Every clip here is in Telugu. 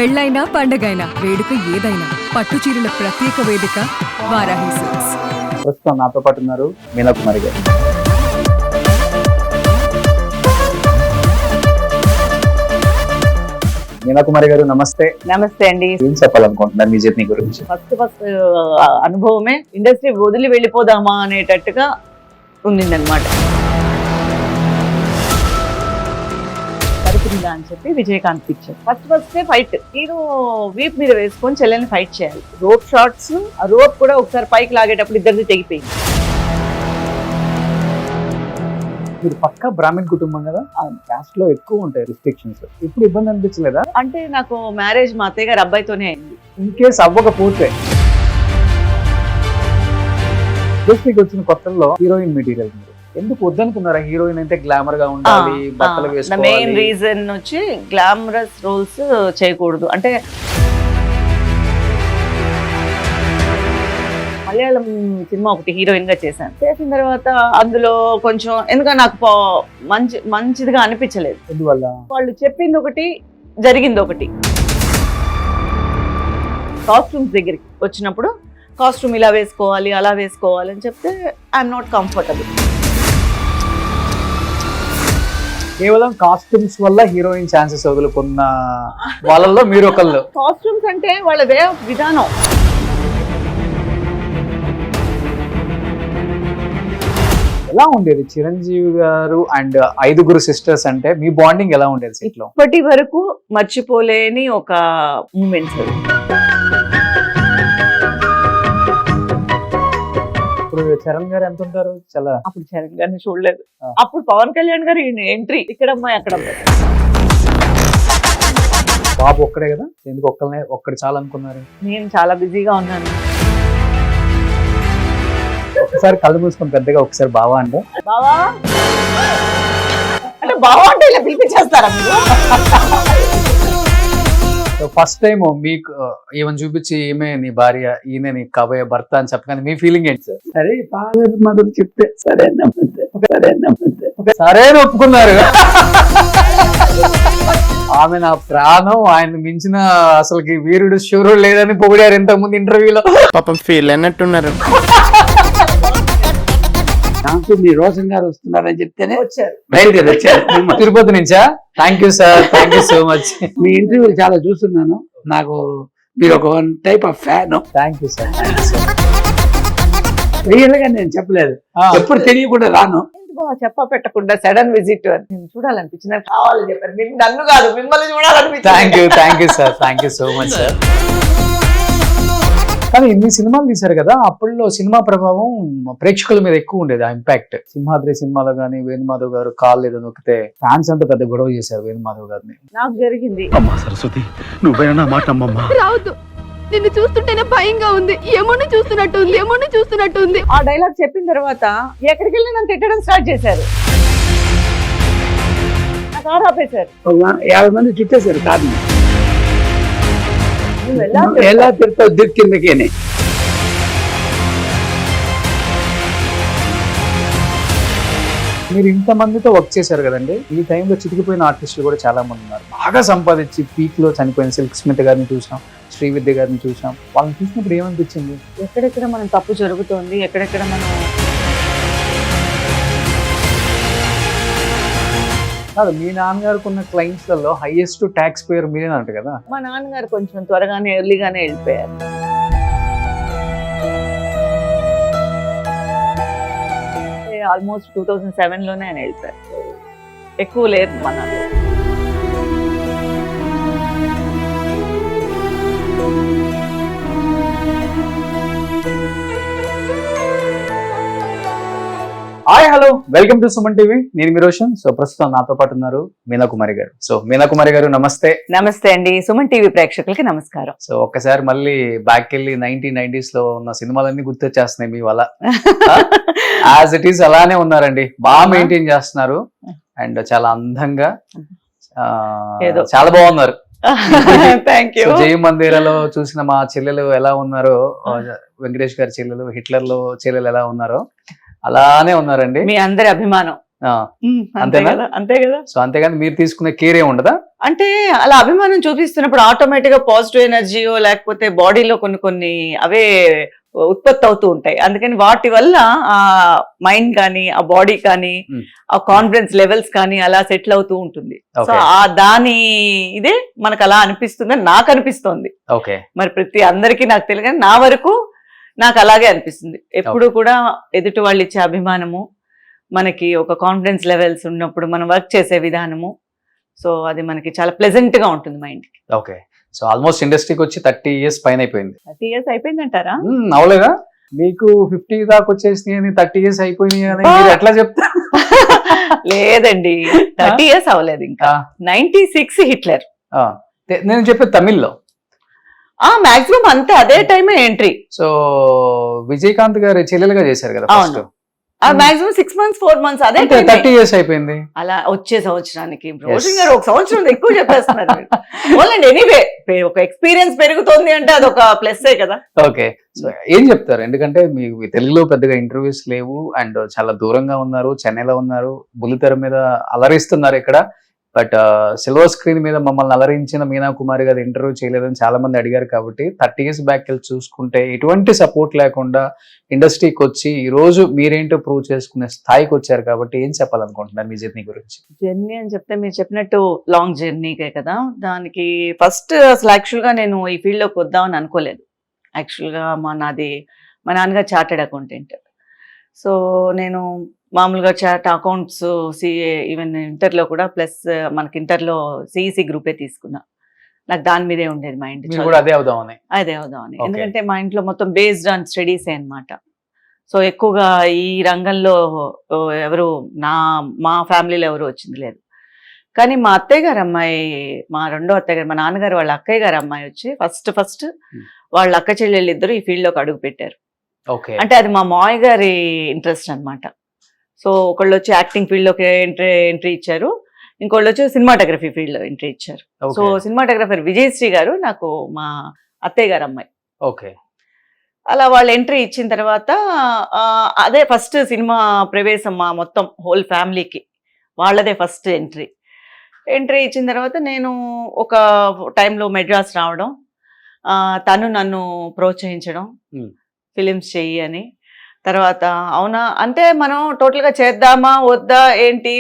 పెళ్ళైనా పండగైనా వేడుక ఏదైనా పట్టు చీరల ప్రత్యేక వేదిక వారాహి సిల్క్స్. ప్రస్తుతం నాతో పాటు ఉన్నారు మీనాకుమారి గారు. మీనాకుమారి గారు నమస్తే. నమస్తే అండి. ఏం చెప్పాలనుకుంటున్నారు మీ జర్నీ గురించి? ఫస్ట్ అనుభవమే ఇండస్ట్రీ వదిలి వెళ్ళిపోదామా అనేటట్టుగా ఉండిందనమాట. సరిపోతుందా అని చెప్పి Vijayakanth picture first fight hero whip మీద వేసుకొని చెల్లెల్ని ఫైట్ చేయాలి. రోప్ షాట్స్, ఆ రోప్ కూడా ఒకసారి పైకి లాగేటప్పుడు ఇద్దరిది తెగిపోయింది. మీరు పక్కా బ్రాహ్మణ్ కుటుంబం కదా, క్యాస్ట్ లో ఎక్కువ ఉంటాయి రిస్ట్రిక్షన్స్. ఇప్పుడు ఇబ్బంది అనిపించలేదా? అంటే నాకు మ్యారేజ్ మా అత్తయ్య గారు అబ్బాయితోనే అయింది. ఇన్ కేసు అవ్వకపోతే ఇండస్ట్రీకి వచ్చిన కొత్తల్లో హీరోయిన్ మెటీరియల్ మీరు ఎందుకు వద్దనుకున్నారా? హీరోయిన్ అంటే గ్లామర్ గా ఉండాలి, బట్టలు మెయిన్ వేసుకోవాలి. రీజన్ వచ్చి గ్లామరస్ రోల్స్ చేయకూడదు అంటే. మలయాళం సినిమా ఒకటి హీరోయిన్ గా చేశాను. చేసిన తర్వాత అందులో కొంచెం ఎందుకంటే నాకు మంచిదిగా అనిపించలేదు. ఎందువల్ల? వాళ్ళు చెప్పింది ఒకటి, జరిగింది ఒకటి. కాస్ట్యూమ్స్ దగ్గరికి వచ్చినప్పుడు కాస్ట్యూమ్ ఇలా వేసుకోవాలి, అలా వేసుకోవాలి అని చెప్తే ఐఎమ్ నాట్ కంఫర్టబుల్. కేవలం కాస్ట్యూమ్స్ వల్ల హీరోయిన్ ఛాన్సెస్ వదులుకున్న వాళ్ళల్లో మీరు ఒకళ్ళు. కాస్ట్యూమ్స్ అంటే వాళ్ళ వే ఆఫ్ విధానం. ఎలా ఉండేది చిరంజీవి గారు అండ్ 5 సిస్టర్స్ అంటే మీ బాండింగ్ ఎలా ఉండేది సెట్ లో? ఇప్పటి వరకు మర్చిపోలేని ఒక మూమెంట్స్. ఇప్పుడు చరణ్ గారు ఎంత ఉంటారు? చాలా అప్పుడు చరణ్ గారిని చూడలేదు. అప్పుడు పవన్ కళ్యాణ్ గారు ఎంట్రీ ఇక్కడ అమ్మాయి అక్కడ అమ్మాయి. బాబు ఒక్కడే కదా, ఎందుకు ఒక్కడు చాలా అనుకున్నారు? నేను చాలా బిజీగా ఉన్నాను. ఒకసారి కళ్ళు మూసుకొని పెద్దగా ఒకసారి బావా అంటే బావా అంటే బావా అంటే ఇలా పిలిపించేస్తారా మీరు? ఫస్ట్ టైం మీకు ఈవెన్ చూపించి ఈమె నీ భార్య, ఈయన నీ కాబోయే భర్త అని చెప్పగానే మీ ఫీలింగ్ ఏంటి సార్? సరే ఫాదర్ మదర్ చెప్తే సరే సరే ఒప్పుకున్నారు. ఆమె నా ప్రాణం, ఆయన మించిన అసలుకి వీరుడు శూరుడు లేదని పొగిడారు ఇంతకు ముందు ఇంటర్వ్యూలో. పాపం ఫీల్ అన్నట్టున్నారు. నాకు మీ రోషన్ గారు వస్తున్నారని చెప్తేనే వచ్చారు. బయలుదేరి వచ్చారు తిరుపతి నుంచా? Thank you sir, thank you so much. మీ ఇంటర్వ్యూలు చాలా చూస్తున్నాను. నాకు మీరు ఒక type of fan. Thank you sir, thank you sir. Real గా నేను చెప్పలేదు, ఎప్పుడు తెలియకుండా రాను. చెప్ప పెట్టకుండా సడన్ విజిట్ నేను చూడాలనిపించింది, నాకు కావాలని చెప్పారు. నన్ను కాదు మిమ్మల్ని చూడాలనిపించింది. Thank you sir, thank you so much sir. కానీ ఇన్ని సినిమాలు తీశారు కదా, అప్పట్లో సినిమా ప్రభావం ప్రేక్షకుల మీద ఎక్కువ ఉండేది, ఆ ఇంపాక్ట్. సింహాద్రి సినిమాలో గానీ వేణుమాధవ్ గారు కాల్ ఏదో నొక్కితే ఫ్యాన్స్ అంతా పెద్ద గొడవ చేశారు వేణుమాధవ్ గారిని. నాకు జరిగింది. అమ్మా సరస్వతి, నువ్వైనా నా మాట నమ్మమ్మా. రావద్దు, నిన్ను చూస్తుంటేనే భయంగా ఉంది. ఏమన్నా చూస్తున్నట్టు ఉంది. ఆ డైలాగ్ చెప్పిన తర్వాత ఎక్కడికి వెళ్ళి నన్ను తిట్టడం స్టార్ట్ చేశారు. నా కారు ఆపేశారు. 50 మంది చుట్టేశారు కాదు. నువ్వు ఎలా తిడతావు దిక్కు కిందకేనే. మీరు ఇంత మందితో వర్క్ చేశారు కదండి, ఈ టైంలో చితికిపోయిన ఆర్టిస్టులు కూడా చాలా మంది ఉన్నారు. బాగా సంపాదించి పీక్ లో చనిపోయిన సిల్క్ స్మిత్ గారిని చూసాం, శ్రీవిద్య గారిని చూసాం. వాళ్ళని చూసినప్పుడు ఏమనిపించింది? ఎక్కడెక్కడ మనం తప్పు జరుగుతోంది, ఎక్కడెక్కడ మనం కాదు. మీ నాన్నగారికి ఉన్న క్లయింట్స్ లలో హైయెస్ట్ ట్యాక్స్ పేయర్ మీరే అంట కదా. మా నాన్నగారు కొంచెం త్వరగానే ఎర్లీగానే వెళ్ళిపోయారు. ఆల్మోస్ట్ 2007 లోనే ఆయన వెళ్ళిపోయారు. ఎక్కువ లేదు మా నాన్న. Hi hello, welcome to Suman TV. నేను మీ రోషన్. సో ప్రస్తుతం నాతో పాటు ఉన్నారు మీనాకుమారి గారు. సో మీనాకుమారి గారు నమస్తే. నమస్తే అండి. సుమన్ టీవీ ప్రేక్షకులకి నమస్కారం. సో ఒక్కసారి మళ్ళీ బ్యాక్ వెళ్ళి 1990s లో ఉన్న సినిమాలన్నీ గుర్తొచ్చేస్తున్నాయి మీ వల్ల. యాజ్ ఇట్ ఈస్ అలానే ఉన్నారండి, బాగా మెయింటైన్ చేస్తున్నారు అండ్ చాలా అందంగా చాలా బాగున్నారు. జయ మందిరాలో చూసిన మా చెల్లెలు ఎలా ఉన్నారో, వెంకటేష్ గారి చెల్లెలు, హిట్లర్ లో చెల్లెలు ఎలా ఉన్నారో అలానే ఉన్నారండి. మీ అందరి అభిమానం. అంతే అంతేనా? కదా, అంతే కదా. సో అంతేగాని మీరు తీసుకునే కేర్ ఏమి ఉండదా? అంటే అలా అభిమానం చూపిస్తున్నప్పుడు ఆటోమేటిక్ గా పాజిటివ్ ఎనర్జీయో లేకపోతే బాడీలో కొన్ని అవే ఉత్పత్తి అవుతూ ఉంటాయి. అందుకని వాటి వల్ల ఆ మైండ్ కానీ ఆ బాడీ కానీ Hmm. ఆ కాన్ఫిడెన్స్ లెవెల్స్ కానీ అలా సెటిల్ అవుతూ ఉంటుంది. So Okay. ఆ దాని ఇదే మనకు అలా అనిపిస్తుందని నాకు అనిపిస్తోంది. ఓకే. మరి ప్రతి అందరికీ నాకు తెలియదు కానీ నా వరకు నాకు అలాగే అనిపిస్తుంది. ఎప్పుడు కూడా ఎదుటి వాళ్ళు ఇచ్చే అభిమానము, మనకి ఒక కాన్ఫిడెన్స్ లెవెల్స్ ఉన్నప్పుడు మనం వర్క్ చేసే విధానము, సో అది మనకి చాలా ప్లెజెంట్ గా ఉంటుంది మైండ్ కి. ఓకే. సో ఆల్మోస్ట్ ఇండస్ట్రీకి వచ్చి 30 years పైన అయిపోయింది. 30 years అయిపోయిందంటారా? అవలేదా? మీకు 50 దాకా వచ్చేసి 30 years అయిపోయినాయి అని మీరు ఎట్లా చెప్తారు? లేదండి, 30 years అవ్వలేదు ఇంకా. 96 హిట్లర్. నేను చెప్పేది తమిళ్లో. మాక్సిమం అంతే, అదే టైమే ఎంట్రీ. సో విజయకాంత్ గారు చెల్లెలుగా చేశారు కదా ఫస్ట్. అవును. మాక్సిమం 6 months 4 months అదే 30 years అయిపోయింది. అలా వచ్చే సంవత్సరానికి రోషన్ గారు 1 సంవత్సరం ఎక్కువ చెప్పేస్తున్నారు. ఎనీవే ఒక ఎక్స్పీరియన్స్ పెరుగుతోంది అంటే అదొక ప్లస్ కదా. ఓకే. సో ఏం చెప్తారు? ఎందుకంటే మీకు తెలుగులో పెద్దగా ఇంటర్వ్యూస్ లేవు అండ్ చాలా దూరంగా ఉన్నారు, చెన్నైలో ఉన్నారు, బుల్లితెర మీద అలరిస్తున్నారు ఇక్కడ. బట్ సిల్వర్ స్క్రీన్ మీద మమ్మల్ని అలరించిన మీనా కుమారి గారు ఇంటర్వ్యూ చేయలేదని చాలా మంది అడిగారు. కాబట్టి 30 years బ్యాక్ వెళ్ళి చూసుకుంటే ఎటువంటి సపోర్ట్ లేకుండా ఇండస్ట్రీకి వచ్చి ఈ రోజు మీరేంటో ప్రూవ్ చేసుకునే స్థాయికి వచ్చారు. కాబట్టి ఏం చెప్పాలనుకుంటున్నారు మీ జర్నీ గురించి? జర్నీ అని చెప్తే మీరు చెప్పినట్టు లాంగ్ జర్నీకే కదా. దానికి ఫస్ట్ అసలు యాక్చువల్గా నేను ఈ ఫీల్డ్లోకి వద్దామని అనుకోలేదు. యాక్చువల్గా మా నాన్నగారు చార్టెడ్ అకౌంటెంట్. సో నేను మామూలుగా చార్ట్ అకౌంట్స్, సిఏ, ఈవెన్ ఇంటర్లో కూడా ప్లస్ మనకి ఇంటర్లో సిఈసి గ్రూపే తీసుకున్నా. నాకు దాని మీదే ఉండేది మైండ్. అదే అవుదామని. ఎందుకంటే మా ఇంట్లో మొత్తం బేస్డ్ ఆన్ స్టడీసే అనమాట. సో ఎక్కువగా ఈ రంగంలో ఎవరు మా ఫ్యామిలీలో ఎవరు వచ్చింది లేదు. కానీ మా అత్తయ్య గారు అమ్మాయి, మా రెండో అత్తయ్య గారు, మా నాన్నగారు వాళ్ళ అక్కయ్య గారు అమ్మాయి వచ్చి ఫస్ట్ వాళ్ళ అక్క చెల్లెళ్ళు ఇద్దరు ఈ ఫీల్డ్లోకి అడుగు పెట్టారు. అంటే అది మా మావయ్య గారి ఇంట్రెస్ట్ అనమాట. సో ఒకళ్ళు వచ్చి యాక్టింగ్ ఫీల్డ్లోకి ఎంట్రీ ఇచ్చారు, ఇంకోళ్ళు వచ్చి సినిమాటోగ్రఫీ ఫీల్డ్లో ఎంట్రీ ఇచ్చారు. సో సినిమాటోగ్రఫర్ విజయశ్రీ గారు నాకు మా అత్తయ్య గారు అమ్మాయి. ఓకే. అలా వాళ్ళు ఎంట్రీ ఇచ్చిన తర్వాత అదే ఫస్ట్ సినిమా ప్రవేశం మా మొత్తం హోల్ ఫ్యామిలీకి వాళ్ళదే ఫస్ట్ ఎంట్రీ ఇచ్చిన తర్వాత నేను ఒక టైంలో మెడ్రాస్ రావడం, తను నన్ను ప్రోత్సహించడం ఫిలిమ్స్ చెయ్యి అని. తర్వాత అవునా అంటే మనం టోటల్గా చేద్దామా వద్దా ఏంటి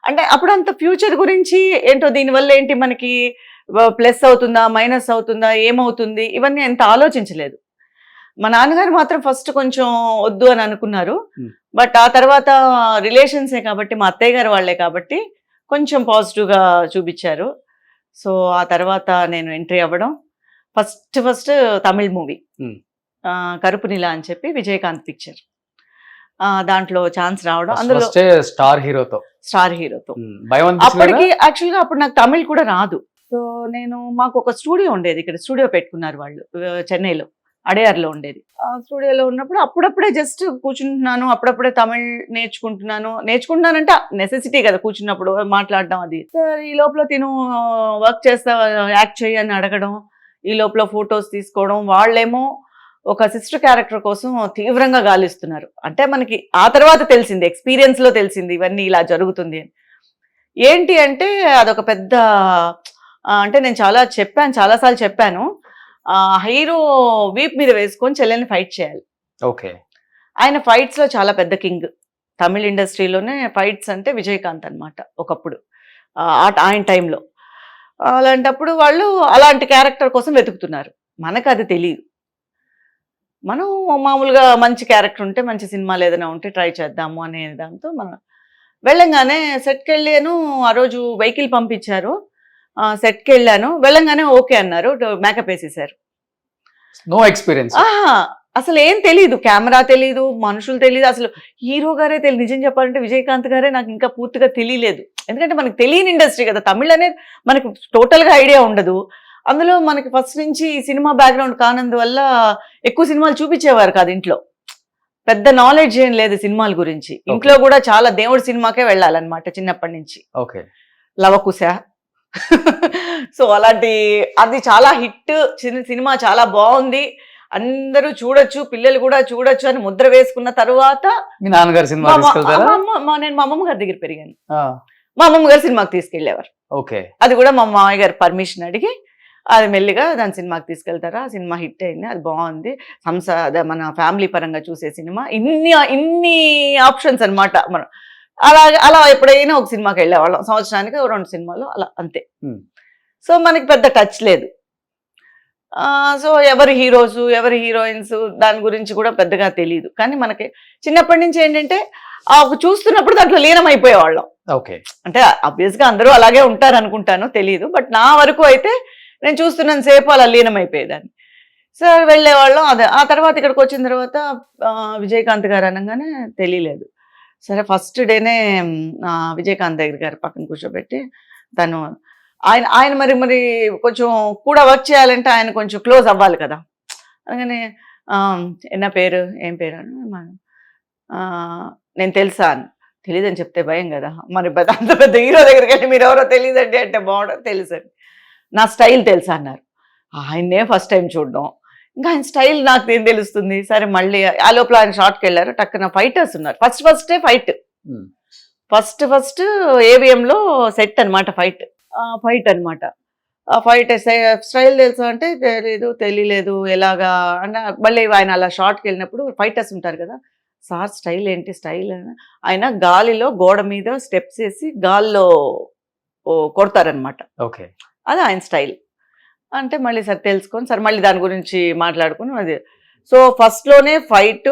అంటే అప్పుడు అంత ఫ్యూచర్ గురించి ఏంటో దీనివల్ల ఏంటి మనకి ప్లస్ అవుతుందా మైనస్ అవుతుందా ఏమవుతుంది ఇవన్నీ ఎంత ఆలోచించలేదు. మా నాన్నగారు మాత్రం ఫస్ట్ కొంచెం వద్దు అని అనుకున్నారు. బట్ ఆ తర్వాత రిలేషన్సే కాబట్టి మా అత్తయ్య గారు వాళ్ళే కాబట్టి కొంచెం పాజిటివ్గా చూపించారు. సో ఆ తర్వాత నేను ఎంట్రీ అవ్వడం ఫస్ట్ తమిళ్ మూవీ కరుపు నిల అని చెప్పి విజయకాంత్ పిక్చర్, దాంట్లో ఛాన్స్ రావడం, అందులో స్టార్ హీరోతో అప్పటికి యాక్చువల్గా అప్పుడు నాకు తమిళ్ కూడా రాదు. సో మాకు ఒక స్టూడియో ఉండేది, ఇక్కడ స్టూడియో పెట్టుకున్నారు వాళ్ళు చెన్నైలో, అడయార్లో ఉండేది. ఆ స్టూడియోలో ఉన్నప్పుడు అప్పుడప్పుడే జస్ట్ కూర్చుంటున్నాను, అప్పుడప్పుడే తమిళ్ నేర్చుకుంటున్నానంటే నెసెసిటీ కదా కూర్చున్నప్పుడు మాట్లాడడం. అది ఈ లోపల వర్క్ చేస్తా యాక్ట్ చేయని అడగడం, ఈ లోపల ఫొటోస్ తీసుకోవడం. వాళ్ళేమో ఒక సిస్టర్ క్యారెక్టర్ కోసం తీవ్రంగా గాలిస్తున్నారు. అంటే మనకి ఆ తర్వాత తెలిసింది, ఎక్స్పీరియన్స్ లో తెలిసింది ఇవన్నీ ఇలా జరుగుతుంది అని. ఏంటి అంటే అదొక పెద్ద అంటే నేను చాలాసార్లు చెప్పాను, హీరో వీప్ మీద వేసుకొని చెల్లెల్ని ఫైట్ చేయాలి. ఓకే. ఆయన ఫైట్స్ లో చాలా పెద్ద కింగ్. తమిళ ఇండస్ట్రీలోనే ఫైట్స్ అంటే విజయకాంత్ అనమాట ఒకప్పుడు ఆయన టైంలో. అలాంటప్పుడు వాళ్ళు అలాంటి క్యారెక్టర్ కోసం వెతుకుతున్నారు. మనకు అది తెలియదు. మనం మామూలుగా మంచి క్యారెక్టర్ ఉంటే, మంచి సినిమాలు ఏదైనా ఉంటే ట్రై చేద్దాము అనే దాంతో మనం వెళ్ళంగానే సెట్కి వెళ్ళాను. ఆ రోజు వెహికల్ పంపించారు, సెట్కి వెళ్ళాను. వెళ్ళంగానే ఓకే అన్నారు, మేకప్ వేసేసారు. నో ఎక్స్పీరియన్స్, అసలు ఏం తెలీదు, కెమెరా తెలీదు, మనుషులు తెలీదు, అసలు హీరో గారే తెలియదు. నిజం చెప్పాలంటే విజయకాంత్ గారే నాకు ఇంకా పూర్తిగా తెలియలేదు. ఎందుకంటే మనకు తెలియని ఇండస్ట్రీ కదా, తమిళ్ అనేది మనకు టోటల్గా ఐడియా ఉండదు. అందులో మనకి ఫస్ట్ నుంచి సినిమా బ్యాక్గ్రౌండ్ కానందువల్ల ఎక్కువ సినిమాలు చూపించేవారు కాదు ఇంట్లో, పెద్ద నాలెడ్జ్ ఏం లేదు సినిమాల గురించి. ఇంట్లో కూడా చాలా దేవుడి సినిమాకే వెళ్ళాలన్నమాట చిన్నప్పటి నుంచి. ఓకే. లవకుశ సో అలాంటి అది చాలా హిట్ సినిమా, చాలా బాగుంది అందరూ చూడొచ్చు, పిల్లలు కూడా చూడొచ్చు అని ముద్ర వేసుకున్న తర్వాత మీ నాన్నగారు సినిమా తీసుకెళ్తారా? నేను మా అమ్మమ్మ గారి దగ్గర పెరిగాను. ఆ, మా అమ్మమ్మ గారు సినిమాకి తీసుకెళ్లేవారు. ఓకే. అది కూడా మా మామయ్య గారు పర్మిషన్ అడిగి అది మెల్లిగా దాని సినిమాకి తీసుకెళ్తారా. ఆ సినిమా హిట్ అయింది, అది బాగుంది, అదే మన ఫ్యామిలీ పరంగా చూసే సినిమా. ఇన్ని ఆప్షన్స్ అన్నమాట. మనం అలా ఎప్పుడైనా ఒక సినిమాకి వెళ్ళేవాళ్ళం, సంవత్సరానికి 2 సినిమాలు అలా అంతే. సో మనకి పెద్ద టచ్ లేదు. సో ఎవరి హీరోస్ ఎవరి హీరోయిన్స్ దాని గురించి కూడా పెద్దగా తెలియదు. కానీ మనకి చిన్నప్పటి నుంచి ఏంటంటే చూస్తున్నప్పుడు దాంట్లో లీనమైపోయేవాళ్ళం. ఓకే. అంటే ఆబ్వియస్గా అందరూ అలాగే ఉంటారు అనుకుంటాను, తెలియదు. బట్ నా వరకు అయితే నేను చూస్తున్నంత సేపు అలా లీనమైపోయేదాన్ని. సో వెళ్ళేవాళ్ళం. అదే ఆ తర్వాత ఇక్కడికి వచ్చిన తర్వాత విజయకాంత్ గారు అనగానే తెలియలేదు. సరే ఫస్ట్ డేనే విజయకాంత్ దగ్గర గారు పక్కన కూర్చోబెట్టి తను ఆయన మరి కొంచెం కూడా వర్క్ చేయాలంటే ఆయన కొంచెం క్లోజ్ అవ్వాలి కదా. అందుకని ఎన్న పేరు ఏం పేరు అని నేను తెలుసా అని. తెలియదని చెప్తే భయం కదా. మరి అంత పెద్ద హీరో దగ్గరికి వెళ్ళి మీరు ఎవరో తెలియదండి అంటే బాగుండదు. తెలుసండి, నా స్టైల్ తెలుసా అన్నారు. ఆయన్నే ఫస్ట్ టైం చూడడం, ఇంకా ఆయన స్టైల్ నాకు ఏం తెలుస్తుంది. సరే మళ్ళీ ఆ లోపల ఆయన షార్ట్కి వెళ్ళారు. టక్కున ఫైటర్స్ ఉన్నారు. ఫస్టే ఫైట్, ఫస్ట్ ఏవిఎంలో సెట్ అనమాట. ఫైట్ అనమాట. ఆ ఫైట్ స్టైల్ తెలుసా అంటే తెలియలేదు ఎలాగా అంటే మళ్ళీ ఆయన అలా షార్ట్కి వెళ్ళినప్పుడు ఫైటర్స్ ఉంటారు కదా. సార్ స్టైల్ ఏంటి స్టైల్ అని ఆయన గాలిలో గోడ మీద స్టెప్స్ వేసి గాల్లో కొడతారనమాట. ఓకే. అది ఆయన స్టైల్ అంటే మళ్ళీ సార్ తెలుసుకొని సార్ మళ్ళీ దాని గురించి మాట్లాడుకుని అది. సో ఫస్ట్లోనే ఫైట్,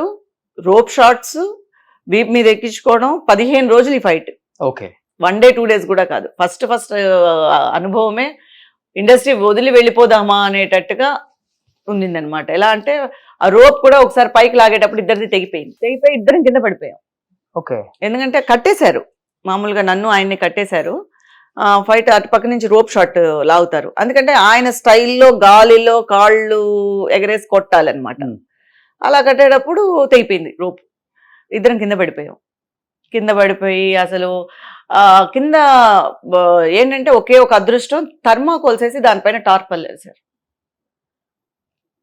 రోప్ షాట్స్, వీప్ మీద ఎక్కించుకోవడం, 15 రోజులు ఈ ఫైట్. ఓకే. 1 డే 2 డేస్ కూడా కాదు. ఫస్ట్ అనుభవమే ఇండస్ట్రీ వదిలి వెళ్ళిపోదామా అనేటట్టుగా ఉండిందనమాట. ఎలా అంటే ఆ రోప్ కూడా ఒకసారి పైకి లాగేటప్పుడు ఇద్దరిది తెగిపోయి ఇద్దరం కింద పడిపోయాం. ఓకే. ఎందుకంటే కట్టేశారు, మామూలుగా నన్ను ఆయన్ని కట్టేశారు. ఫైట్ అటు పక్క నుంచి రోప్ షాట్ లాగుతారు. అందుకంటే ఆయన స్టైల్లో గాలిలో కాళ్ళు ఎగరేసి కొట్టాలన్నమాట. అలా కట్టేటప్పుడు తెగిపోయింది రోప్. ఇద్దరం కింద పడిపోయి అసలు కింద ఏంటంటే ఒకే ఒక అదృష్టం, థర్మాకోల్స్ వేసి దానిపైన టార్పల్ వేశారు.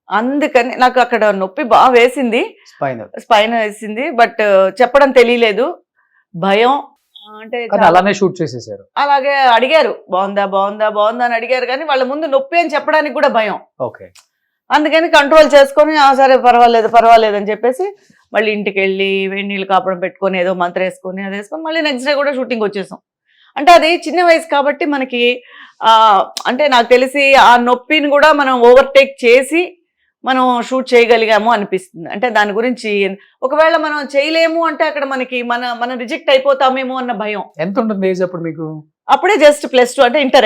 అందుకని నాకు అక్కడ నొప్పి బాగా వేసింది, స్పైన్ వేసింది. బట్ చెప్పడం తెలియలేదు, భయం. అంటే అలానే షూట్ చేసేసారు. అలాగే అడిగారు బాగుందా అని అడిగారు, కానీ వాళ్ళ ముందు నొప్పి అని చెప్పడానికి కూడా భయం. ఓకే. అందుకని కంట్రోల్ చేసుకొని సరే పర్వాలేదు అని చెప్పేసి మళ్ళీ ఇంటికి వెళ్ళి వేడి నీళ్ళు కాపడం పెట్టుకొని ఏదో మంత్రం వేసుకొని అది వేసుకొని మళ్ళీ నెక్స్ట్ డే కూడా షూటింగ్ వచ్చేసాం. అంటే అది చిన్న వయసు కాబట్టి మనకి అంటే నాకు తెలిసి ఆ నొప్పిని కూడా మనం ఓవర్టేక్ చేసి మనం షూట్ చేయగలిగాము అనిపిస్తుంది. అంటే దాని గురించి ఒకవేళ మనం చేయలేము అంటే అక్కడ మనకి మనం రిజెక్ట్ అయిపోతామేమో అన్న భయం. ఎంత ఉంటుంది ఏజ్ అప్పుడు మీకు? అప్పుడే జస్ట్ +2 అంటే ఇంటర్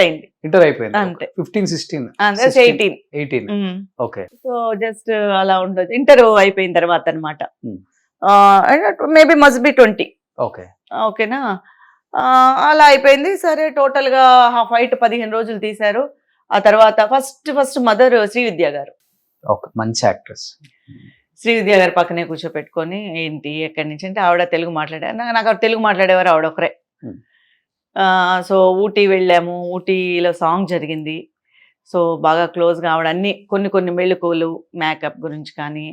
అయిపోయింది అంతే. 15-16 18. ఓకే. సో జస్ట్ అలా ఉండదు. ఇంటర్ అయిపోయిన తర్వాత అనమాట. Maybe must be 20. ఓకే. ఓకేనా. అలా అయిపోయింది. సరే టోటల్ గా ఫైట్ 15 రోజులు తీశారు. ఆ తర్వాత ఫస్ట్ మదర్ శ్రీవిద్య గారు, మంచి యాక్ట్రెస్. శ్రీవిద్య గారు పక్కనే కూర్చోపెట్టుకొని ఏంటి ఎక్కడి నుంచి అంటే ఆవిడ తెలుగు మాట్లాడారు. నాకు తెలుగు మాట్లాడేవారు ఆవిడ ఒకరే. సో ఊటీ వెళ్ళాము, ఊటీలో సాంగ్ జరిగింది. సో బాగా క్లోజ్గా ఆవిడ అన్ని కొన్ని మెళుకువలు మేకప్ గురించి కానీ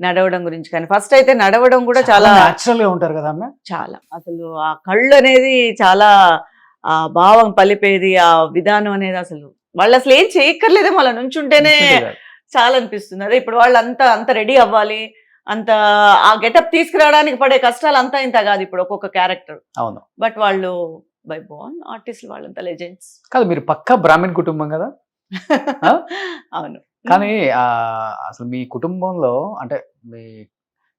నడవడం గురించి కానీ. ఫస్ట్ అయితే నడవడం కూడా చాలా న్యాచురల్ గా ఉంటారు కదా అమ్మ. చాలా అసలు ఆ కళ్ళు అనేది చాలా ఆ భావం పలిపేది, ఆ విధానం అనేది అసలు వాళ్ళు అసలు ఏం చేయక్కర్లేదే, వాళ్ళ నుంచుంటేనే చాలా అనిపిస్తుంది. అదే ఇప్పుడు వాళ్ళు అంత రెడీ అవ్వాలి, అంత ఆ గెటప్ తీసుకురావడానికి పడే కష్టాలు అంతా ఇంత కాదు ఇప్పుడు ఒక్కొక్క క్యారెక్టర్. అవును. బట్ వాళ్ళు బై బోర్న్ ఆర్టిస్టులు, వాళ్ళంతా లెజెండ్స్ కాదు. మీరు పక్కా బ్రాహ్మణ్ కుటుంబం కదా? అవును. కానీ అసలు మీ కుటుంబంలో అంటే మీ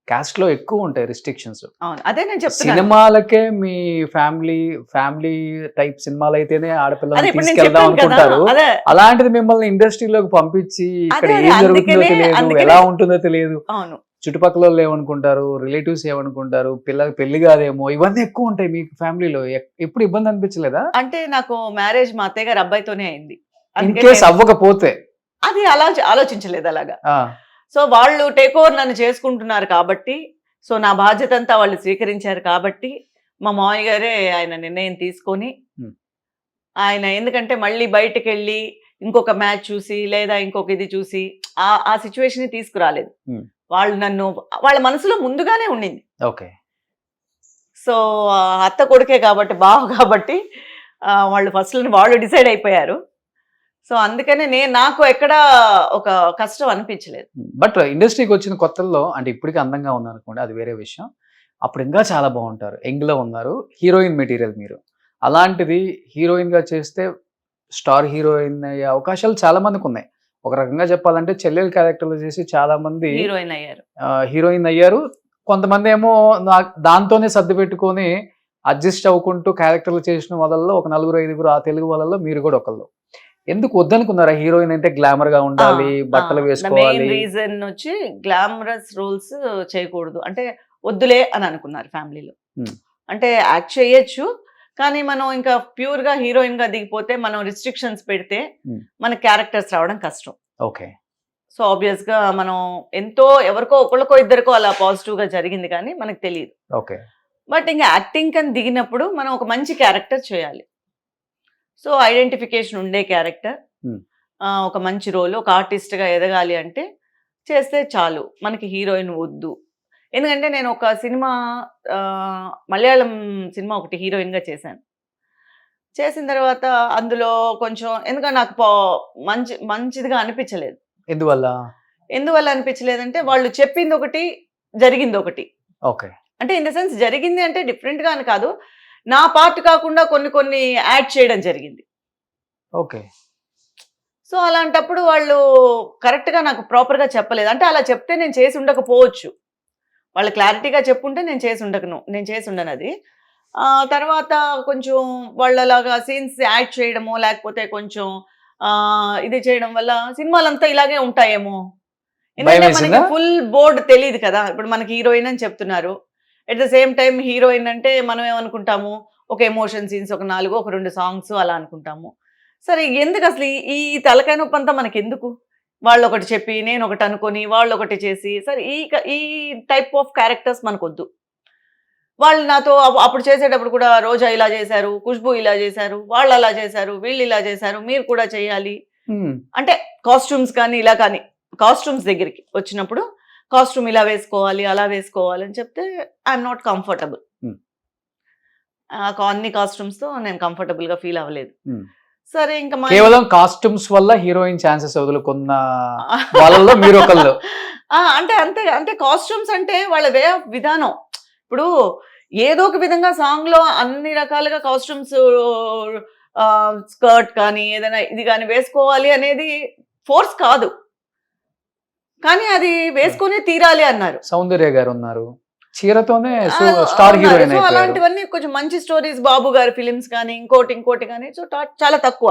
కాస్ట్ లో ఎక్కువ ఉంటాయి రిస్ట్రిక్షన్స్. అవును, అదే నేను చెప్తున్నా. సినిమాలకే మీ ఫ్యామిలీ టైప్ సినిమాలు అయితేనే ఆడపిల్లలు తీసుకెళ్దాం అనుకుంటారు. అలాంటిది మిమ్మల్ని ఇండస్ట్రీలోకి పంపించి ఇక్కడ ఏం జరుగుతుందో తెలియదు, ఎలా ఉంటుందో తెలియదు, చుట్టుపక్కల వాళ్ళు ఏమనుకుంటారు, రిలేటివ్స్ ఏమనుకుంటారు, పిల్లకి పెళ్లి కాదేమో, ఇవన్నీ ఎక్కువ ఉంటాయి మీకు ఫ్యామిలీలో. ఎప్పుడు ఇబ్బంది అనిపించలేదా? అంటే నాకు మ్యారేజ్ మా అత్తయ్య గారు అబ్బాయితోనే అయింది. ఇన్ కేస్ అవ్వకపోతే అది అలా ఆలోచించలేదు అలాగా. సో వాళ్ళు టేక్ ఓవర్ నన్ను చేసుకుంటున్నారు కాబట్టి, సో నా బాధ్యత అంతా వాళ్ళు స్వీకరించారు కాబట్టి మా మామయ్య గారే ఆయన నిర్ణయం తీసుకొని ఆయన, ఎందుకంటే మళ్ళీ బయటకు వెళ్ళి ఇంకొక మ్యాచ్ చూసి లేదా ఇంకొక ఇది చూసి ఆ సిచ్యువేషన్ తీసుకురాలేదు. Hmm. వాళ్ళు నన్ను వాళ్ళ మనసులో ముందుగానే ఉండింది. ఓకే. సో అత్త కొడుకే కాబట్టి బావ కాబట్టి వాళ్ళు ఫస్ట్ వాళ్ళు డిసైడ్ అయిపోయారు. సో అందుకనే నాకు ఎక్కడ ఒక కష్టం అనిపించలేదు. బట్ ఇండస్ట్రీకి వచ్చిన కొత్తల్లో అంటే ఇప్పటికీ అందంగా ఉన్నారు అనుకోండి, అది వేరే విషయం. అప్పుడు ఇంకా చాలా బాగుంటారు, యంగ్లో ఉన్నారు, హీరోయిన్ మెటీరియల్ మీరు. అలాంటిది హీరోయిన్గా చేస్తే స్టార్ హీరోయిన్ అయ్యే అవకాశాలు చాలా మందికి ఉన్నాయి. ఒక రకంగా చెప్పాలంటే చెల్లెలు క్యారెక్టర్లు చేసి చాలా మంది హీరోయిన్ అయ్యారు. హీరోయిన్ అయ్యారు. కొంతమంది ఏమో దాంతోనే సర్ది పెట్టుకొని అడ్జస్ట్ అవ్వుకుంటూ క్యారెక్టర్లు చేసిన వాళ్ళల్లో ఒక 4-5 ఆ తెలుగు వాళ్ళల్లో మీరు కూడా ఒకళ్ళు. ఎందుకు వద్దనుకున్నారా? హీరోయిన్ అంటే గ్లామర్ గా ఉండాలి, బట్టలు వేసుకోవాలి. రీజన్ వచ్చి గ్లామరస్ రోల్స్ చేయకూడదు అంటే వద్దులే అని అనుకున్నారు ఫ్యామిలీలో. అంటే యాక్ట్ చేయొచ్చు కానీ మనం ఇంకా ప్యూర్ గా హీరోయిన్ గా దిగిపోతే మనం రిస్ట్రిక్షన్స్ పెడితే మన క్యారెక్టర్స్ రావడం కష్టం. ఓకే. సో ఆబ్వియస్ గా మనం ఎంతో ఎవరికో ఒకళ్ళకో ఇద్దరికో అలా పాజిటివ్ గా జరిగింది కానీ మనకు తెలియదు. ఓకే. బట్ ఇంకా యాక్టింగ్ కని దిగినప్పుడు మనం ఒక మంచి క్యారెక్టర్ చేయాలి. సో ఐడెంటిఫికేషన్ ఉండే క్యారెక్టర్, ఒక మంచి రోల్, ఒక ఆర్టిస్ట్ గా ఎదగాలి అంటే చేస్తే చాలు, మనకి హీరోయిన్ వద్దు. ఎందుకంటే నేను ఒక సినిమా మలయాళం సినిమా ఒకటి హీరోయిన్ గా చేశాను. చేసిన తర్వాత అందులో కొంచెం ఎందుకంటే నాకు మంచిదిగా అనిపించలేదు. ఎందువల్ల అనిపించలేదంటే వాళ్ళు చెప్పింది ఒకటి జరిగింది ఒకటి. ఓకే. అంటే ఇన్ ద సెన్స్ జరిగింది అంటే డిఫరెంట్ గా అని కాదు, నా పార్ట్ కాకుండా కొన్ని యాడ్ చేయడం జరిగింది. ఓకే. సో అలాంటప్పుడు వాళ్ళు కరెక్ట్ గా నాకు ప్రాపర్ గా చెప్పలేదు. అంటే అలా చెప్తే నేను చేసి ఉండకపోవచ్చు, వాళ్ళు క్లారిటీగా చెప్పుంటే నేను చేసి ఉండను అది. తర్వాత కొంచెం వాళ్ళు అలాగా సీన్స్ యాడ్ చేయడమో లేకపోతే కొంచెం ఇది చేయడం వల్ల సినిమాలంతా ఇలాగే ఉంటాయేమో. ఎందుకంటే మనకి ఫుల్ బోర్డ్ తెలియదు కదా. ఇప్పుడు మనకి హీరోయిన్ అని చెప్తున్నారు, at the same time heroine అంటే మనం ఏమనుకుంటాము, ఒక ఎమోషన్ సీన్స్ ఒక 4 ఒక 2 సాంగ్స్ అలా అనుకుంటాము. సరే ఎందుకు అసలు ఈ తలకాయ నొప్పి అంతా మనకి ఎందుకు? వాళ్ళు ఒకటి చెప్పి నేను ఒకటి అనుకొని వాళ్ళు ఒకటి చేసి, సరే ఈ టైప్ ఆఫ్ క్యారెక్టర్స్ మనకు వద్దు. వాళ్ళు నాతో అప్పుడు చేసేటప్పుడు కూడా రోజా ఇలా చేశారు, ఖుష్బూ ఇలా చేశారు, వాళ్ళు అలా చేశారు, వీళ్ళు ఇలా చేశారు, మీరు కూడా చేయాలి అంటే కాస్ట్యూమ్స్ కానీ ఇలా కానీ కాస్ట్యూమ్స్ దగ్గరికి వచ్చినప్పుడు కాస్ట్యూమ్ ఇలా వేసుకోవాలి అలా వేసుకోవాలి అని చెప్తే ఐఎమ్ నాట్ కంఫర్టబుల్. అన్ని కాస్ట్యూమ్స్ తో నేను కంఫర్టబుల్ గా ఫీల్ అవ్వలేదు. సరే ఇంకా కేవలం కాస్ట్యూమ్స్ వల్ల హీరోయిన్ ఛాన్సెస్ వదులుకున్న వాళ్ళలో మీరు ఒకళ్ళు. అంటే కాస్ట్యూమ్స్ అంటే వాళ్ళ వే ఆఫ్ విధానం. ఇప్పుడు ఏదో ఒక విధంగా సాంగ్ లో అన్ని రకాలుగా కాస్ట్యూమ్స్, స్కర్ట్ కానీ ఏదైనా ఇది కానీ వేసుకోవాలి అనేది ఫోర్స్ కాదు, కానీ అది వేసుకునే తీరాలి అన్నారు. సౌందర్య గారు ఉన్నారు, చీరతోనే స్టార్ హీరోయిన్. అలాంటివన్నీ కొంచెం మంచి స్టోరీస్, బాబు గారి ఫిలిమ్స్ కానీ ఇంకోటి కానీ సో చాలా తక్కువ.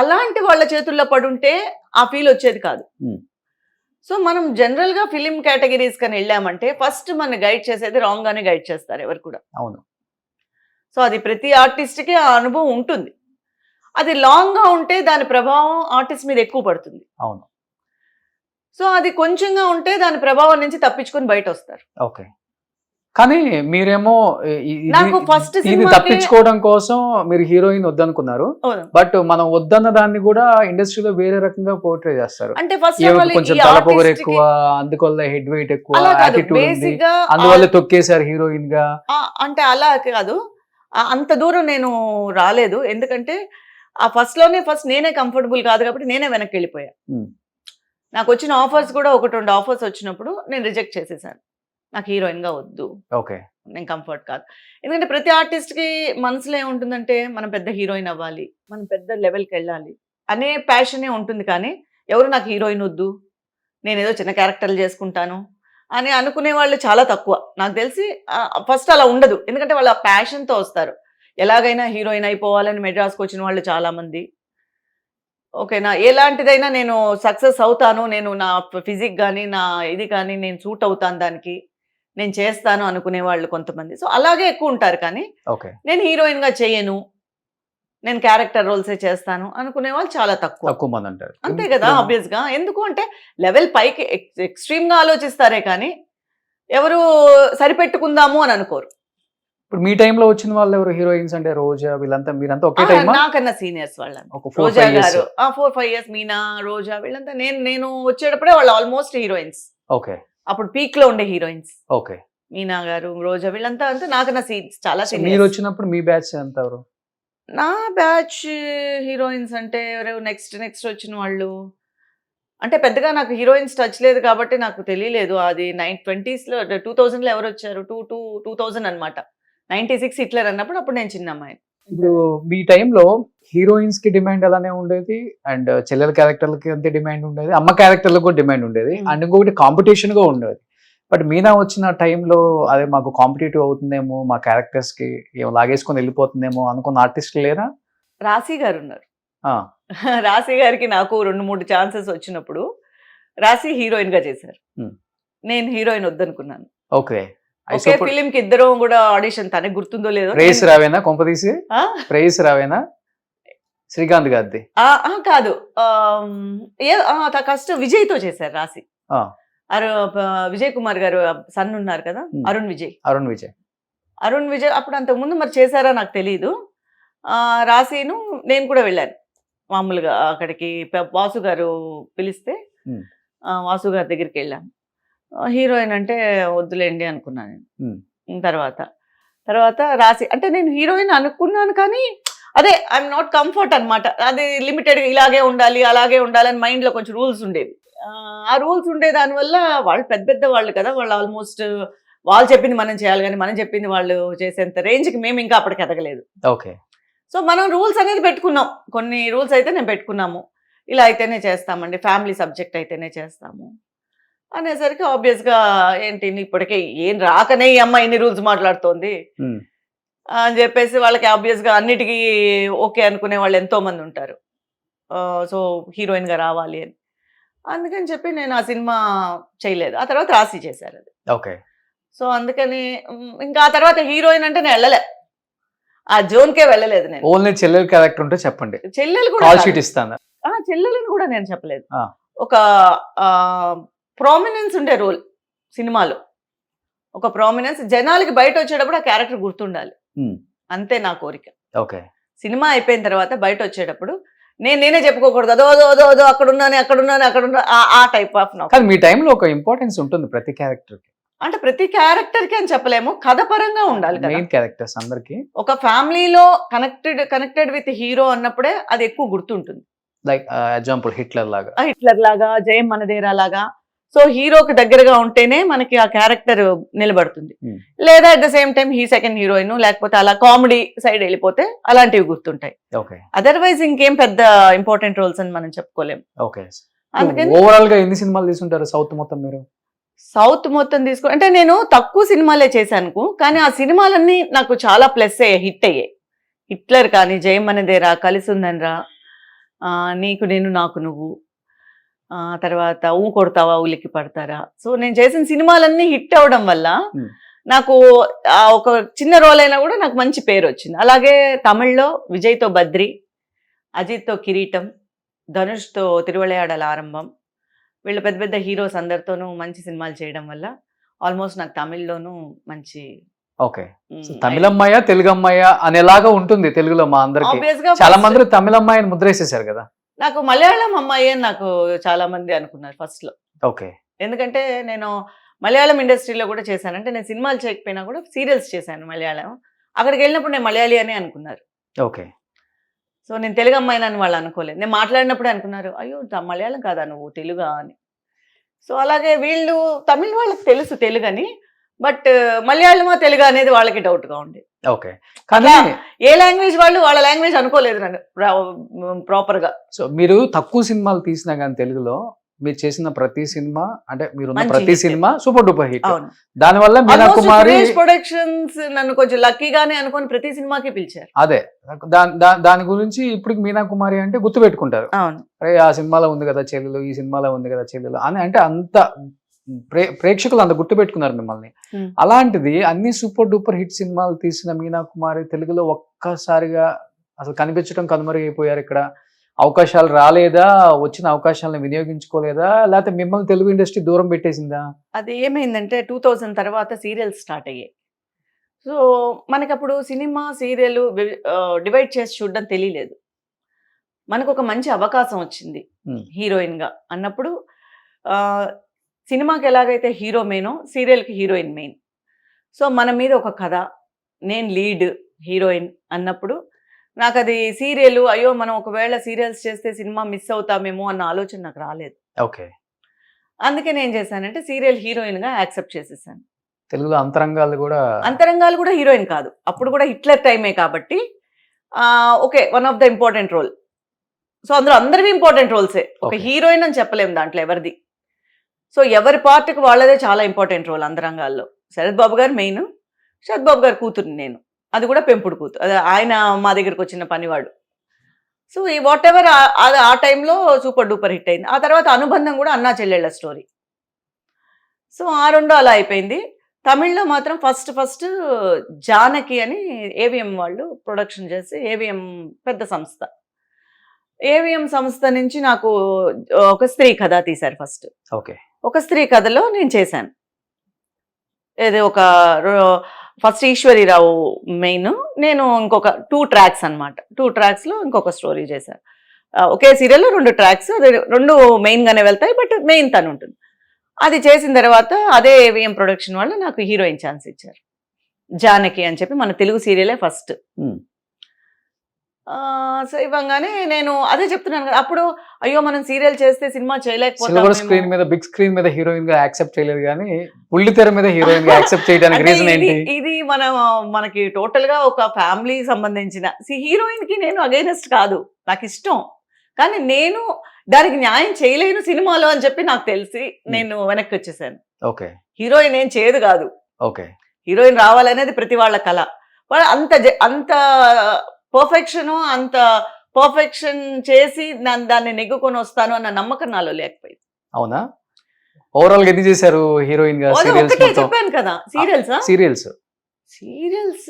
అలాంటి వాళ్ళ చేతుల్లో పడుంటే ఆ ఫీల్ వచ్చేది కాదు. సో మనం జనరల్ గా ఫిలిం కేటగిరీస్ కానీ వెళ్ళామంటే ఫస్ట్ మన గైడ్ చేసేది రాంగ్ గానే గైడ్ చేస్తారు ఎవరు కూడా. అవును. సో అది ప్రతి ఆర్టిస్ట్ కి ఆ అనుభవం ఉంటుంది. అది లాంగ్ గా ఉంటే దాని ప్రభావం ఆర్టిస్ట్ మీద ఎక్కువ పడుతుంది. అవును. సో అది కొంచెంగా ఉంటే దాని ప్రభావం నుంచి తప్పించుకొని బయట వస్తారు. ఓకే. కానీ మీరేమో నాకు ఫస్ట్ తప్పించుకోవడం కోసం మీరు హీరోయిన్ వద్దనుకున్నారు, బట్ మనం వద్దన్న దాన్ని కూడా ఇండస్ట్రీలో వేరే రకంగా పోర్ట్రే చేస్తారు. అంటే ఫస్ట్ కొంచెం తలపొగరు ఎక్కువ, అందువల్ల హెడ్ వెయిట్ ఎక్కువ, యాటిట్యూడ్ ఉంది, అందువల్ల తొక్కేశారు హీరోయిన్ గా. అంటే అలా కాదు, అంత దూరం నేను రాలేదు. ఎందుకంటే ఆ ఫస్ట్ నేనే కంఫర్టబుల్ కాదు కాబట్టి నేనే వెనక్కి వెళ్ళిపోయా. నాకు వచ్చిన ఆఫర్స్ కూడా 1-2 ఆఫర్స్ వచ్చినప్పుడు నేను రిజెక్ట్ చేసేసాను. నాకు హీరోయిన్ గా వద్దు, ఓకే, నేను కంఫర్ట్ కాదు. ఎందుకంటే ప్రతి ఆర్టిస్ట్ కి మనసులో ఏముంటుందంటే మనం పెద్ద హీరోయిన్ అవ్వాలి, మనం పెద్ద లెవెల్కి వెళ్ళాలి అనే ప్యాషనే ఉంటుంది. కానీ ఎవరు నాకు హీరోయిన్ వద్దు, నేను ఏదో చిన్న క్యారెక్టర్లు చేసుకుంటాను అని అనుకునే వాళ్ళు చాలా తక్కువ. నాకు తెలిసి ఫస్ట్ అలా ఉండదు, ఎందుకంటే వాళ్ళు ఆ ప్యాషన్తో వస్తారు. ఎలాగైనా హీరోయిన్ అయిపోవాలని మెడ్రాస్కి వచ్చిన వాళ్ళు చాలా మంది. ఓకేనా, ఎలాంటిదైనా నేను సక్సెస్ అవుతాను, నేను నా ఫిజిక్ కానీ నా ఇది కానీ నేను సూట్ అవుతాను, దానికి నేను చేస్తాను అనుకునే వాళ్ళు కొంతమంది. సో అలాగే ఎక్కువ ఉంటారు. కానీ నేను హీరోయిన్ గా చేయను, నేను క్యారెక్టర్ రోల్సే చేస్తాను అనుకునే వాళ్ళు చాలా తక్కువ మంది అంటారు. అంతే కదా ఆబ్వియస్ గా. ఎందుకు అంటే లెవెల్ పైకి ఎక్స్ట్రీమ్ గా ఆలోచిస్తారే కానీ ఎవరు సరిపెట్టుకుందాము అని అనుకోరు. ఇప్పుడు మీ టైంలో వచ్చిన వాళ్ళు ఎవరు హీరోయిన్స్ అంటే రోజా వీళ్ళంతా మీరంతా ఒకే టైమా? నాకన్నా సీనియర్స్ వాళ్ళంతా. ఒక 4-5 రోజా years. గారు 4-5 years, మీనా, రోజా వీళ్ళంతా నేను వచ్చేటప్పుడే వాళ్ళు ఆల్మోస్ట్ హీరోయిన్స్. ఓకే అప్పుడు పీక్ లో ఉండే హీరోయిన్స్. ఓకే. మీనా గారు, రోజా వీళ్ళంతా అంతా నాకన్నా చాలా మీరు సీనియర్స్. వచ్చినప్పుడు మీ బ్యాచ్ ఎంత ఎవరు? నా బ్యాచ్ హీరోయిన్స్ అంటే ఎవరు నెక్స్ట్ వచ్చిన వాళ్ళు అంటే పెద్దగా నాకు హీరోయిన్స్ టచ్ లేదు కాబట్టి నాకు తెలియలేదు. అది 20s లో 2000 లో ఎవరు వచ్చారు? 2000 అనమాట. 96 హిట్లర్ అన్నప్పుడు అప్పుడు నేను చిన్న అమ్మాయి. ఇప్పుడు మీ టైంలో హీరోయిన్స్ కి డిమాండ్ అలానే ఉండేది అండ్ చెల్లెల క్యారెక్టర్లకి అంతే డిమాండ్ ఉండేది, అమ్మ క్యారెక్టర్లకు కూడా డిమాండ్ ఉండేది అండ్ ఇంకొకటి కాంపిటీషన్ గా ఉండేది. బట్ మీనా వచ్చిన టైంలో అదే మాకు కాంపిటేటివ్ అవుతుందేమో, మా క్యారెక్టర్స్ కి ఏమో లాగేసుకొని వెళ్ళిపోతుందేమో అనుకున్న ఆర్టిస్టులు లేరా? రాశి గారు ఉన్నారు. ఆ, రాశి గారికి నాకు 2-3 ఛాన్సెస్ వచ్చినప్పుడు రాశి హీరోయిన్ గా చేశారు. నేను హీరోయిన్ వద్దనుకున్నాను. ఓకే. ఒకే ఫిలిం కి ఇద్దరం కూడా ఆడిషన్, తనకి గుర్తుందో లేదో. ప్రేయస్ రావేనా కొంపదీసి? ఆ? ప్రేయస్ రావేనా? శ్రీకాంత్ గారిది కాదు, కష్టం విజయ్తో చేశారు రాశి. విజయ్ కుమార్ గారు సన్ ఉన్నారు కదా, అరుణ్ విజయ్. అరుణ్ విజయ్ అప్పుడు అంతకు ముందు మరి చేశారా నాకు తెలీదు. రాశిను నేను కూడా వెళ్ళాను మామూలుగా అక్కడికి. వాసు గారు పిలిస్తే వాసు గారి దగ్గరికి వెళ్ళాను. హీరోయిన్ అంటే వద్దులేండి అనుకున్నాను నేను. తర్వాత రాశి అంటే నేను హీరోయిన్ అనుకున్నాను కానీ అదే ఐఎమ్ నాట్ కంఫర్ట్ అనమాట. అది లిమిటెడ్ ఇలాగే ఉండాలి అలాగే ఉండాలని మైండ్ లో కొంచెం రూల్స్ ఉండేవి. ఆ రూల్స్ ఉండే దానివల్ల వాళ్ళు పెద్ద వాళ్ళు కదా, వాళ్ళు ఆల్మోస్ట్ వాళ్ళు చెప్పింది మనం చేయాలి కానీ మనం చెప్పింది వాళ్ళు చేసేంత రేంజ్కి మేము ఇంకా అప్పటికి ఎదగలేదు. ఓకే. సో మనం రూల్స్ అనేది పెట్టుకున్నాం, కొన్ని రూల్స్ అయితే నేను పెట్టుకున్నాము. ఇలా అయితేనే చేస్తామండి, ఫ్యామిలీ సబ్జెక్ట్ అయితేనే చేస్తాము అనేసరికి ఆబ్వియస్గా ఏంటి ఇప్పటికే ఏం రాకనే ఈ అమ్మాయి ఇన్ని రూల్స్ మాట్లాడుతోంది అని చెప్పేసి వాళ్ళకి ఆబ్వియస్గా అన్నిటికీ ఓకే అనుకునే వాళ్ళు ఎంతో మంది ఉంటారు. సో హీరోయిన్గా రావాలి అని అందుకని చెప్పి నేను ఆ సినిమా చేయలేదు. ఆ తర్వాత రాశి చేశారు అది. ఓకే. సో అందుకని ఇంకా ఆ తర్వాత హీరోయిన్ అంటే నేను వెళ్ళలే, ఆ జోన్కే వెళ్ళలేదు నేను. ఓన్లీ చెల్లెల క్యారెక్టర్ ఉంటే చెప్పండి, చెల్లెలు కాల్ కూడా షీట్ ఇస్తాను. చెల్లెలని కూడా నేను చెప్పలేదు. ఒక ప్రామినెన్స్ ఉండే రోల్ సినిమాలో, ఒక ప్రామినెన్స్ జనాలకి బయట వచ్చేటప్పుడు ఆ క్యారెక్టర్ గుర్తుండాలి, అంతే నా కోరిక. ఓకే. సినిమా అయిపోయిన తర్వాత బయట వచ్చేటప్పుడు నేనే చెప్పుకోకూడదు అదో అదో అదో అదో అక్కడున్నా ఆ టైప్ ఆఫ్. కానీ మీ టైంలో ఒక ఇంపార్టెన్స్ ఉంటుంది ప్రతి క్యారెక్టర్ కి. అంటే ప్రతి క్యారెక్టర్ కి అని చెప్పలేము, కథ పరంగా ఉండాలి కదా. మెయిన్ క్యారెక్టర్స్ అందరికి ఒక ఫ్యామిలీలో కనెక్టెడ్ విత్ హీరో అన్నప్పుడే అది ఎక్కువ గుర్తుంటుంది. లైక్ ఎగ్జాంపుల్ హిట్లర్ లాగా, జయం మనదేరా లాగా. సో హీరోకి దగ్గరగా ఉంటేనే మనకి ఆ క్యారెక్టర్ నిలబడుతుంది. లేదా at the same time second heroine, లేకపోతే అలా కామెడీ సైడ్ వెళ్ళిపోతే అలాంటివి గుర్తుంటాయి. అదర్వైజ్ ఇంకేం పెద్ద ఇంపార్టెంట్ రోల్స్ అని మనం చెప్పుకోలేము. అందుకని ఓవరాల్ గా ఎన్ని సినిమాలు తీసుకుంటారు సౌత్ మొత్తం మీరు? సౌత్ మొత్తం అంటే నేను తక్కువ సినిమాలే చేశాను, కానీ ఆ సినిమాలన్నీ నాకు చాలా ప్లస్ అయ్యాయి, హిట్ అయ్యాయి. హిట్లర్ కానీ, జయం మనదేరా, కలిసి ఉందనరా, నీకు నేను నాకు నువ్వు, తర్వాత ఊ కొడతావా ఉలికి పడతారా. సో నేను చేసిన సినిమాలన్నీ హిట్ అవ్వడం వల్ల నాకు ఒక చిన్న రోల్ అయినా కూడా నాకు మంచి పేరు వచ్చింది. అలాగే తమిళ్లో విజయ్తో బద్రి, అజిత్తో కిరీటం, ధనుష్తో తిరువళయాడల ఆరంభం, వీళ్ళు పెద్ద పెద్ద హీరోస్ అందరితోనూ మంచి సినిమాలు చేయడం వల్ల ఆల్మోస్ట్ నాకు తమిళ్లోనూ మంచి. ఓకే. తమిళమ్మాయ తెలుగు అమ్మాయ అనేలాగా ఉంటుంది తెలుగులో మా అందరికి. చాలా మంది తమిళమ్మాయిని ముద్రేసేసారు కదా. నాకు మలయాళం అమ్మాయి అని నాకు చాలా మంది అనుకున్నారు ఫస్ట్ లో. ఓకే. ఎందుకంటే నేను మలయాళం ఇండస్ట్రీలో కూడా చేశాను, అంటే నేను సినిమాలు చేయకపోయినా కూడా సీరియల్స్ చేశాను మలయాళం. అక్కడికి వెళ్ళినప్పుడు నేను మలయాళీ అని అనుకున్నారు. ఓకే. సో నేను తెలుగు అమ్మాయిని అని వాళ్ళు అనుకోలేదు, నేను మాట్లాడినప్పుడే అనుకున్నారు అయ్యో మలయాళం కాదా నువ్వు తెలుగా అని. సో అలాగే వీళ్ళు తమిళ వాళ్ళకి తెలుసు తెలుగు అని, బట్ మలయాళమా తెలుగు అనేది వాళ్ళకి డౌట్ గా ఉంది. ఓకే. కానీ ఏ లాంగ్వేజ్ వాళ్ళు వాళ్ళ లాంగ్వేజ్ అనుకోలేదు నన్ను ప్రాపర్ గా. సో మీరు తక్కువ సినిమాలు తీసినా కానీ తెలుగులో మీరు చేసిన ప్రతి సినిమా అంటే మీరున్న ప్రతి సినిమా సూపర్ డూపర్ హిట్. దానివల్ల మీనా కుమారి ప్రొడక్షన్స్ నన్ను కొంచెం లక్కీగానే అనుకుని ప్రతి సినిమాకి పిలిచారు. అదే దాని గురించి ఇప్పుడు మీనా కుమారి అంటే గుర్తు పెట్టుకుంటారు. అరే ఆ సినిమాలో ఉంది కదా చెల్లెలు, ఈ సినిమాలో ఉంది కదా చెల్లెలు అని, అంటే అంత ప్రేక్షకులు అంత గుర్తు పెట్టుకున్నారు మిమ్మల్ని. అలాంటిది అన్ని సూపర్ డూపర్ హిట్ సినిమాలు తీసిన మీనా కుమారి తెలుగులో ఒక్కసారిగా అసలు కనిపించడం కనుమరుగైపోయారు. ఇక్కడ అవకాశాలు రాలేదా, వచ్చిన అవకాశాలను వినియోగించుకోలేదా, లేకపోతే మిమ్మల్ని తెలుగు ఇండస్ట్రీ దూరం పెట్టేసిందా? అది ఏమైందంటే 2000 తర్వాత సీరియల్స్ స్టార్ట్ అయ్యాయి. సో మనకి అప్పుడు సినిమా సీరియల్ డివైడ్ చేసి చూడడం తెలియలేదు. మనకు ఒక మంచి అవకాశం వచ్చింది హీరోయిన్ గా అన్నప్పుడు, సినిమాకి ఎలాగైతే హీరో మెయినో సీరియల్కి హీరోయిన్ మెయిన్. సో మన మీద ఒక కథ, నేను లీడ్ హీరోయిన్ అన్నప్పుడు నాకు అది సీరియల్, అయ్యో మనం ఒకవేళ సీరియల్స్ చేస్తే సినిమా మిస్ అవుతామేమో అన్న ఆలోచన నాకు రాలేదు. ఓకే. అందుకే నేను చేశానంటే సీరియల్ హీరోయిన్ గా యాక్సెప్ట్ చేసేసాను. తెలుగులో అంతరంగాలు కూడా హీరోయిన్ కాదు, అప్పుడు కూడా హిట్లర్ టైమే కాబట్టి okay, one of the important role. So అందులో అందరివి ఇంపార్టెంట్ రోల్సే, ఒక హీరోయిన్ అని చెప్పలేము దాంట్లో ఎవరిది. సో ఎవరి పార్ట్కి వాళ్ళదే చాలా ఇంపార్టెంట్ రోల్ అంతరంగాల్లో. శరత్ బాబు గారు మెయిన్, శరత్ బాబు గారు కూతురు నేను, అది కూడా పెంపుడు కూతురు, అది ఆయన మా దగ్గరకు వచ్చిన పనివాడు. సో ఈ వాట్ ఎవర్ ఆ టైంలో సూపర్ డూపర్ హిట్ అయింది. ఆ తర్వాత అనుబంధం కూడా అన్నా చెల్లెళ్ళ స్టోరీ. సో ఆ రెండు అలా అయిపోయింది. తమిళ్లో మాత్రం ఫస్ట్ జానకి అని ఏవిఎం వాళ్ళు ప్రొడక్షన్ చేసి, ఏవిఎం పెద్ద సంస్థ, ఏవిఎం సంస్థ నుంచి నాకు ఒక స్త్రీ కథ తీశారు ఫస్ట్. ఓకే. ఒక స్త్రీ కథలో నేను చేశాను. ఏది ఒక ఫస్ట్ ఈశ్వరీరావు మెయిన్, నేను ఇంకొక 2 ట్రాక్స్ అనమాట. 2 ట్రాక్స్లో ఇంకొక స్టోరీ చేశాను. ఒకే సీరియల్లో 2 ట్రాక్స్, అది 2 మెయిన్గానే వెళ్తాయి, బట్ మెయిన్ తను ఉంటుంది. అది చేసిన తర్వాత అదే ఏవిఎం ప్రొడక్షన్ వాళ్ళు నాకు హీరోయిన్ ఛాన్స్ ఇచ్చారు, జానకి అని చెప్పి. మన తెలుగు సీరియలే ఫస్ట్. సో ఇవ్వగానే నేను అదే చెప్తున్నాను కదా, అప్పుడు అయ్యో మనం సీరియల్ చేస్తే సినిమా చేయలేకపోతాం. స్క్రీన్ మీద, బిగ్ స్క్రీన్ మీద హీరోయిన్ గా యాక్సెప్ట్ చేయలేదు, కానీ ఉల్లి తెర మీద హీరోయిన్ గా యాక్సెప్ట్ చేయడానికి రీజన్ ఏంటి? ఇది మనకి టోటల్ గా ఒక ఫ్యామిలీ సంబంధించిన హీరోయిన్ కి నేను అగైనెస్ట్ కాదు, నాకు ఇష్టం, కానీ నేను దానికి న్యాయం చేయలేను సినిమాలో అని చెప్పి నాకు తెలిసి నేను వెనక్కి వచ్చేసాను. ఓకే. హీరోయిన్ ఏం చేయదు కాదు, ఓకే, హీరోయిన్ రావాలనేది ప్రతి వాళ్ళ కళ. వాళ్ళు అంత పర్ఫెక్షన్ చేసి దాన్ని నెగ్గుకొని వస్తాను అన్న నమ్మకం నాలో లేకపోయింది. అవునా? ఓవరాల్ గా ఎన్ని చేశారు హీరోయిన్ గా? చెప్పాను కదా, సీరియల్స్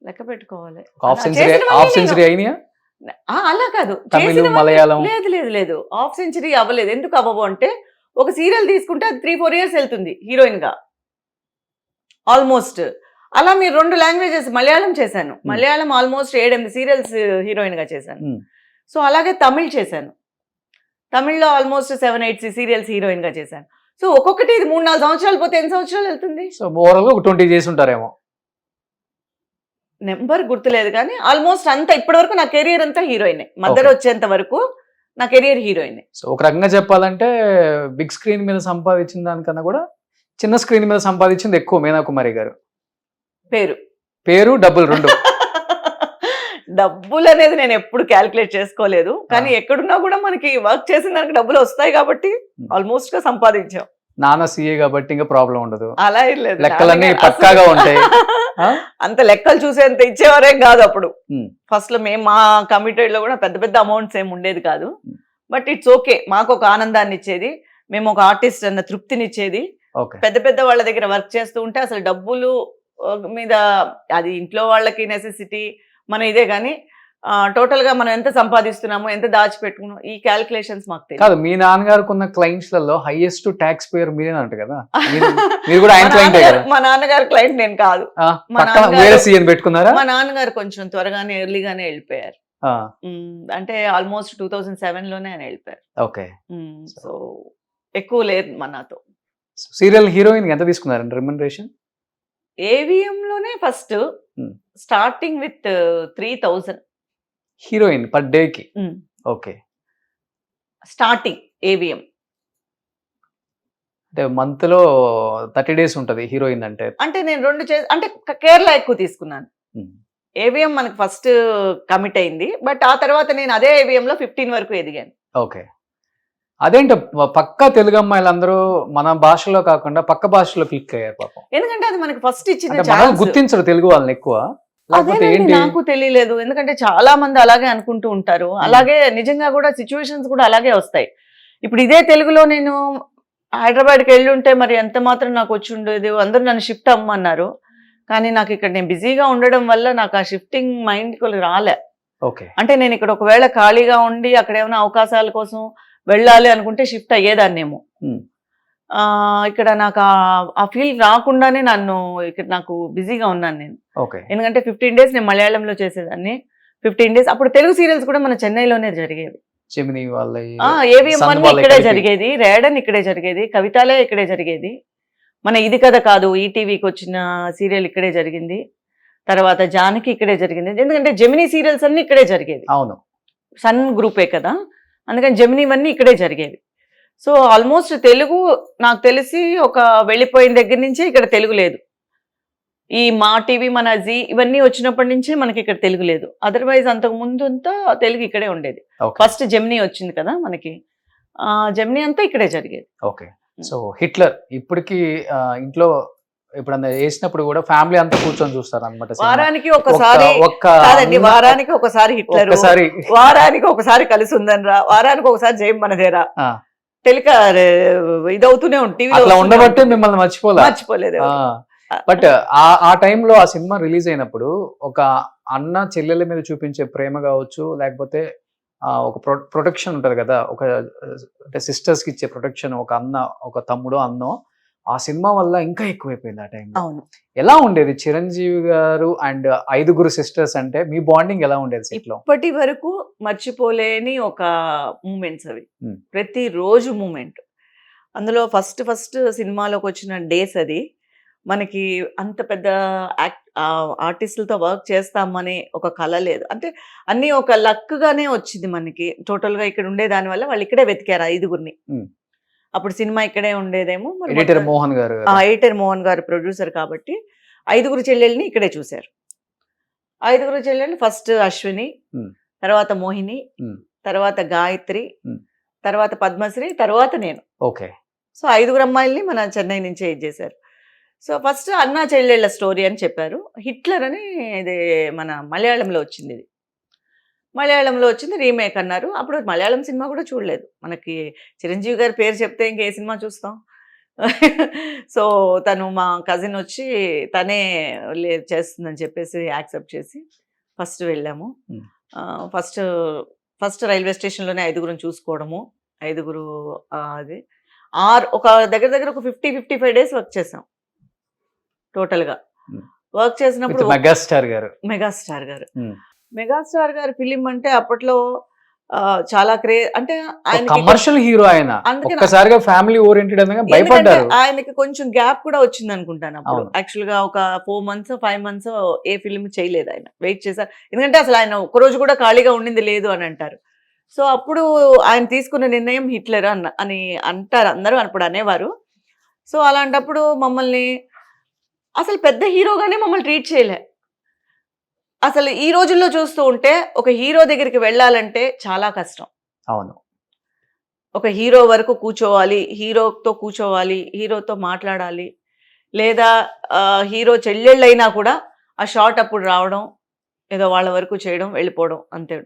లెక్క పెట్టుకోవాలి. హాఫ్ సెంచరీ అయినాయా? అలా కాదు, తమిళ, మలయాళం. లేదు, హాఫ్ సెంచరీ అవ్వలేదు. ఎందుకు అవ్వవు అంటే, ఒక సీరియల్ తీసుకుంటే అది 3-4 years వెళ్తుంది హీరోయిన్ గా ఆల్మోస్ట్. అలా మీరు 2 లాంగ్వేజెస్, మలయాళం చేశాను, మలయాళం ఆల్మోస్ట్ 7-8 సీరియల్స్ హీరోయిన్ గా చేశాను. సో అలాగే తమిళ్ చేశాను, తమిళ్లో ఆల్మోస్ట్ 7-8 సీరియల్స్ హీరోయిన్ గా చేశాను. సో ఒక్కొక్కటి 3-4 సంవత్సరాలు పోతే ఎన్ని సంవత్సరాలు వెళ్తుంది? సో ఓవరాల్ గా 20 చేసి ఉంటారేమో, నెంబర్ గుర్తులేదు, కానీ ఆల్మోస్ట్ అంతా ఇప్పటి వరకు నా కెరీర్ అంతా హీరోయినే. మదర్ వచ్చేంత వరకు నా కెరీర్ హీరోయినే. సో ఒక రకంగా చెప్పాలంటే బిగ్ స్క్రీన్ మీద సంపాదించిన దానికన్నా కూడా చిన్న స్క్రీన్ మీద సంపాదించింది ఎక్కువ మీనా కుమారి గారు. పేరు డబ్బులు 2. డబ్బులు అనేది నేను ఎప్పుడు క్యాల్కులేట్ చేసుకోలేదు, కానీ ఎక్కడున్నా కూడా మనకి వర్క్ చేసిన దానికి డబ్బులు వస్తాయి కాబట్టి ఆల్మోస్ట్ గా సంపాదించాం. నాన్న సీఏ కాబట్టి ఇంకా ప్రాబ్లం ఉండదు, అలా ఏం లేదు, లెక్కలన్నీ పక్కాగా ఉంటాయి. అంత లెక్కలు చూసేంత ఇచ్చేవారేం కాదు అప్పుడు. ఫస్ట్ లో మేము మా కమిటెడ్ లో కూడా పెద్ద అమౌంట్స్ ఏమి ఉండేది కాదు, బట్ ఇట్స్ ఓకే. మాకు ఒక ఆనందాన్ని ఇచ్చేది, మేము ఒక ఆర్టిస్ట్ అన్న తృప్తినిచ్చేది. పెద్ద వాళ్ళ దగ్గర వర్క్ చేస్తూ ఉంటే అసలు డబ్బులు మీద, అది ఇంట్లో వాళ్ళకి నెసెసిటీ మన ఇదే, కానీ టోటల్ గా మనం ఎంత సంపాదిస్తున్నాము, ఎంత దాచిపెట్టుకున్నాం, ఈ క్యాలిక్యులేషన్స్ మాకు తెలియదు. కాదు, మీ నాన్నగారికి ఉన్న క్లయింట్స్ లలో హైయెస్ట్ ట్యాక్స్ పేయర్ మీరే అంట కదా? మీరు కూడా ఆయన క్లయింట్ కదా? మా నాన్నగారు క్లయింట్ నేను కాదు. పెట్టుకున్నారా? మా నాన్నగారు కొంచెం త్వరగానే ఎర్లీగానే వెళ్ళిపోయారు, అంటే ఆల్మోస్ట్ 2007 లోనే ఆయన వెళ్ళిపోయారు. ఓకే. సో ఎక్కువ లేదు మన నాతో. సీరియల్ హీరోయిన్ ఎంత తీసుకున్నారండి రెమ్యునరేషన్? ఏవిఎం లోనే first starting with 3000 heroine per day కి. ఓకే. స్టార్టింగ్ ఏవిఎం అంటే మంత్ లో 30 days ఉంటది హీరోయిన్ అంటే. అంటే నేను 2 అంటే కేరళ ఎక్కువ తీసుకున్నాను. ఏవిఎం మనకి ఫస్ట్ కమిట్ అయింది, బట్ ఆ తర్వాత నేను అదే ఏవిఎం లో 15 వరకు ఎదిగాను. ఓకే. అదేంట పక్కా తెలుగు అమ్మాయిలందరూ మన భాషలో కాకుండా పక్క భాషలో క్లిక్ అయ్యారు పాపం. ఎందుకంటే అది మనకి ఫస్ట్ ఇచ్చిన గుర్తించరు తెలుగు వాళ్ళని ఎక్కువ. నాకు తెలియలేదు, ఎందుకంటే చాలా మంది అలాగే అనుకుంటూ ఉంటారు. అలాగే నిజంగా కూడా సిచ్యువేషన్స్ కూడా అలాగే వస్తాయి. ఇప్పుడు ఇదే తెలుగులో నేను హైదరాబాద్కి వెళ్ళి ఉంటే మరి ఎంత మాత్రం నాకు వచ్చి ఉండేది. అందరూ నన్ను షిఫ్ట్ అమ్మన్నారు, కానీ నాకు ఇక్కడ నేను బిజీగా ఉండడం వల్ల నాకు ఆ షిఫ్టింగ్ మైండ్ రాలే. అంటే నేను ఇక్కడ ఒకవేళ ఖాళీగా ఉండి అక్కడ ఏమైనా అవకాశాల కోసం వెళ్ళాలి అనుకుంటే షిఫ్ట్ అయ్యేదాన్నేమో. ఇక్కడ నాకు ఆ ఫీల్ రాకుండానే నన్ను ఇక్కడ నాకు బిజీగా ఉన్నాను నేను. ఓకే. ఎందుకంటే 15 days నేను మలయాళంలో చేసేదాన్ని. 15 days అప్పుడు తెలుగు సీరియల్స్ కూడా మన చెన్నైలోనే జరిగేవి. జెమినీ వాళ్ళ ఏవిఎం వన్ ఇక్కడే జరిగేది, రేడన్ ఇక్కడే జరిగేది, కవితాలే ఇక్కడే జరిగేది. మన ఇది కథ కాదు ఈటీవీకి వచ్చిన సీరియల్ ఇక్కడే జరిగింది. తర్వాత జానకి ఇక్కడే జరిగింది. ఎందుకంటే జెమినీ సీరియల్స్ అన్ని ఇక్కడే జరిగేది. అవును, సన్ గ్రూపే కదా, అందుకని జెమినీ వన్నీ ఇక్కడే జరిగేవి. సో ఆల్మోస్ట్ తెలుగు నాకు తెలిసి ఒక వెళ్ళిపోయిన దగ్గర నుంచి ఇక్కడ తెలుగు లేదు. ఈ మా టీవీ, మన జీ ఇవన్నీ వచ్చినప్పటి నుంచి మనకి ఇక్కడ తెలుగు లేదు. అదర్వైజ్ అంతకు ముందు అంతా తెలుగు ఇక్కడే ఉండేది. ఫస్ట్ జెమినీ వచ్చింది కదా మనకి, జెమినీ అంతా ఇక్కడే జరిగేది. ఓకే. సో హిట్లర్ ఇప్పటికి ఇంట్లో ఎప్పుడన్నా వేసినప్పుడు కూడా ఫ్యామిలీ అంతా కూర్చొని చూస్తారు అనమాట. వారానికి ఒకసారి కాదండి, వారానికి ఒకసారి హిట్లర్, వారానికి ఒకసారి కలిసి ఉందని రా, వారానికి ఒకసారి జయం మనదేరా టెలికా ఇదవుతూనే ఉంటుంది. అట్లా ఉండబట్టే మిమ్మల్ని మర్చిపోలేదు. బట్ ఆ టైంలో ఆ సినిమా రిలీజ్ అయినప్పుడు ఒక అన్న చెల్లెల మీద చూపించే ప్రేమ కావచ్చు, లేకపోతే ఒక ప్రొటెక్షన్ ఉంటది కదా, ఒక అంటే సిస్టర్స్ కి ఇచ్చే ప్రొటెక్షన్, ఒక అన్న ఒక తమ్ముడో అన్నో, ఆ సినిమా వల్ల ఇంకా ఎక్కువైపోయింది ఆ టైంలో. అవును. ఎలా ఉండేది చిరంజీవి గారు అండ్ 5 సిస్టర్స్ అంటే మీ బాండింగ్ ఎలా ఉండేది సెట్ లో? ఇప్పటి వరకు మర్చిపోలేని ఒక మూమెంట్స్ అవి, ప్రతి రోజు మూమెంట్. అందులో ఫస్ట్ సినిమాలోకి వచ్చిన డేస్ అది మనకి అంత పెద్ద ఆర్టిస్టులతో వర్క్ చేస్తామని ఒక కళ లేదు. అంటే అన్ని ఒక లక్ గానే వచ్చింది మనకి. టోటల్ గా ఇక్కడ ఉండే దాని వల్ల వాళ్ళు ఇక్కడే వెతికారు 5 అప్పుడు సినిమా ఇక్కడే ఉండేదేమో. ఎడిటర్ మోహన్ గారు, ఎడిటర్ మోహన్ గారు ప్రొడ్యూసర్ కాబట్టి 5 చెల్లెల్ని ఇక్కడే చూశారు. 5 చెల్లెల్ని ఫస్ట్ అశ్విని, తర్వాత మోహిని, తర్వాత గాయత్రి, తర్వాత పద్మశ్రీ, తర్వాత నేను. ఓకే. సో 5 అమ్మాయిల్ని మన చెన్నై నుంచే ఇచ్చేసారు. సో ఫస్ట్ అన్నా చెల్లెళ్ళ స్టోరీ అని చెప్పారు. హిట్లర్ అని ఇది మన మలయాళంలో వచ్చింది. ఇది మలయాళంలో వచ్చింది, రీమేక్ అన్నారు. అప్పుడు మలయాళం సినిమా కూడా చూడలేదు. మనకి చిరంజీవి గారి పేరు చెప్తే ఇంకే సినిమా చూస్తాం. సో తను మా కజిన్ వచ్చి తనే చేస్తుందని చెప్పేసి యాక్సెప్ట్ చేసి ఫస్ట్ వెళ్ళాము. First railway స్టేషన్లోనే 5 చూసుకోవడము. 5 అది ఒక దగ్గర ఒక 55 days వర్క్ చేసాం టోటల్గా. వర్క్ చేసినప్పుడు మెగాస్టార్ గారు ఫిలిం అంటే అప్పట్లో చాలా అంటే ఆయన కమర్షియల్ హీరో, ఆయన ఒక్కసారిగా ఫ్యామిలీ ఓరియంటెడ్ అనగా భయపడ్డారు. ఆయనకి కొంచెం గ్యాప్ కూడా వచ్చింది అనుకుంటాను అప్పుడు. యాక్చువల్ గా ఒక 4 months 5 months ఏ ఫిలిం చేయలేదు ఆయన, వెయిట్ చేశారు. ఎందుకంటే అసలు ఆయన ఒక్కరోజు కూడా ఖాళీగా ఉండింది లేదు అని అంటారు. సో అప్పుడు ఆయన తీసుకున్న నిర్ణయం హిట్లర్ అని అంటారు అందరూ, అప్పుడు అనేవారు. సో అలాంటప్పుడు మమ్మల్ని అసలు పెద్ద హీరోగానే మమ్మల్ని ట్రీట్ చేయలే. అసలు ఈ రోజుల్లో చూస్తూ ఉంటే ఒక హీరో దగ్గరికి వెళ్ళాలంటే చాలా కష్టం. అవును. ఒక హీరో వరకు కూర్చోవాలి, హీరోతో కూర్చోవాలి, హీరోతో మాట్లాడాలి, లేదా హీరో చెల్లెళ్ళైనా కూడా ఆ షాట్ అప్పుడు రావడం, ఏదో వాళ్ళ వరకు చేయడం, వెళ్ళిపోవడం అంతే.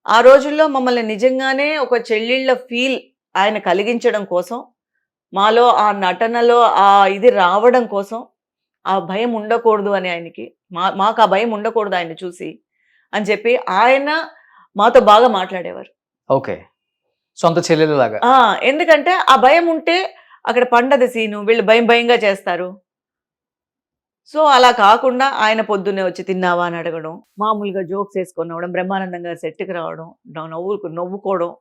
ఆ రోజుల్లో మమ్మల్ని నిజంగానే ఒక చెల్లెళ్ళ ఫీల్ ఆయన కలిగించడం కోసం, మాలో ఆ నటనలో ఆ ఇది రావడం కోసం, ఆ భయం ఉండకూడదు అని ఆయనకి, మాకు ఆ భయం ఉండకూడదు ఆయన చూసి అని చెప్పి ఆయన మాతో బాగా మాట్లాడేవారు. ఓకే. సొంత చెల్లెలు లాగా. ఎందుకంటే ఆ భయం ఉంటే అక్కడ పండది సీను, వీళ్ళు భయంగా చేస్తారు. సో అలా కాకుండా ఆయన పొద్దున్నే వచ్చి తిన్నావా అని అడగడం, మామూలుగా జోక్స్ వేసుకొని రావడం, బ్రహ్మానందం గారు సెట్కి రావడం, నవ్వుకోవడం,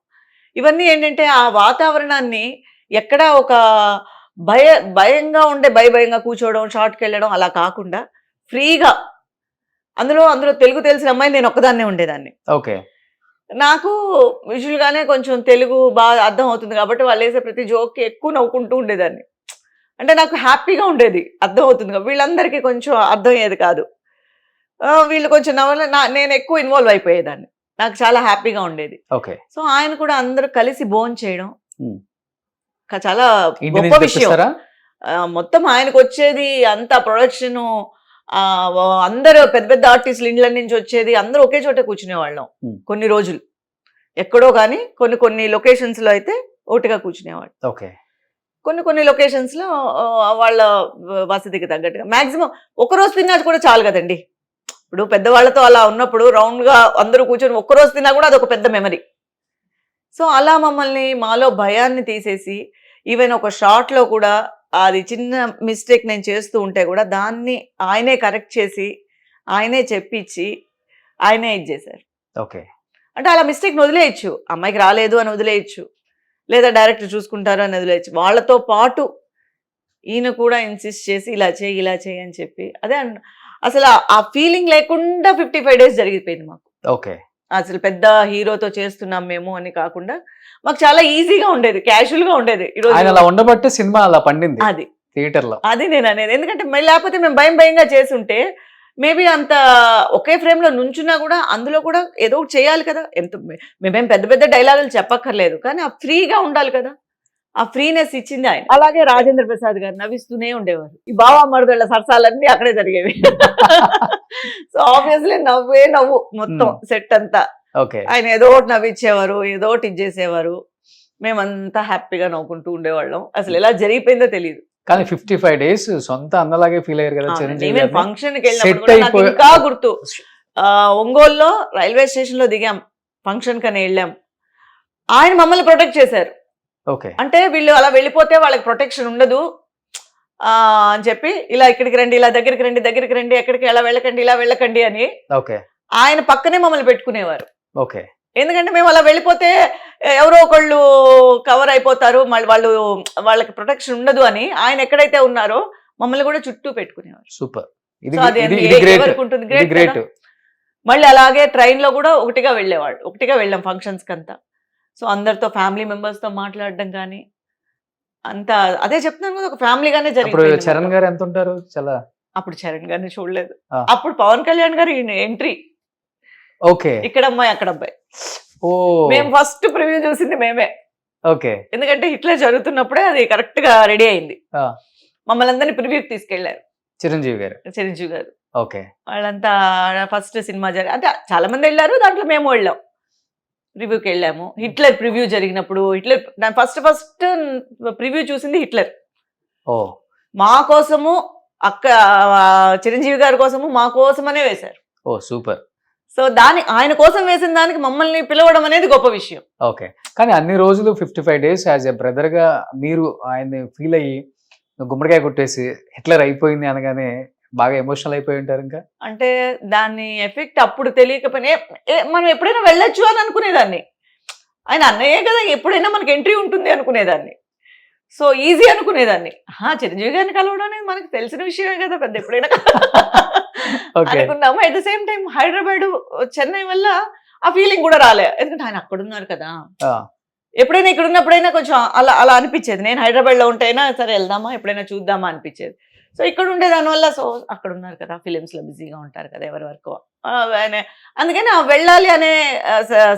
ఇవన్నీ ఏంటంటే ఆ వాతావరణాన్ని ఎక్కడా ఒక భయంగా ఉండే భయంగా కూర్చోవడం, షార్ట్కి వెళ్ళడం అలా కాకుండా ఫ్రీగా, అందులో తెలుగు తెలిసిన అమ్మాయి నేను ఒక్కదాన్నే ఉండేదాన్ని. ఓకే. నాకు విజువల్గానే కొంచెం తెలుగు బాగా అర్థం అవుతుంది కాబట్టి వాళ్ళు వేసే ప్రతి జోక్కి ఎక్కువ నవ్వుకుంటూ ఉండేదాన్ని. అంటే నాకు హ్యాపీగా ఉండేది, అర్థం అవుతుంది. వీళ్ళందరికీ కొంచెం అర్థం అయ్యేది కాదు. వీళ్ళు కొంచెం నేను ఎక్కువ ఇన్వాల్వ్ అయిపోయేదాన్ని, నాకు చాలా హ్యాపీగా ఉండేది. ఓకే. సో ఆయన కూడా అందరూ కలిసి భోజనం చేయడం చాలా గొప్ప విషయం. మొత్తం ఆయనకు వచ్చేది అంత ప్రొడక్షన్, అందరూ పెద్ద ఆర్టిస్టులు ఇండ్ల నుంచి వచ్చేది, అందరూ ఒకే చోట కూర్చునేవాళ్ళం కొన్ని రోజులు. ఎక్కడో కానీ కొన్ని లొకేషన్స్ లో అయితే ఒకటిగా కూర్చునేవాళ్ళు. ఓకే. కొన్ని లొకేషన్స్ లో వాళ్ళ వసతికి తగ్గట్టుగా మాక్సిమం ఒకరోజు తిన్నది కూడా చాలు కదండి. ఇప్పుడు పెద్దవాళ్ళతో అలా ఉన్నప్పుడు రౌండ్ గా అందరూ కూర్చొని ఒక్కరోజు తిన్నా కూడా అదొక పెద్ద మెమరీ. సో అలా మమ్మల్ని మాలో భయాన్ని తీసేసి ఈవెన్ ఒక షార్ట్ లో కూడా అది చిన్న మిస్టేక్ నేను చేస్తూ ఉంటే కూడా దాన్ని ఆయనే కరెక్ట్ చేసి ఆయనే చెప్పించి ఆయనే ఇది చేశారు. ఓకే. అంటే అలా మిస్టేక్ వదిలేయచ్చు, అమ్మాయికి రాలేదు అని వదిలేయచ్చు, లేదా డైరెక్టర్ చూసుకుంటారు అని వదిలేయచ్చు. వాళ్ళతో పాటు ఈయన కూడా ఇన్సిస్ట్ చేసి ఇలా చేయి అని చెప్పి అదే అసలు ఆ ఫీలింగ్ లేకుండా 55 days జరిగిపోయింది మాకు. ఓకే. అసలు పెద్ద హీరోతో చేస్తున్నాం మేము అని కాకుండా మాకు చాలా ఈజీగా ఉండేది, క్యాజువల్ గా ఉండేది. ఆయన అలా ఉండబట్టే సినిమా అలా పండింది అది థియేటర్ లో. అది నేను అనేది. ఎందుకంటే లేకపోతే మేము భయంగా చేస్తుంటే మేబీ అంత ఒకే ఫ్రేమ్ లో నుంచున్నా కూడా అందులో కూడా ఏదో ఒకటి చేయాలి కదా. మేమేం పెద్ద డైలాగులు చెప్పక్కర్లేదు, కానీ ఆ ఫ్రీగా ఉండాలి కదా. ఆ ఫ్రీనెస్ ఇచ్చింది ఆయన. అలాగే రాజేంద్ర ప్రసాద్ గారు నవ్విస్తూనే ఉండేవారు. ఈ బావా మరుదుళ్ళ సరసాలన్నీ అక్కడే జరిగేవి. సో ఆబ్వియస్లీ నవ్వు మొత్తం సెట్ అంతా. ఓకే. ఆయన ఏదో ఒకటి నవ్విచ్చేవారు, ఏదో ఒకటి ఇచ్చేసేవారు. మేమంతా హ్యాపీగా నవ్వుకుంటూ ఉండేవాళ్ళం. అసలు ఎలా జరిగిపోయిందో తెలియదు. కానీ 55 days సొంత అన్నలాగే ఫీల్ అయ్యారు కదా చిరంజీవి గారు. ఫంక్షన్ కి వెళ్ళినప్పుడు నాకు ఇంకా గుర్తు, ఒంగోలులో రైల్వే స్టేషన్ లో దిగాం, ఫంక్షన్ కని వెళ్ళాం. ఆయన మమ్మల్ని ప్రొటెక్ట్ చేశారు. ఓకే. అంటే వీళ్ళు అలా వెళ్ళిపోతే వాళ్ళకి ప్రొటెక్షన్ ఉండదు అని చెప్పి ఇలా ఇక్కడికి రండి, ఇలా దగ్గరికి రండి, ఎక్కడికి ఎలా వెళ్ళకండి, ఇలా వెళ్ళకండి అని ఓకే. ఆయన పక్కనే మమ్మల్ని పెట్టుకునేవారు. ఓకే. ఎందుకంటే మేము అలా వెళ్ళిపోతే ఎవరో ఒకళ్ళు కవర్ అయిపోతారు, మళ్ళీ వాళ్ళకి ప్రొటెక్షన్ ఉండదు అని ఆయన ఎక్కడైతే ఉన్నారో మమ్మల్ని కూడా చుట్టూ పెట్టుకునేవారు. సూపర్. గ్రేట్. మళ్ళీ అలాగే ట్రైన్ లో కూడా ఒకటిగా వెళ్ళాం ఫంక్షన్స్ కంతా. సో అందరితో ఫ్యామిలీ మెంబర్స్ తో మాట్లాడడం కానీ అంతా అదే చెప్తున్నాను కదా, ఒక ఫ్యామిలీగానే జరిగింది. చరణ్ గారు ఎంత ఉంటారు? చాలా అప్పుడు చరణ్ గారిని చూడలేదు. అప్పుడు పవన్ కళ్యాణ్ గారు ఎంట్రీ. ఓకే. ఇక్కడ అమ్మాయి అక్కడ అబ్బాయి. ఓ. మేము ఫస్ట్ ప్రివ్యూ చూసింది మేమే. ఓకే. ఎందుకంటే హిట్లర్ జరుగుతున్నప్పుడే అది కరెక్ట్ గా రెడీ అయింది. మమ్మల్ని అందరినీ ప్రివ్యూకి తీసుకెళ్లారు చిరంజీవి గారు. ఓకే. వాళ్ళంతా ఫస్ట్ సినిమా అంటే చాలా మంది వెళ్ళారు, దాంట్లో మేము వెళ్ళాం, రివ్యూకి వెళ్ళాము. హిట్లర్ ప్రివ్యూ జరిగినప్పుడు ఫస్ట్ ప్రివ్యూ చూసింది హిట్లర్. ఓ. మా కోసము చిరంజీవి గారి కోసము మా కోసమనే వేశారు. ఓ సూపర్. సో ఆయన కోసం వేసిన దానికి మమ్మల్ని పిలవడం అనేది గొప్ప విషయం. ఓకే. కానీ అన్ని రోజులు 55 days యాజ్ ఎ బ్రదర్ గా మీరు ఆయన్ని ఫీల్ అయ్యి గుమ్మడికాయ కొట్టేసి హిట్లర్ అయిపోయింది అనగానే బాగా ఎమోషనల్ అయిపోయి ఉంటారు. ఇంకా అంటే దాని ఎఫెక్ట్ అప్పుడు తెలియకపోయినా మనం ఎప్పుడైనా వెళ్ళొచ్చు అని అనుకునేదాన్ని. ఆయన అన్నయ్యే కదా, ఎప్పుడైనా మనకి ఎంట్రీ ఉంటుంది అనుకునేదాన్ని. సో ఈజీ అనుకునేదాన్ని. చిరంజీవి గారిని కలవడం అనేది మనకు తెలిసిన విషయమే కదా, పెద్ద ఎప్పుడైనా అనుకున్నాము. At the same time Hyderabad Chennai వల్ల ఆ ఫీలింగ్ కూడా రాలే, ఎందుకంటే ఆయన అక్కడున్నారు కదా. ఎప్పుడైనా ఇక్కడ ఉన్నప్పుడైనా కొంచెం అలా అనిపించేది. నేను హైదరాబాద్ లో ఉంటేనా సరే వెళ్దామా, ఎప్పుడైనా చూద్దామా అనిపించేది. సో ఇక్కడ ఉండే దానివల్ల సో అక్కడ ఉన్నారు కదా, ఫిలిమ్స్ లో బిజీగా ఉంటారు కదా ఎవరి వరకు, అందుకని వెళ్ళాలి అనే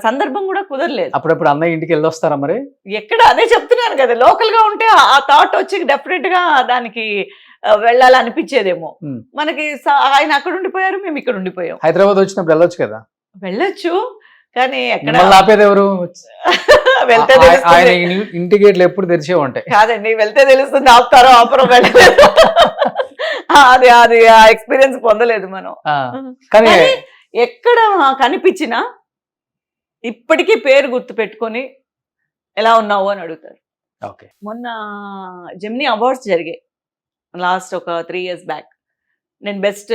సందర్భం కూడా కుదరలేదు. అప్పుడప్పుడు అన్నయ్య ఇంటికి వెళ్ళొస్తారా మరి? ఎక్కడ అదే చెప్తున్నాను కదా, లోకల్ గా ఉంటే ఆ థాట్ వచ్చి డెఫినెట్ గా దానికి వెళ్ళాలి అనిపించేదేమో. మనకి ఆయన అక్కడ ఉండిపోయారు, మేము ఇక్కడ ఉండిపోయాం. హైదరాబాద్ వచ్చినప్పుడు వెళ్ళొచ్చు కదా. వెళ్ళొచ్చు, కానీ ఎక్కడ ఆపేది ఎవరు? వెళ్తే ఆయన ఇంటి గేట్లు ఎప్పుడు తెరిచే ఉంటాయి. కాదండి, వెళ్తే తెలుస్తుంది ఆపుతారో ఆపరో. వెళ్ళలేదు, అది ఆ ఎక్స్పీరియన్స్ పొందలేదు మనం. కానీ ఎక్కడ కనిపించినా ఇప్పటికీ పేరు గుర్తు పెట్టుకొని ఎలా ఉన్నావు అని అడుగుతారు. మొన్న జెమినీ అవార్డ్స్ జరిగాయి లాస్ట్ ఒక 3 years బ్యాక్. నేను బెస్ట్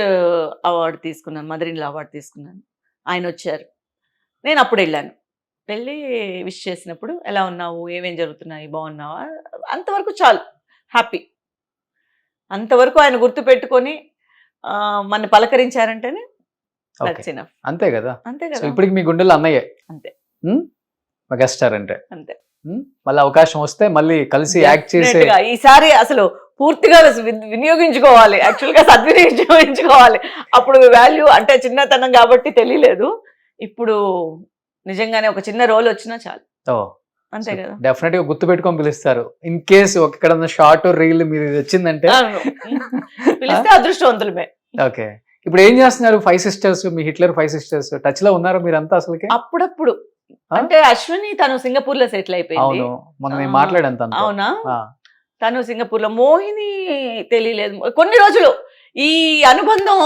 అవార్డు తీసుకున్నాను, మదర్ ఇన్ లా అవార్డు తీసుకున్నాను. ఆయన వచ్చారు, నేను అప్పుడు వెళ్ళాను. వెళ్ళి విష్ చేసినప్పుడు ఎలా ఉన్నావు, ఏమేం జరుగుతున్నాయి, బాగున్నావా, అంతవరకు చాలు, హ్యాపీ. అంతవరకు ఆయన గుర్తు పెట్టుకొని మన పలకరించారంటేనే అంతే కదా. ఇప్పటికి మీ గుండెల్లో అన్నయ్యే. అంతే. మెగాస్టార్ అంటే అంతే. మళ్ళీ అవకాశం వస్తే మళ్ళీ కలిసి యాక్ట్ చేసి ఈసారి అసలు పూర్తిగా వినియోగించుకోవాలి, యాక్చువల్ గా సద్వినియోగించుకోవాలి. అప్పుడు వాల్యూ అంటే చిన్నతనం కాబట్టి తెలియలేదు, ఇప్పుడు నిజంగానే ఒక చిన్న రోల్ వచ్చినా చాలు. అంతే కదా. డెఫినెట్ గా గుర్తు పెట్టుకొని పిలుస్తారు. ఇన్ కేసు ఎక్కడన్నా షార్ట్ రీల్ మీరు వచ్చిందంటే పిలిస్తే అదృష్టవంతులమే. ఓకే. ఇప్పుడు ఏం చేస్తున్నారు 5 sisters, మీ హిట్లర్ 5 sisters టచ్ లో ఉన్నారా మీరంతా? అసలుకి అప్పుడప్పుడు అంటే అశ్విని తను సింగపూర్ లో సెటిల్ అయిపోయింది. మొన్న నేను మాట్లాడాను. అవునా? తను సింగపూర్ లో. మోహిని తెలియలేదు కొన్ని రోజులు. ఈ అనుబంధం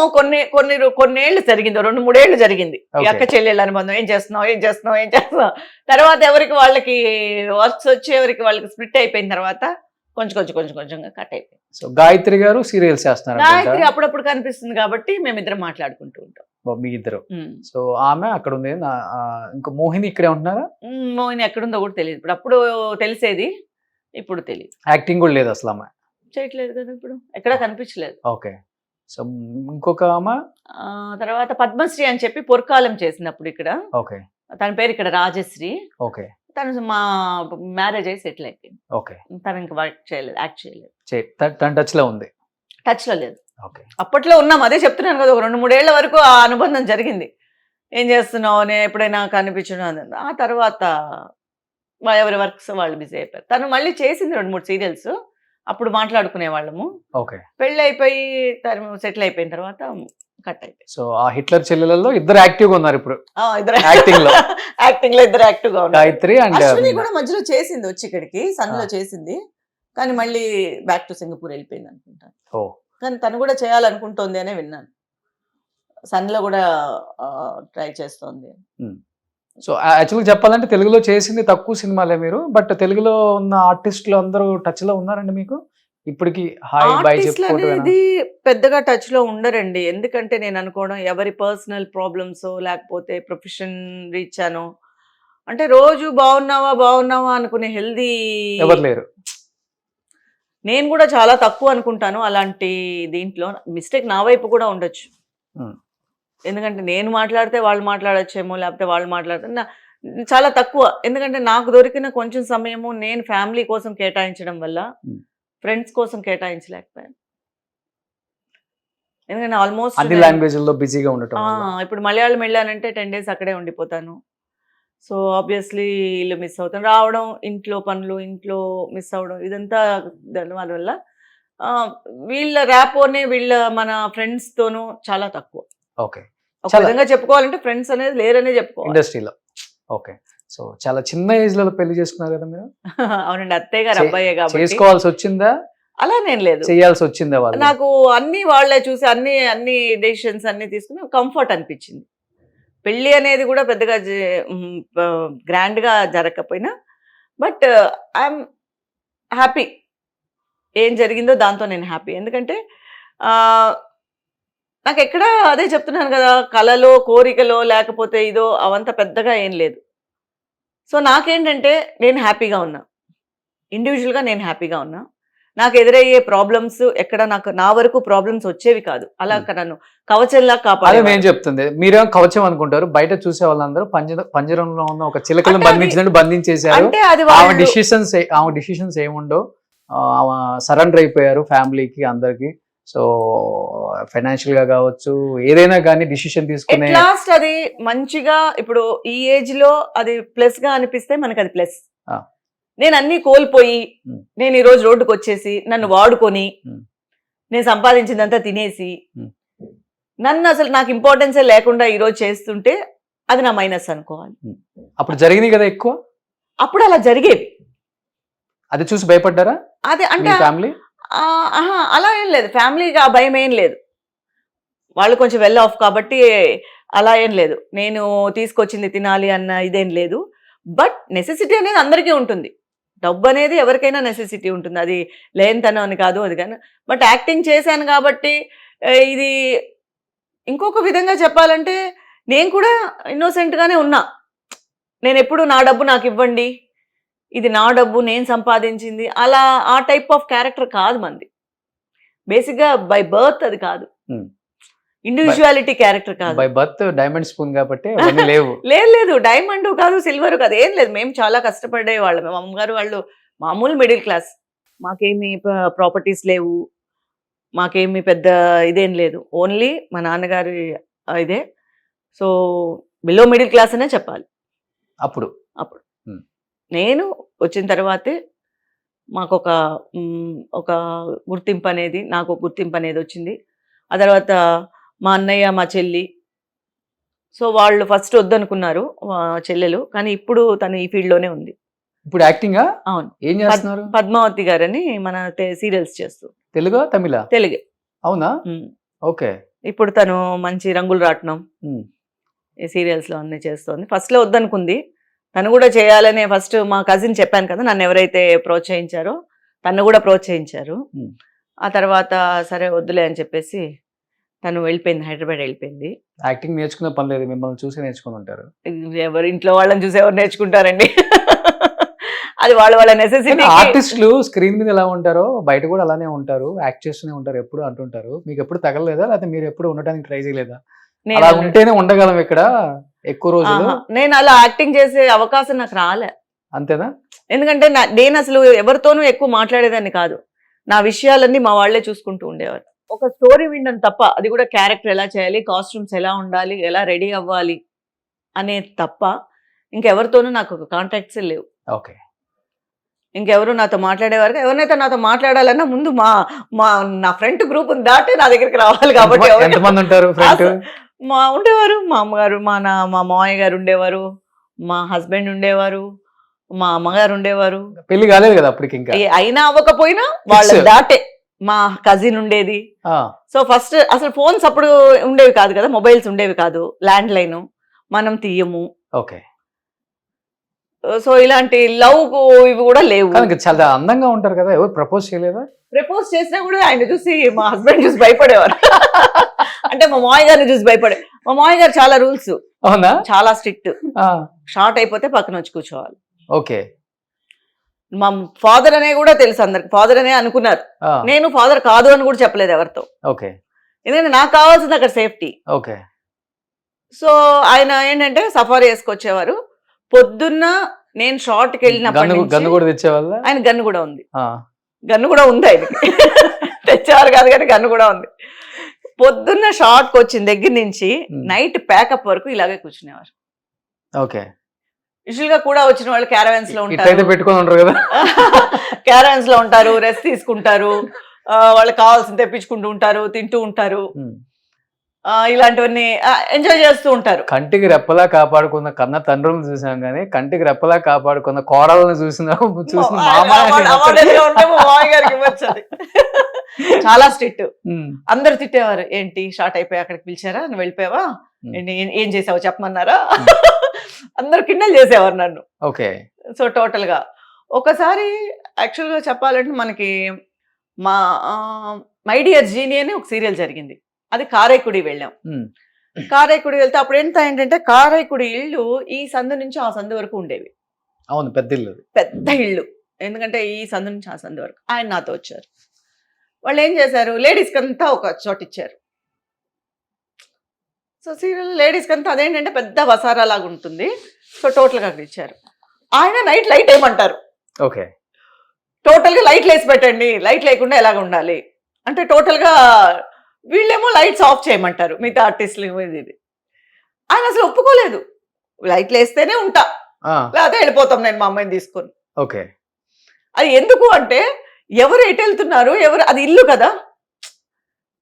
కొన్నేళ్లు జరిగింది, 2-3 ఏళ్ళు జరిగింది ఈ Okay. అక్క చెల్లెళ్ళ అనుబంధం. ఏం చేస్తున్నావు తర్వాత ఎవరికి వాళ్ళకి వర్క్స్ వచ్చి ఎవరికి వాళ్ళకి స్ప్లిట్ అయిపోయిన తర్వాత కొంచెంగా కట్ అయిపోయింది. సో గాయత్రి గారు సీరియల్స్ చేస్తున్నారు గాయత్రి అప్పుడప్పుడు కనిపిస్తుంది కాబట్టి మేమిద్దరం మాట్లాడుకుంటూ ఉంటాం. మీ ఇద్దరు. సో ఆమె అక్కడ ఉంది. ఇంకా మోహిని ఇక్కడే ఉంటున్నారా? మోహిని ఎక్కడుందో కూడా తెలియదు. అప్పుడు తెలిసేది, ఇప్పుడు తెలియదు. యాక్టింగ్ కూడా లేదు అసలు ఆమె చేయట్లేదు కదా, ఇప్పుడు ఎక్కడా కనిపించలేదు. ఓకే. సో ఇంకొక ఆమె తర్వాత పద్మశ్రీ అని చెప్పి పొరకాలం చేసినప్పుడు ఇక్కడ, ఓకే తన పేరు ఇక్కడ రాజశ్రీ. ఓకే తను మా మ్యారేజ్ అయ్యి సెటిల్ అయిపోయింది. ఓకే. తను ఇంకా వర్క్ చేయలేదు, యాక్ట్ చేయలేదు, తన టచ్ లో ఉంది. టచ్ లో లేదు. ఓకే. అప్పట్లో ఉన్నాం, అదే చెప్తున్నాను కదా, ఒక 2-3 ఏళ్ల వరకు ఆ అనుబంధం జరిగింది. ఏం చేస్తున్నావు అని ఎప్పుడైనా కనిపించడం. ఆ తర్వాత ఎవరి వర్క్స్ వాళ్ళు బిజీ అయిపోయారు. తను మళ్ళీ చేసింది 2-3 సీరియల్స్, అప్పుడు మాట్లాడుకునే వాళ్ళము. ఓకే. పెళ్ళి అయిపోయి తను సెటిల్ అయిపోయిన తర్వాత కట్ అయిపోయింది. సో ఆ హిట్లర్ చెల్లెలలో ఇద్దరు యాక్టివ్ గా ఉన్నారు ఇప్పుడు ఇద్దరు యాక్టింగ్ లో. యాక్టింగ్ లో ఇద్దరు యాక్టివ్ గా ఉన్నారు. గాయత్రి అండ్ అశ్విని కూడా మధ్యలో చేసింది, వచ్చి ఇక్కడికి సన్లో చేసింది, కానీ మళ్ళీ బ్యాక్ టు సింగపూర్ వెళ్ళిపోయింది అనుకుంటాను. ఓ. కానీ తను కూడా చేయాలనుకుంటోంది అనే విన్నాను, సన్లో కూడా ట్రై చేస్తోంది. సో యాక్చువల్గా చెప్పాలంటే తెలుగులో చేసింది తక్కువ సినిమాలే మీరు, బట్ తెలుగులో ఉన్న ఆర్టిస్టులు అందరూ టచ్ లో ఉన్నారండి మీకు ఇప్పటికి? హాయ్ బై ఆర్టిస్టులు అనేది పెద్దగా టచ్ లో ఉండరండి. ఎందుకంటే నేను అనుకోవడం ఎవరి పర్సనల్ ప్రాబ్లమ్స్ లేకపోతే ప్రొఫెషన్ రీచ్ అనో, అంటే రోజు బాగున్నావా అనుకునే హెల్దీ ఎవరు లేరు. నేను కూడా చాలా తక్కువ అనుకుంటాను అలాంటి దీంట్లో. మిస్టేక్ నా వైపు కూడా ఉండొచ్చు, ఎందుకంటే నేను మాట్లాడితే వాళ్ళు మాట్లాడచ్చేమో, లేకపోతే వాళ్ళు మాట్లాడితే చాలా తక్కువ. ఎందుకంటే నాకు దొరికిన కొంచెం సమయము నేను ఫ్యామిలీ కోసం కేటాయించడం వల్ల ఫ్రెండ్స్ కోసం కేటాయించలేకపోయాను. ఎందుకంటే ఆల్మోస్ట్ అన్ని లాంగ్వేజ్ లో బిజీగా ఉండటం. ఇప్పుడు మలయాళం వెళ్ళానంటే 10 days అక్కడే ఉండిపోతాను. సో ఆబ్వియస్లీ ఇల్లు మిస్ అవుతాను, రావడం, ఇంట్లో పనులు, ఇంట్లో మిస్ అవడం, ఇదంతా దాని వల్ల వీళ్ళ ర్యాపోనే మన ఫ్రెండ్స్ తోనూ చాలా తక్కువ. ఓకే. ఒక విధంగా చెప్పుకోవాలంటే ఫ్రెండ్స్ అనేది లేరనే చెప్పుకోవాలి ఇండస్ట్రీలో. ఓకే. సో చాలా చిన్న ఏజ్ లో పెళ్లి చేసుకున్నారు కదా మీరు? అవునండి, అత్తయ్య గారు అబ్బాయే కాబట్టి. చేసుకోవాల్సి వచ్చిందా? అలా నేను లేదు, చేయాల్సి వచ్చిందా? వాళ్ళు నాకు అన్ని వాళ్ళే చూసి అన్ని డెసిషన్స్ అన్ని తీసుకుని కంఫర్ట్ అనిపించింది. పెళ్ళి అనేది కూడా పెద్దగా గ్రాండ్ గా జరగకపోయినా, బట్ ఐఎమ్ హ్యాపీ. ఏం జరిగిందో దాంతో నేను హ్యాపీ. ఎందుకంటే నాకు ఎక్కడ అదే చెప్తున్నాను కదా, కళలో కోరికలో లేకపోతే ఇదో అవంతా పెద్దగా ఏం లేదు. సో నాకేంటంటే నేను హ్యాపీగా ఉన్నా, ఇండివిజువల్గా నేను హ్యాపీగా ఉన్నా. నాకు ఎదురయ్యే ప్రాబ్లమ్స్ ఎక్కడ నా వరకు ప్రాబ్లమ్స్ వచ్చేవి కాదు. అలా నన్ను కవచంలా కాపాడే. నేను చెప్తుంది మీరేం కవచం అనుకుంటారు, బయట చూసే వాళ్ళందరూ పంజరంలో ఉన్న ఒక చిలకలను బంధించినట్టు బంధించేశారు. అంటే అది ఆమె డిసిషన్స్ ఏముండో సరెండర్ అయిపోయారు ఫ్యామిలీకి, అందరికి. సో ఫైనాన్షియల్ గా కావచ్చు, ఏదైనా కానీ డిసిషన్ తీసుకునే లాస్ట్ అది మంచిగా. ఇప్పుడు ఈ ఏజ్ లో అది ప్లస్ గా అనిపిస్తే మనకు అది ప్లస్. నేను అన్ని కోల్పోయి నేను ఈ రోజు రోడ్డుకు వచ్చేసి నన్ను వాడుకొని నేను సంపాదించిందంతా తినేసి నన్ను అసలు నాకు ఇంపార్టెన్సే లేకుండా ఈ రోజు చేస్తుంటే అది నా మైనస్ అనుకోవాలి. అప్పుడు జరిగింది కదా ఎక్కువ, అప్పుడు అలా జరిగేవి. అది చూసి భయపడ్డారా? అదే అంటే ఫ్యామిలీ అలా ఏం లేదు, ఫ్యామిలీకి ఆ భయం ఏం లేదు. వాళ్ళు కొంచెం వెల్ ఆఫ్ కాబట్టి అలా ఏం లేదు. నేను తీసుకొచ్చింది తినాలి అన్న ఇదేం లేదు. బట్ నెసెసిటీ అనేది అందరికీ ఉంటుంది, డబ్బు అనేది ఎవరికైనా నెసెసిటీ ఉంటుంది, అది లేనితనం అని కాదు అది కానీ. బట్ యాక్టింగ్ చేశాను కాబట్టి ఇది ఇంకొక విధంగా చెప్పాలంటే నేను కూడా ఇన్నోసెంట్గానే ఉన్నా. నేను ఎప్పుడు నా డబ్బు నాకు ఇవ్వండి, ఇది నా డబ్బు నేను సంపాదించింది, అలా ఆ టైప్ ఆఫ్ క్యారెక్టర్ కాదు మంది. బేసిక్గా బై బర్త్ అది కాదు, ఇండివిజువాలిటీ క్యారెక్టర్ కాదు. బై బర్త్ డైమండ్ స్పూన్ కాబట్టి లేవు. లేదు, డైమండ్ కాదు, సిల్వర్ కాదు, ఏం లేదు. మేము చాలా కష్టపడే వాళ్ళం. మేము అమ్మగారు వాళ్ళు మామూలు మిడిల్ క్లాస్, మాకేమి ప్రాపర్టీస్ లేవు, మాకేమి పెద్ద ఇదేం లేదు. ఓన్లీ మా నాన్నగారి ఇదే. సో బిలో మిడిల్ క్లాస్ అనే చెప్పాలి. అప్పుడు నేను వచ్చిన తర్వాతే మాకు ఒక గుర్తింపు అనేది, నాకు గుర్తింపు అనేది వచ్చింది. ఆ తర్వాత మా అన్నయ్య మా చెల్లి, సో వాళ్ళు ఫస్ట్ వద్దనుకున్నారు చెల్లెలు, కానీ ఇప్పుడు తను ఈ ఫీల్డ్లోనే ఉంది. ఇప్పుడు యాక్టింగ్? అవును. ఏం చేస్తున్నారు? పద్మావతి గారని మన సీరియల్స్ చేస్తూ. తెలుగు తమిళ? తెలుగే. అవునా? ఉమ్. ఓకే. ఇప్పుడు తను మంచి రంగులు రాట్నం ఉమ్. ఈ సీరియల్స్ లో అన్ని చేస్తోంది. ఫస్ట్ లో వద్దనుకుంది, తను కూడా చేయాలనే. ఫస్ట్ మా కజిన్ చెప్పాను కదా, నన్ను ఎవరైతే ప్రోత్సహించారో తను కూడా ప్రోత్సహించారు. Hmm. ఆ తర్వాత సరే వద్దులే అని చెప్పేసి తను వెళ్ళిపోయింది, హైదరాబాద్ వెళ్ళిపోయింది. యాక్టింగ్ నేర్చుకునే పని లేదు, మిమ్మల్ని చూసి నేర్చుకుని ఉంటారు. ఎవరి ఇంట్లో వాళ్ళని చూసి ఎవరు నేర్చుకుంటారండి? అది వాళ్ళ నెసెసిటీ. ఆర్టిస్టులు స్క్రీన్ మీద ఎలా ఉంటారో బయట కూడా అలానే ఉంటారు, యాక్ట్ చేస్తూనే ఉంటారు ఎప్పుడు అంటుంటారు. మీకు ఎప్పుడు తగలలేదా, లేకపోతే మీరు ఎప్పుడు ఉండడానికి ట్రై చేయలేదా? అలా ఉంటేనే ఉండగలం ఇక్కడ ఎక్కువ రోజులు. నేను అలా యాక్టింగ్ చేసే అవకాశం నాకు రాలే. అంతేనా? ఎందుకంటే నేను అసలు ఎవరితోనూ ఎక్కువ మాట్లాడేదాన్ని కాదు. నా విషయాలన్నీ మా వాళ్లే చూసుకుంటూ ఉండేవారు. ఒక స్టోరీ వినడం తప్ప, అది కూడా క్యారెక్టర్ ఎలా చేయాలి, కాస్ట్యూమ్స్ ఎలా ఉండాలి, ఎలా రెడీ అవ్వాలి అనే తప్ప ఇంకెవరితోనూ నాకు కాంటాక్ట్స్ లేవు. ఓకే. ఇంకెవరు నాతో మాట్లాడేవారు, ఎవరినైతే నాతో మాట్లాడాలన్నా ముందు నా ఫ్రెండ్ గ్రూప్ దాటి నా దగ్గరికి రావాలి. కాబట్టి ఎంతమంది ఉంటారు ఫ్రెండ్? ఉండేవారు మా అమ్మగారు, మా మామయ్య గారు ఉండేవారు, మా హస్బెండ్ ఉండేవారు, మా అమ్మగారు ఉండేవారు. పెళ్లి కాలేదు కదా అప్పటికి ఇంకా? అయినా అవ్వకపోయినా వాళ్ళ దాటే మా కజిన్ ఉండేది. సో ఫస్ట్ అసలు ఫోన్స్ అప్పుడు ఉండేవి కాదు కదా, మొబైల్స్ ఉండేవి కాదు, ల్యాండ్ లైన్ మనం తీయము. ఓకే. సో ఇలాంటి లవ్ ఇవి కూడా లేవు. చాలా అందంగా ఉంటారు కదా, ఎవరు ప్రపోజ్ చేయలేదా? ప్రపోజ్ చేసినా కూడా ఆయన చూసి మా హస్బెండ్ చూసి భయపడేవారు. అంటే మా మామయ్య గారిని చూసి భయపడే. మా మామయ్య గారు చాలా రూల్స్, అవునా? చాలా స్ట్రిక్ట్. షార్ట్ అయిపోతే పక్కన వచ్చి కూర్చోవాలి. ఓకే. మా ఫాదర్ అనే కూడా తెలుసు అందరికి, ఫాదర్ అనే అనుకున్నారు. నేను ఫాదర్ కాదు అని కూడా చెప్పలేదు ఎవరితో. ఓకే. ఎందుకంటే నాకు కావాల్సింది అక్కడ సేఫ్టీ. ఓకే. సో ఆయన ఏంటంటే సఫారీ వేసుకొచ్చేవారు. పొద్దున్న నేను షార్ట్కి గన్ను కూడా తెచ్చేవాళ్ళ? ఆయన గన్ను కూడా ఉంది, గన్ను కూడా ఉంది ఆయనకి. తెచ్చేవారు కాదు కానీ గన్ను కూడా ఉంది. పొద్దున్న షార్ట్కి వచ్చిన దగ్గర నుంచి నైట్ ప్యాకప్ వరకు ఇలాగే కూర్చునేవారు. ఓకే. యూజువల్ గా కూడా వచ్చిన వాళ్ళు క్యారవాన్స్ లో ఉంటారు, పెట్టుకొని ఉంటారు కదా. క్యారవాన్స్ లో ఉంటారు, రెస్ట్ తీసుకుంటారు, వాళ్ళకి కావాల్సింది తెప్పించుకుంటూ ఉంటారు, తింటూ ఉంటారు, ఇలాంటివన్నీ ఎంజాయ్ చేస్తూ ఉంటారు. కంటికి రెప్పలా కాపాడుకున్న కన్న తండ్రులను చూసాం కానీ కంటికి రెప్పలా కాపాడుకున్న కోడలను చూసిన చాలా స్ట్రిక్ట్. అందరు తిట్టేవారు, ఏంటి షార్ట్ అయిపోయి అక్కడికి పిలిచారా, నువ్వు వెళ్ళిపోయావా, ఏం చేసావో చెప్పమన్నారా, అందరు కిండల్ చేసేవారు నన్ను. ఓకే. సో టోటల్ గా ఒకసారి యాక్చువల్ గా చెప్పాలంటే మనకి మై డియర్ జీని అని ఒక సీరియల్ జరిగింది, అది కారైకుడి వెళ్ళాం. కారైకుడి వెళ్తే అప్పుడు ఏంటంటే కారైకుడి ఇళ్ళు ఈ సందు నుంచి ఆ సందు వరకు ఉండేవి. అవును, పెద్ద ఇల్లు, పెద్ద ఇళ్ళు. ఎందుకంటే ఈ సందు నుంచి ఆ సందు వరకు ఆయన నాతో వచ్చారు. వాళ్ళు ఏం చేశారు, లేడీస్కి అంతా ఒక చోట ఇచ్చారు. సో సీరియల్ లేడీస్కి అంతా అదేంటంటే పెద్ద వసారా లాగా ఉంటుంది. సో టోటల్గా అక్కడ ఇచ్చారు. ఆయన నైట్ లైట్ వేయమంటారు. ఓకే. టోటల్గా లైట్ వేసి పెట్టండి, లైట్ లేకుండా ఎలాగ ఉండాలి అంటే టోటల్గా వీళ్ళేమో లైట్స్ ఆఫ్ చేయమంటారు మిగతా ఆర్టిస్టులు. ఇది ఆయన అసలు ఒప్పుకోలేదు, లైట్లు వేస్తేనే ఉంటా, లేకపోతే వెళ్ళిపోతాం నేను మా అమ్మాయిని తీసుకొని. ఓకే. అది ఎందుకు అంటే ఎవరు ఎటు వెళ్తున్నారు, ఎవరు, అది ఇల్లు కదా.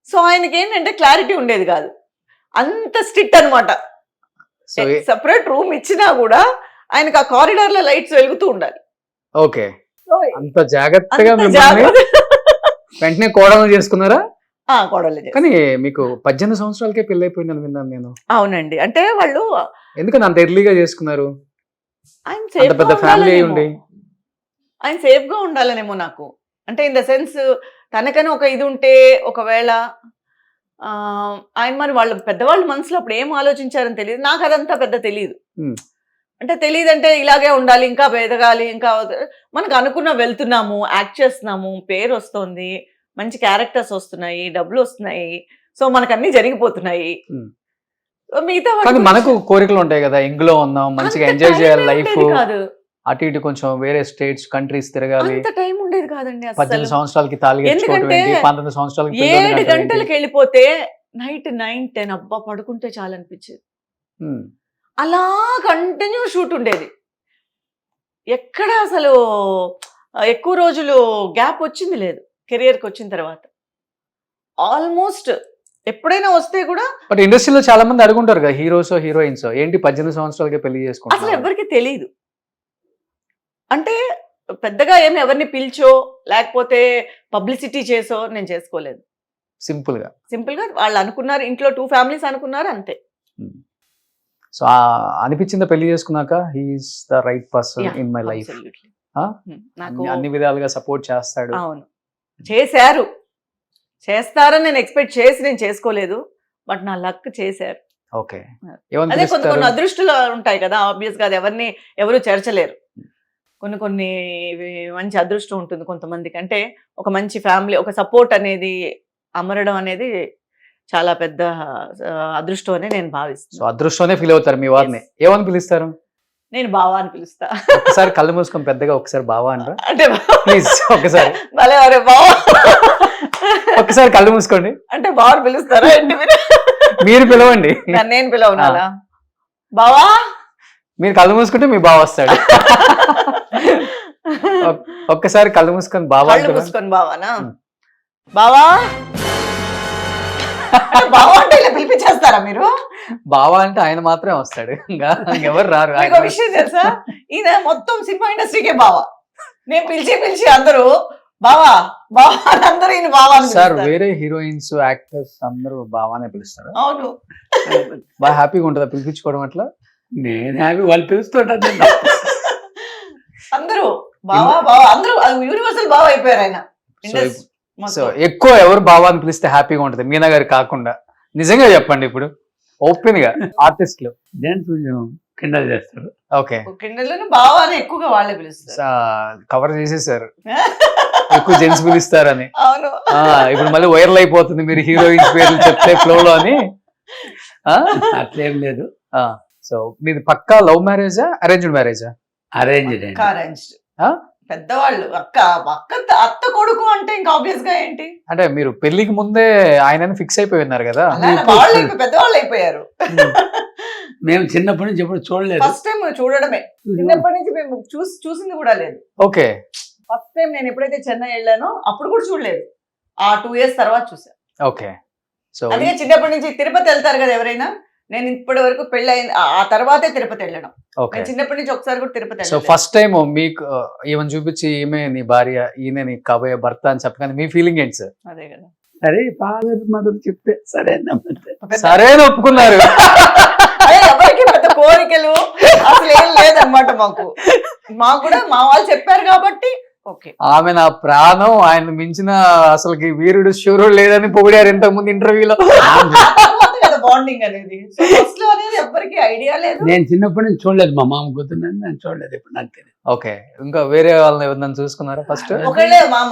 సో ఆయనకి ఏంటంటే క్లారిటీ ఉండేది కాదు, అంత స్ట్రిక్ట్ అనమాట. సెపరేట్ రూమ్ ఇచ్చినా కూడా ఆయనకు ఆ కారిడార్ లో లైట్స్ వెలుగుతూ ఉండాలి. ఓకే. అంత జాగ్రత్తగా వెంటనే కోడలు చేసుకున్నారా? కోడలు. కానీ మీకు 18 సంవత్సరాలకే పెళ్లి అయిపోయిందని విన్నాను నేను. అవునండి. అంటే వాళ్ళు ఎందుకని అంత ఎర్లీగా చేసుకున్నారు? ఆయన పెద్ద ఫ్యామిలీ ఉండి ఆయన సేఫ్ గా ఉండాలనేమో నాకు. అంటే ఇన్ ద సెన్స్ తనకని ఒక ఇది ఉంటే ఒకవేళ ఆయన మరి వాళ్ళ పెద్దవాళ్ళ మనసులో అప్పుడు ఏం ఆలోచించారని తెలియదు, నాకు అదంతా పెద్ద తెలియదు. అంటే తెలియదంటే ఇలాగే ఉండాలి, ఇంకా ఎదగాలి, ఇంకా మనకు అనుకున్న వెళ్తున్నాము, యాక్ట్ చేస్తున్నాము, పేరు వస్తుంది, మంచి క్యారెక్టర్స్ వస్తున్నాయి, డబ్బులు వస్తున్నాయి, సో మనకు అన్ని జరిగిపోతున్నాయి. మిగతా మనకు కోరికలు ఉంటాయి కదా, ఇంగ్లో ఉందాం, మంచిగా ఎంజాయ్ చేయాలి లైఫ్, అటు ఇటు కొంచెం వేరే స్టేట్స్ కంట్రీస్ తిరగాలి. అంత టైం ఉండేది కాదండి. 18 సంవత్సరాలకి తాళి కట్టుకోవడం, 19 సంవత్సరాలకి 7 గంటలకు వెళ్ళిపోతే నైట్ 9-10 అబ్బా పడుకుంటే చాలా అనిపించేది. అలా కంటిన్యూ షూట్ ఉండేది, ఎక్కడ అసలు ఎక్కువ రోజులు గ్యాప్ వచ్చింది లేదు కెరియర్కి వచ్చిన తర్వాత. ఆల్మోస్ట్ ఎప్పుడైనా వస్తే కూడా బట్ ఇండస్ట్రీలో చాలా మంది అడుగుంటారు కదా, హీరోస్ హీరోయిన్స్ ఏంటి 18 సంవత్సరాలకే పెళ్లి చేసుకుంటారు, అసలు ఎవరికి తెలియదు. అంటే పెద్దగా ఏమి ఎవరిని పిలిచో లేకపోతే పబ్లిసిటీ చేసో నేను చేసుకోలేదు. సింపుల్ గా. వాళ్ళు అనుకున్నారు, ఇంట్లో 2 ఫ్యామిలీస్ అనుకున్నారు అంతే. సో అనిపించిందా పెళ్లి చేసుకున్నాక he's the right person Yeah, in my life? absolutely. నాకు అన్ని విధాలుగా సపోర్ట్ చేస్తాడు. అవును, చేస్తారని నేను ఎక్స్పెక్ట్ చేసి నేను చేసుకోలేదు, బట్ నా లక్ చేశారు. ఓకే. అదే కొన్ని అదృష్టాలు ఉంటాయి కదా, ఆబ్వియస్ గా అది ఎవరు చేర్చలేరు. కొన్ని మంచి అదృష్టం ఉంటుంది కొంతమందికి. అంటే ఒక మంచి ఫ్యామిలీ, ఒక సపోర్ట్ అనేది అమరడం అనేది చాలా పెద్ద అదృష్టం అని నేను భావిస్తాను. సో అదృష్టంనే ఫీల్ అవుతారు మీ వారిని. ఏమని పిలుస్తారు? నేను బావా అని పిలుస్తా. ఒకసారి కళ్ళు మూసుకొని పెద్దగా ఒకసారి బావా అంటారా? అంటే ప్లీజ్ ఒకసారి భలే అరే బావా, ఒకసారి కళ్ళు మూసుకోండి. అంటే బావా పిలుస్తారా ఏంటి మీరు? మీరు పిలవండి. నేను పిలవనాలా? బావా మీరు కళ్ళు మూసుకుంటే మీ బావ వస్తాడు. ఒక్కసారి కళ్ళు మూసుకొని బావా కళ్ళు మూసుకొని బావానా? బావా బావా అంటే ఇలా పిలిపించేస్తారా మీరు? బావా అంటే ఆయన మాత్రమే వస్తాడు, ఇంకా ఎవరు రారు. మీకు ఒక విషయం తెలుసా, ఈయన మొత్తం సినిమా ఇండస్ట్రీకే బావా. నేను పిలిచి అందరూ బావా బావా అని అందరూ ఈయన బావా అని సార్ పిలుస్తారు. వేరే హీరోయిన్స్ యాక్టర్స్ అందరూ బావానే పిలుస్తారు. అవును, బాగా హ్యాపీగా ఉంటుందా పిలిపించుకోవడం అట్లా? నేను హ్యాపీ, వాళ్ళు పిలుస్తుంటారు. అందరూ బావా బావా, అందరూ యూనివర్సల్ బావా అయిపోయారు ఆయన. సో ఎక్కువ ఎవరు బావా అని పిలిస్తే హ్యాపీగా ఉంటుంది మీనా గారు కాకుండా? నిజంగా చెప్పండి ఇప్పుడు ఓపెన్ గా. ఆర్టిస్టులు జెంట్స్ కొంచెం కిండల్ చేస్తారు. ఓకే, కిండల్లోనే బావా అని ఎక్కువగా వాళ్ళే పిలుస్తారు. కవర్ చేసేసారు ఎక్కువ జెంట్స్ పిలుస్తారని. అవును, ఇప్పుడు మళ్ళీ వైరల్ అయిపోతుంది మీరు హీరోయిన్స్ పేర్లు చెప్తే ఫ్లో లో అని. అట్లేం లేదు. సో మీది పక్కా లవ్ మ్యారేజా అరేంజ్డ్ మ్యారేజా? అరేంజ్డ్ అండి. అరేంజ్డ్. పెద్దవాళ్ళు అత్త కొడుకు అంటే ఇంకా ఆబ్వియస్ గా ఏంటి అంటే మీరు పెళ్లికి ముందే ఆయన ఫిక్స్ అయిపోయి ఉన్నారు కదా? పెద్దవాళ్ళు అయిపోయారు. మేము చిన్నప్పటి నుంచి ఎప్పుడు చూడలేదు. ఫస్ట్ టైం చూడడమే, చిన్నప్పటి నుంచి మేము చూసింది కూడా లేదు. ఓకే. ఫస్ట్ టైం నేను ఎప్పుడైతే చెన్నై వెళ్ళానో అప్పుడు కూడా చూడలేదు, ఆ 2 years తర్వాత చూసాను. ఓకే. సో అందుకే చిన్నప్పటి నుంచి తిరుపతి వెళ్తారు కదా ఎవరైనా, నేను ఇప్పటి వరకు పెళ్ళైన ఆ తర్వాతే తిరుపతి వెళ్ళడం. నేను చిన్నప్పటి నుంచి ఒకసారి కూడా తిరుపతి. సో ఫస్ట్ టైం మీకు ఈమెను చూపించి ఈమె నీ భార్య ఈయన నీ కాబోయే భర్త అని చెప్పగానే మీ ఫీలింగ్ ఏంటి సార్? అదే కదా, సరే ఫాదర్ మదర్ చెప్తే సరే సరే ఒప్పుకున్నారు. అదే ఎవరికి పెద్ద కోరికలు అసలు ఏం లేదన్నమాట మాకు కూడా మా వాళ్ళు చెప్పారు కాబట్టి ఓకే. ఆమె నా ప్రాణం, ఆయన మించిన అసలుకి వీరుడు శూరుడు లేదని పొగిడారు ఇంతకు ముందు ఇంటర్వ్యూలో. బాండింగ్ అనేది ఫస్ట్ లో అనేది ఎవరికి ఐడియా లేదు. నేను చిన్నప్పటి నుంచి చూడలేదు, మా మామ కూతురు నేను చూడలేదు ఇప్పుడు, నాకు తెలియదు. ఓకే. ఇంకా వేరే వాళ్ళని ఎవరిని చూసుకున్నారా ఫస్ట్? ఒకళ్ళే మామ.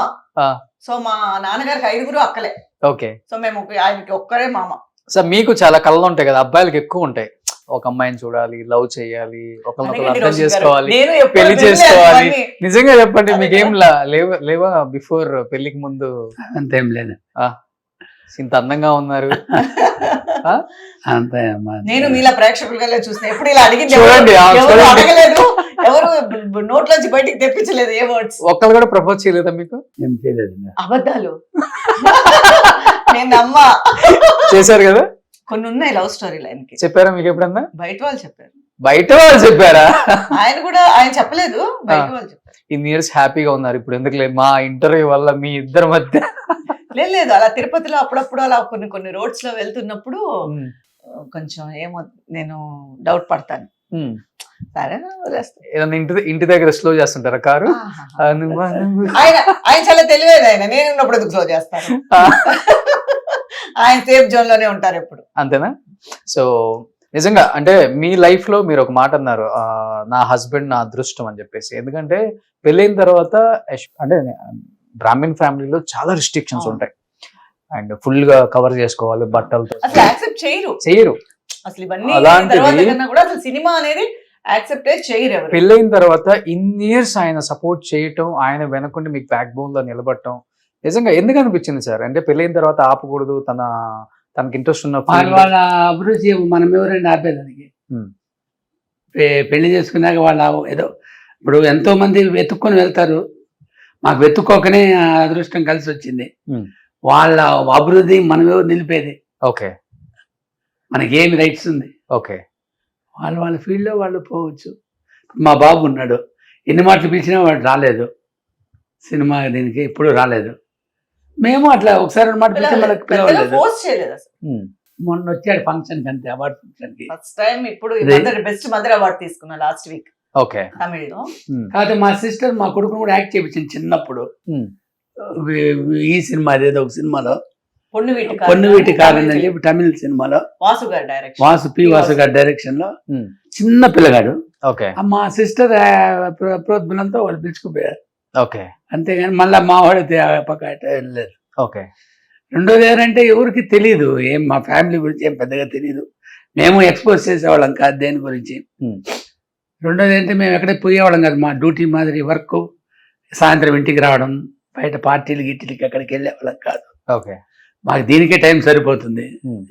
సో మా నాన్నగారికి 5 అక్కలే. ఓకే. సో మేము ఆయనకి ఒక్కరే మామ. సో మీకు చాలా కళలు ఉంటాయి కదా, అబ్బాయిలకి ఎక్కువ ఉంటాయి. ఒక అమ్మాయిని చూడాలి, లవ్ చేయాలి, ఒకరినొకరు అర్థం చేసుకోవాలి, పెళ్లి చేసుకోవాలి. నిజంగా చెప్పండి, మీకేం లేవా బిఫోర్ పెళ్లికి ముందు? అంతేం లేదు. ఇంత అందంగా ఉన్నారు. అంతే. నేను మీలా ప్రేక్షకులుగా చూసిన ఎప్పుడు ఇలా అడిగింది చూడండి, అడగలేదు, ఎవరు నోట్లోంచి బయటికి తెప్పించలేదు ఏ వర్డ్స్. ఒక్కరు కూడా ప్రపోజ్ చేయలేదా మీకు? ఏం చేయలేదు. అబద్ధాలు నేను నమ్మా. చేశారు కదా కొన్ని ఉన్నాయి లవ్ స్టోరీలు ఆయనకి. చెప్పారా మీకు ఎప్పుడన్నా? బయట వాళ్ళు చెప్పారు. బయట వాళ్ళు చెప్పారా? ఆయన చెప్పలేదు, బయట వాళ్ళు చెప్పారు. ఇన్ని ఇయర్స్ హ్యాపీగా ఉన్నారు, ఇప్పుడు ఎందుకు మా ఇంటర్వ్యూ వల్ల మీ ఇద్దరి మధ్య? లేదు, అలా తిరుపతిలో అప్పుడప్పుడు అలా కొన్ని రోడ్స్ లో వెళ్తున్నప్పుడు కొంచెం ఏమో నేను డౌట్ పడతాను. సరేనా వదిలేస్తా. ఏదన్నా ఇంటి దగ్గర స్లో చేస్తుంటారా కారు? ఆయన చాలా తెలివేది, ఆయన నేను ఉన్నప్పుడు ఎందుకు స్లో చేస్తాను. ఆయన సేఫ్ జోన్ లోనే ఉంటారు ఎప్పుడు. అంతేనా? సో నిజంగా అంటే మీ లైఫ్ లో మీరు ఒక మాట అన్నారు, నా హస్బెండ్ నా అదృష్టం అని చెప్పేసి. ఎందుకంటే పెళ్ళైన తర్వాత అంటే బ్రాహ్మణ్ ఫ్యామిలీలో చాలా రిస్ట్రిక్షన్స్ ఉంటాయి, అండ్ ఫుల్ గా కవర్ చేసుకోవాలి బట్టలతో, అసలు యాక్సెప్ట్ చేయరు అసలు ఇవన్నీ. అసలు సినిమా అనేది యాక్సెప్ట్ చేయరు. పెళ్ళైన తర్వాత ఇన్ని ఇయర్స్ ఆయన సపోర్ట్ చేయటం, ఆయన వెనకుండి మీకు బ్యాక్ బోన్ లో నిలబడటం నిజంగా ఎందుకు అనిపించింది సార్? అంటే పెళ్ళైన తర్వాత ఆపకూడదు, తనకి ఇంట్రెస్ట్ ఉన్న వాళ్ళ అభిరుచి మనం ఎవరైనా ఆపేదానికి. పెళ్లి చేసుకున్నాక వాళ్ళ ఏదో ఇప్పుడు ఎంతో మంది వెతుక్కొని వెళ్తారు, మాకు వెతుక్కోకనే అదృష్టం కలిసి వచ్చింది. వాళ్ళ అభివృద్ధి మనం ఎవరు నిలిపేది? ఓకే. మనకేమి రైట్స్ ఉంది? ఓకే. వాళ్ళ ఫీల్డ్లో వాళ్ళు పోవచ్చు. మా బాబు ఉన్నాడు, ఎన్ని మాటలు పిలిచినా వాడు రాలేదు సినిమా, దీనికి ఎప్పుడు రాలేదు. మేము అట్లా ఒకసారి అన్నమాట పిలవలేదు. ఫోర్స్ చేయలేదు అసలు. మొన్న వచ్చాడు ఫంక్షన్ కి, అంతే అవార్డ్ ఫంక్షన్ కి. ఫస్ట్ టైం ఇప్పుడు బెస్ట్ మదర్ అవార్డ్ తీసుకున్నా లాస్ట్ వీక్ ఓకే. తమిళ్లో. కాకపోతే మా సిస్టర్ మా కొడుకును కూడా యాక్ట్ చేయించింది చిన్నప్పుడు. ఈ సినిమా అదేదో ఒక సినిమాలో పొన్ను వీటి కారణం అని చెప్పి తమిళ సినిమాలో వాసు గారి డైరెక్షన్, వాసు గారి డైరెక్షన్ లో చిన్న పిల్లగాడు. ఓకే. మా సిస్టర్ ప్రోద్బలంతో వాళ్ళు పిలుచుకుపోయారు. ఓకే. అంతేగాని మళ్ళీ మా వాడు పక్క వెళ్ళలేదు. ఓకే. రెండోది ఏంటంటే ఎవరికి తెలియదు, ఏం మా ఫ్యామిలీ గురించి ఏం పెద్దగా తెలియదు. మేము ఎక్స్పోజ్ చేసేవాళ్ళం కాదు దేని గురించి. రెండోది ఏంటంటే మేము ఎక్కడికి పోయేవాళ్ళం కాదు, మా డ్యూటీ మాదిరి వర్క్, సాయంత్రం ఇంటికి రావడం, బయట పార్టీలు గిట్టిలకి అక్కడికి వెళ్ళేవాళ్ళం కాదు. ఓకే. మాకు దీనికే టైం సరిపోతుంది.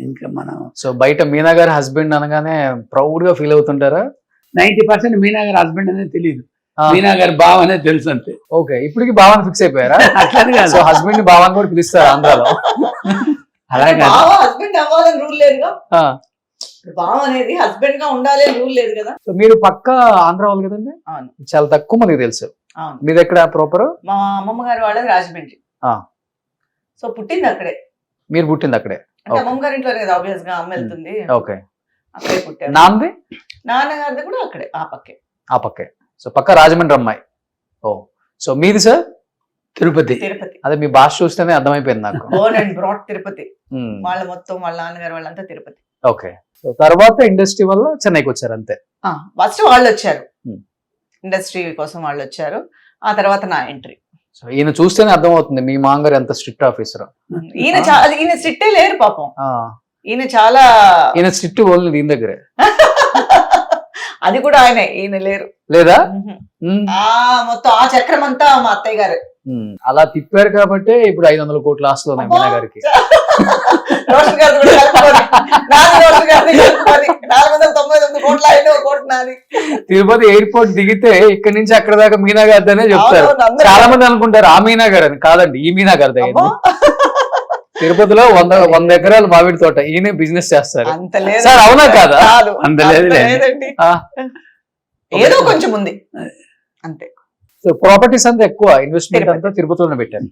ఇంకా మనం సో బయట మీనా గారి హస్బెండ్ అనగానే ప్రౌడ్ గా ఫీల్ అవుతుంటారా? 90% మీనా గారి హస్బెండ్ అనేది తెలియదు, మీనా గారి బావ అనేది తెలుసు అంతే. ఓకే. ఇప్పటికి భావాన్ని ఫిక్స్ అయిపోయారా? అట్లని కాదు, సో హస్బెండ్ ని భావాన్ని కూడా పిలుస్తారు ఆంధ్రాలో. అలాగే హస్బెండ్ అవ్వాలని రూల్ లేదుగా, బావ అనేది హస్బెండ్ గా ఉండాలి రూల్ లేదు కదా. సో మీరు పక్కా ఆంధ్ర వాళ్ళు కదండి? అవును. చాలా తక్కువ మందికి తెలుసు. అవును. మీది ఎక్కడ ప్రాపర్? మా అమ్మమ్మ గారి వాళ్ళది రాజమండ్రి. సో పుట్టింది అక్కడే. మీరు పుట్టింది అక్కడే? అంటే అమ్మమ్మ గారి ఇంట్లో కదా ఆబ్వియస్ గా అమ్మ వెళ్తుంది. ఓకే. అక్కడే పుట్టారు. నాన్నది? నాన్నగారిది కూడా అక్కడే, ఆ పక్కే. సో పక్క రాజమండ్రి అమ్మాయి. ఓ. సో మీది సార్? తిరుపతి. అదే మీ భాష చూస్తేనే అర్థమైపోయింది నాకు. Born and brought Tirupati. వాళ్ళ మొత్తం వాళ్ళ నాన్నగారు వాళ్ళంతా తిరుపతి. ఓకే. సో తర్వాత ఇండస్ట్రీ వల్ల చెన్నైకి వచ్చారు అంతే? ఫస్ట్ వాళ్ళు వచ్చారు, ఇండస్ట్రీ కోసం వాళ్ళు వచ్చారు. ఆ తర్వాత నా ఎంట్రీ. సో ఈయన చూస్తేనే అర్థమవుతుంది మీ మాంగారు ఎంత స్ట్రిక్ట్ ఆఫీసర్. ఈయన స్ట్రిక్టే లేరు పాపం. ఈయన చాలా స్ట్రిక్ట్ ఓన్లీ దీని దగ్గరే. అది కూడా ఆయనే, ఈయన లేరు. లేదా? మొత్తం ఆ చక్రం అంతా మా అత్తయ్య గారు అలా తిప్పారు కాబట్టి ఇప్పుడు 500 కోట్ల ఆస్తులు ఉన్నాయి మీనా గారికి. రోషన్ గారు కూడా కలుపుకొని, నాది రోషన్ గారిని కలుపుకొని 499 కోట్ల ఆయన కోటి నాది. తిరుపతి ఎయిర్పోర్ట్ దిగితే ఇక్కడ నుంచి అక్కడ దాకా మీనా గారిదనే చెప్తారు. చాలా మంది అనుకుంటారు ఆ మీనా గారు అని. కాదండి, ఈ మీనా గారి దగ్గర. తిరుపతిలో 100 ఎకరాల మామిడి తోట, ఈయన బిజినెస్ చేస్తారు. అంత లేదు సార్, అవునా కాదా? అంత లేదండి, ఏదో కొంచెం ఉంది అంతే. సో ప్రాపర్టీస్ అంతా ఎక్కువ ఇన్వెస్ట్మెంట్ అంతా తిరుపతిలోనే పెట్టారు.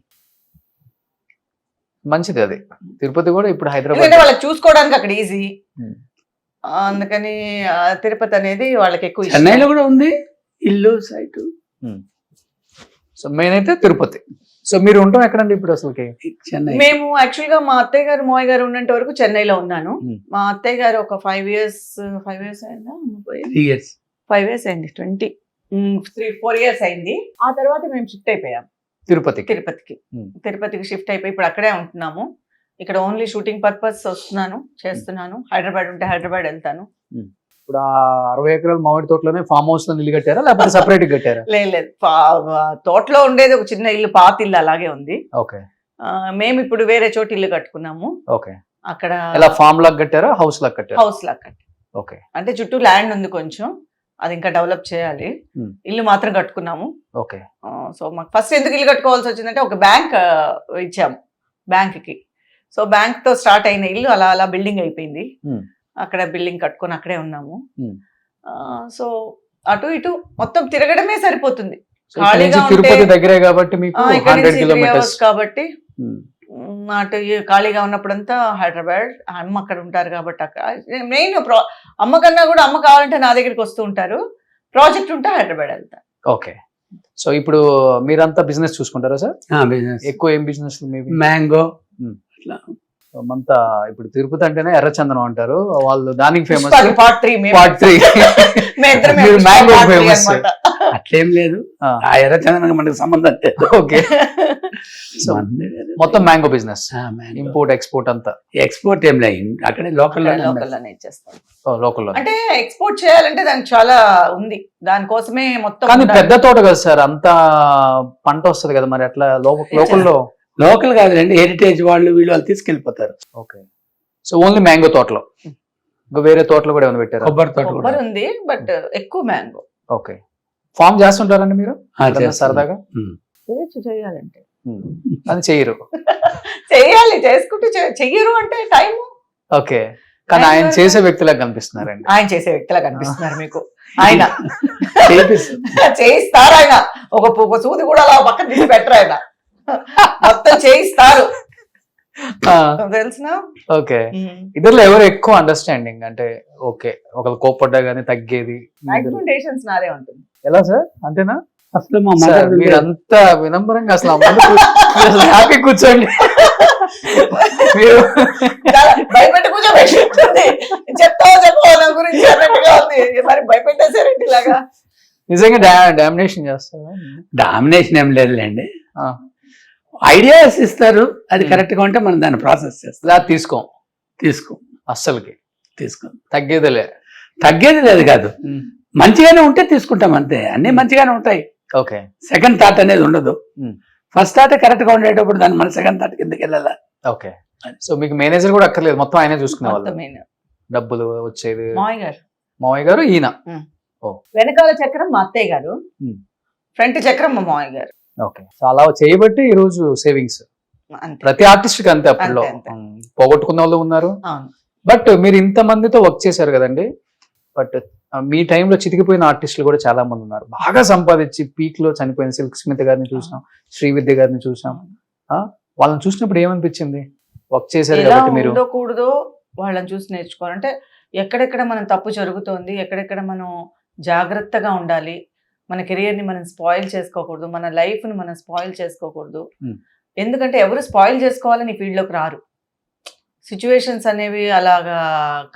మంచిది అది. తిరుపతి కూడా ఇప్పుడు హైదరాబాద్ వాళ్ళకి చూసుకోవడానికి అక్కడ ఈజీ, అందుకని తిరుపతి అనేది వాళ్ళకి ఎక్కువ. చెన్నైలో కూడా ఉంది ఇల్లు సైట్. సో మెయిన్ అయితే తిరుపతి. సో మీరు ఉంటాం ఎక్కడండి ఇప్పుడు అసలుకి? చెన్నై. మేము యాక్చువల్ గా మా అత్తయ్య గారు మావయ్య గారు ఉన్నంత వరకు చెన్నైలో ఉన్నాను. మా అత్తయ్య గారు ఒక 5 years అయిందా? 5 years అయింది, 3-4 years అయింది. ఆ తర్వాత మేము షిఫ్ట్ అయిపోయాం తిరుపతికి షిఫ్ట్ అయిపోయి ఇప్పుడు అక్కడే ఉంటున్నాము. ఇక్కడ ఓన్లీ షూటింగ్ పర్పస్ వస్తున్నాను, చేస్తున్నాను. హైదరాబాద్ ఉంటే హైదరాబాద్ వెళ్తాను. ఇప్పుడు 60 ఎకరాల మామిడి తోటలోనే ఫామ్ హౌస్ లో ఇల్లు కట్టారా లేకపోతే సెపరేట్ కట్టారా? లేదు, తోటలో ఉండేది ఒక చిన్న ఇల్లు, పాత ఇల్లు అలాగే ఉంది. ఓకే. మేము ఇప్పుడు వేరే చోట ఇల్లు కట్టుకున్నాము. ఓకే. అక్కడ ఫామ్ లాగా కట్టారా, హౌస్ లాగా కట్టారా? హౌస్ లాగా కట్టారు. ఓకే. అంటే చుట్టూ ల్యాండ్ ఉంది కొంచెం, అది ఇంకా డెవలప్ చేయాలి. ఇల్లు మాత్రం కట్టుకున్నాము. ఓకే. సో మాకు ఫస్ట్ ఎందుకు ఇల్లు కట్టుకోవాల్సి వచ్చిందంటే ఒక బ్యాంక్ ఇచ్చాము బ్యాంక్కి. సో బ్యాంక్ తో స్టార్ట్ అయిన ఇల్లు అలా అలా బిల్డింగ్ అయిపోయింది. అక్కడ బిల్డింగ్ కట్టుకొని అక్కడే ఉన్నాము. సో అటు ఇటు మొత్తం తిరగడమే సరిపోతుంది. తిరుపతి దగ్గరే కాబట్టి మీకు 100 kilometers కాబట్టి అటు ఖాళీగా ఉన్నప్పుడంతా హైదరాబాద్, అమ్మ అక్కడ ఉంటారు కాబట్టి అక్కడ మెయిన్ అమ్మ కన్నా కూడా అమ్మ కావాలంటే నా దగ్గరికి వస్తూ ఉంటారు. ప్రాజెక్ట్ ఉంటే హైదరాబాద్ వెళ్తారు. ఓకే. సో ఇప్పుడు మీరంతా బిజినెస్ చూసుకుంటారా సార్? బిజినెస్ ఎక్కువ ఏం బిజినెస్? మ్యాంగో. అంతా ఇప్పుడు తిరుపతి అంటేనే ఎర్రచందనం అంటారు వాళ్ళు, దానికి ఫేమస్. Part 3 mango famous. అట్లేం లేదు, ఆ ఎర్రచందనం మనకు సంబంధం లేదు. ఓకే. మొత్తం మ్యాంగో బిజినెస్, ఇంపోర్ట్ ఎక్స్పోర్ట్ అంతా. ఎక్స్పోర్ట్ ఏం లేదు, అక్కడే లోకల్లోనే ఇచ్చేస్తాం. లోకల్లో అంటే ఎక్స్పోర్ట్ చేయాలంటే దానికి చాలా ఉంది, దానికోసమే మొత్తం. కానీ పెద్ద తోట కదా సార్, అంత పంట వస్తుంది కదా, మరి అట్లా లోకల్లో? లోకల్ కాదులేండి, హెరిటేజ్ వాళ్ళు వీళ్ళు తీసుకెళ్ళిపోతారు. ఓకే. సో ఓన్లీ మ్యాంగో తోటలో, ఇంకా వేరే తోటలో కూడా ఏమైనా పెట్టారు? కొబ్బరి ఉంది, బట్ ఎక్కువ మ్యాంగో. ఓకే. ఫామ్ చేస్తుంటారండి మీరు సరదాగా? చేయాలంటే అది చెయ్యరు. చెయ్యాలి, చేసుకుంటూ చెయ్యరు అంటే టైం. ఓకే. కానీ ఆయన చేసే వ్యక్తిలాగా కనిపిస్తున్నారండి. ఆయన చేసే వ్యక్తిలా కనిపిస్తున్నారు మీకు. ఆయన చేయిస్తారు, ఆయన ఒక సూది కూడా అలా పక్కన తీసి పెట్టరు. ఆయన మొత్తం చేయిస్తారు తెలిసిన. ఓకే, ఇద్దరులో ఎవరు ఎక్కువ అండర్స్టాండింగ్? అంటే ఓకే, ఒకళ్ళు కోప్పడ్డా గానీ తగ్గేది డాక్యుమెంటేషన్స్ నాదే ఉంటుంది. ఎలా సార్? అంతేనా? అసలు మా సార్, మదర్ మీరంతా వినమ్రంగా అసలు హ్యాపీ కూర్చోండి. మీరు భయపెట్టి కూర్చోబెట్టింది. చెప్తావో చెప్పవో నా గురించి అన్నట్టుగా ఉంది. మరి భయపెట్టేసారంటే ఇలాగా. నిజంగా డామినేషన్ చేస్తారా? డామినేషన్ ఏం లేదులేండి, ఆ, ఐడియాస్ ఇస్తారు, అది కరెక్ట్ గా ఉంటే మనం దాన్ని ప్రాసెస్ చేస్తాం. ఇలా తీసుకో అస్సలకి తీసుకో తగ్గేదిలే. తగ్గేది లేదు కాదు, మంచిగానే ఉంటే తీసుకుంటాం అంతే. అన్ని మంచిగానే ఉంటాయి, ఓకే. సెకండ్ థాట్ అనేది ఉండదు. Hmm. ఫస్ట్ థాట్ కరెక్ట్ గా ఉండేటప్పుడు దాన్ని మన సెకండ్ థాట్ కిందకి వెళ్ళాలా. ఓకే, సో మీకు మేనేజర్ కూడా అక్కర్లేదు, మొత్తం ఆయనే చూసుకునే వాళ్ళు. మొత్తం ఈయన. డబ్బులు వచ్చేది మావయ్య గారు, మావయ్య గారు, ఈయన. వెనకాల చక్రం మా అత్తయ్య గారు, Hmm. ఫ్రంట్ చక్రం మా మావయ్య గారు. ఓకే, సో అలా చేయబట్టి ఈ రోజు సేవింగ్స్ అంతే. ప్రతి ఆర్టిస్ట్ కి అంతే. అప్పట్లో అంతే. పోగొట్టుకున్న వాళ్ళు ఉన్నారు. అవును. బట్ మీరు ఇంత మందితో వర్క్ చేశారు కదండి, బట్ మీ టైంలో చితికిపోయిన ఆర్టిస్టులు కూడా చాలా మంది ఉన్నారు, బాగా సంపాదించి పీక్ లో చనిపోయిన సిల్క్ స్మిత్ గారిని చూసాం, శ్రీవిద్య గారిని చూసాం. వాళ్ళని చూసినప్పుడు ఏమనిపించింది? వర్క్ చేశారు ఎలా కాబట్టి మీరు. ఉండకూడదో వాళ్ళని చూసి నేర్చుకోవాలంటే ఎక్కడెక్కడ మనం తప్పు జరుగుతోంది, ఎక్కడెక్కడ మనం జాగ్రత్తగా ఉండాలి, మన కెరియర్ ని మనం స్పాయిల్ చేసుకోకూడదు, మన లైఫ్ ని మనం స్పాయిల్ చేసుకోకూడదు. ఎందుకంటే ఎవరు స్పాయిల్ చేసుకోవాలని ఈ ఫీల్డ్ లోకి రారు. సిచ్యువేషన్స్ అనేవి అలాగా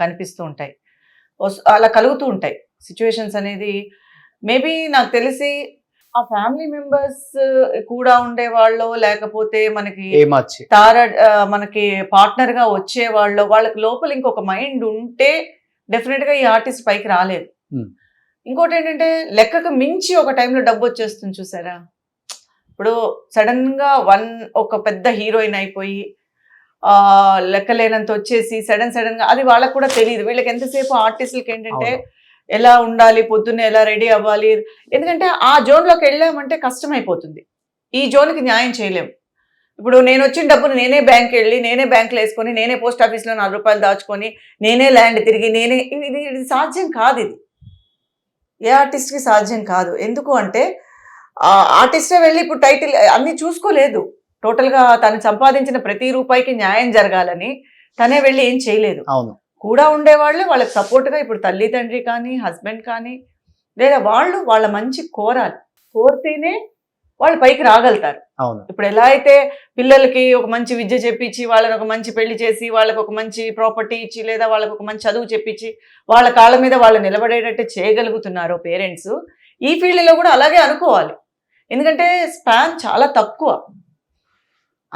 కనిపిస్తూ ఉంటాయి, అలా కలుగుతూ ఉంటాయి సిచ్యువేషన్స్ అనేది. మేబీ నాకు తెలిసి ఆ ఫ్యామిలీ మెంబర్స్ కూడా ఉండేవాళ్ళు, లేకపోతే మనకి మనకి పార్ట్నర్ గా వచ్చే వాళ్ళు, వాళ్ళకి లోపల ఇంకొక మైండ్ ఉంటే డెఫినెట్ గా ఈ ఆర్టిస్ట్ పైకి రాలేదు. ఇంకోటి ఏంటంటే లెక్కకు మించి ఒక టైంలో డబ్బు వచ్చేస్తుంది చూసారా. ఇప్పుడు సడన్ గా ఒక పెద్ద హీరోయిన్ అయిపోయి లెక్కలేనంత వచ్చేసి సడన్ గా అది వాళ్ళకు కూడా తెలియదు. వీళ్ళకి ఎంతసేపు ఆర్టిస్టులకి ఏంటంటే ఎలా ఉండాలి, పొద్దున్నే ఎలా రెడీ అవ్వాలి. ఎందుకంటే ఆ జోన్లోకి వెళ్ళామంటే కష్టం అయిపోతుంది, ఈ జోన్కి న్యాయం చేయలేము. ఇప్పుడు నేను వచ్చిన డబ్బును నేనే బ్యాంక్కి వెళ్ళి, నేనే బ్యాంకులో వేసుకొని, నేనే పోస్ట్ ఆఫీస్లో 4 రూపాయలు దాచుకొని, నేనే ల్యాండ్ తిరిగి, ఇది సాధ్యం కాదు. ఇది ఏ ఆర్టిస్ట్కి సాధ్యం కాదు. ఎందుకు అంటే ఆర్టిస్టే వెళ్ళి ఇప్పుడు టైటిల్ అన్ని చూసుకోలేదు. టోటల్గా తను సంపాదించిన ప్రతి రూపాయికి న్యాయం జరగాలని తనే వెళ్ళి ఏం చేయలేదు. అవును, కూడా ఉండేవాళ్ళు వాళ్ళకి సపోర్ట్గా ఇప్పుడు తల్లి తండ్రి కానీ, హస్బెండ్ కానీ, లేదా వాళ్ళ మంచి కోరితేనే వాళ్ళు పైకి రాగలుగుతారు. అవును. ఇప్పుడు ఎలా అయితే పిల్లలకి ఒక మంచి విద్య చెప్పించి, వాళ్ళని ఒక మంచి పెళ్లి చేసి, వాళ్ళకి ఒక మంచి ప్రాపర్టీ ఇచ్చి, లేదా వాళ్ళకి ఒక మంచి చదువు చెప్పించి, వాళ్ళ కాళ్ళ మీద వాళ్ళు నిలబడేటట్టు చేయగలుగుతున్నారు పేరెంట్స్, ఈ ఫీల్డ్లో కూడా అలాగే అనుకోవాలి. ఎందుకంటే స్పాన్ చాలా తక్కువ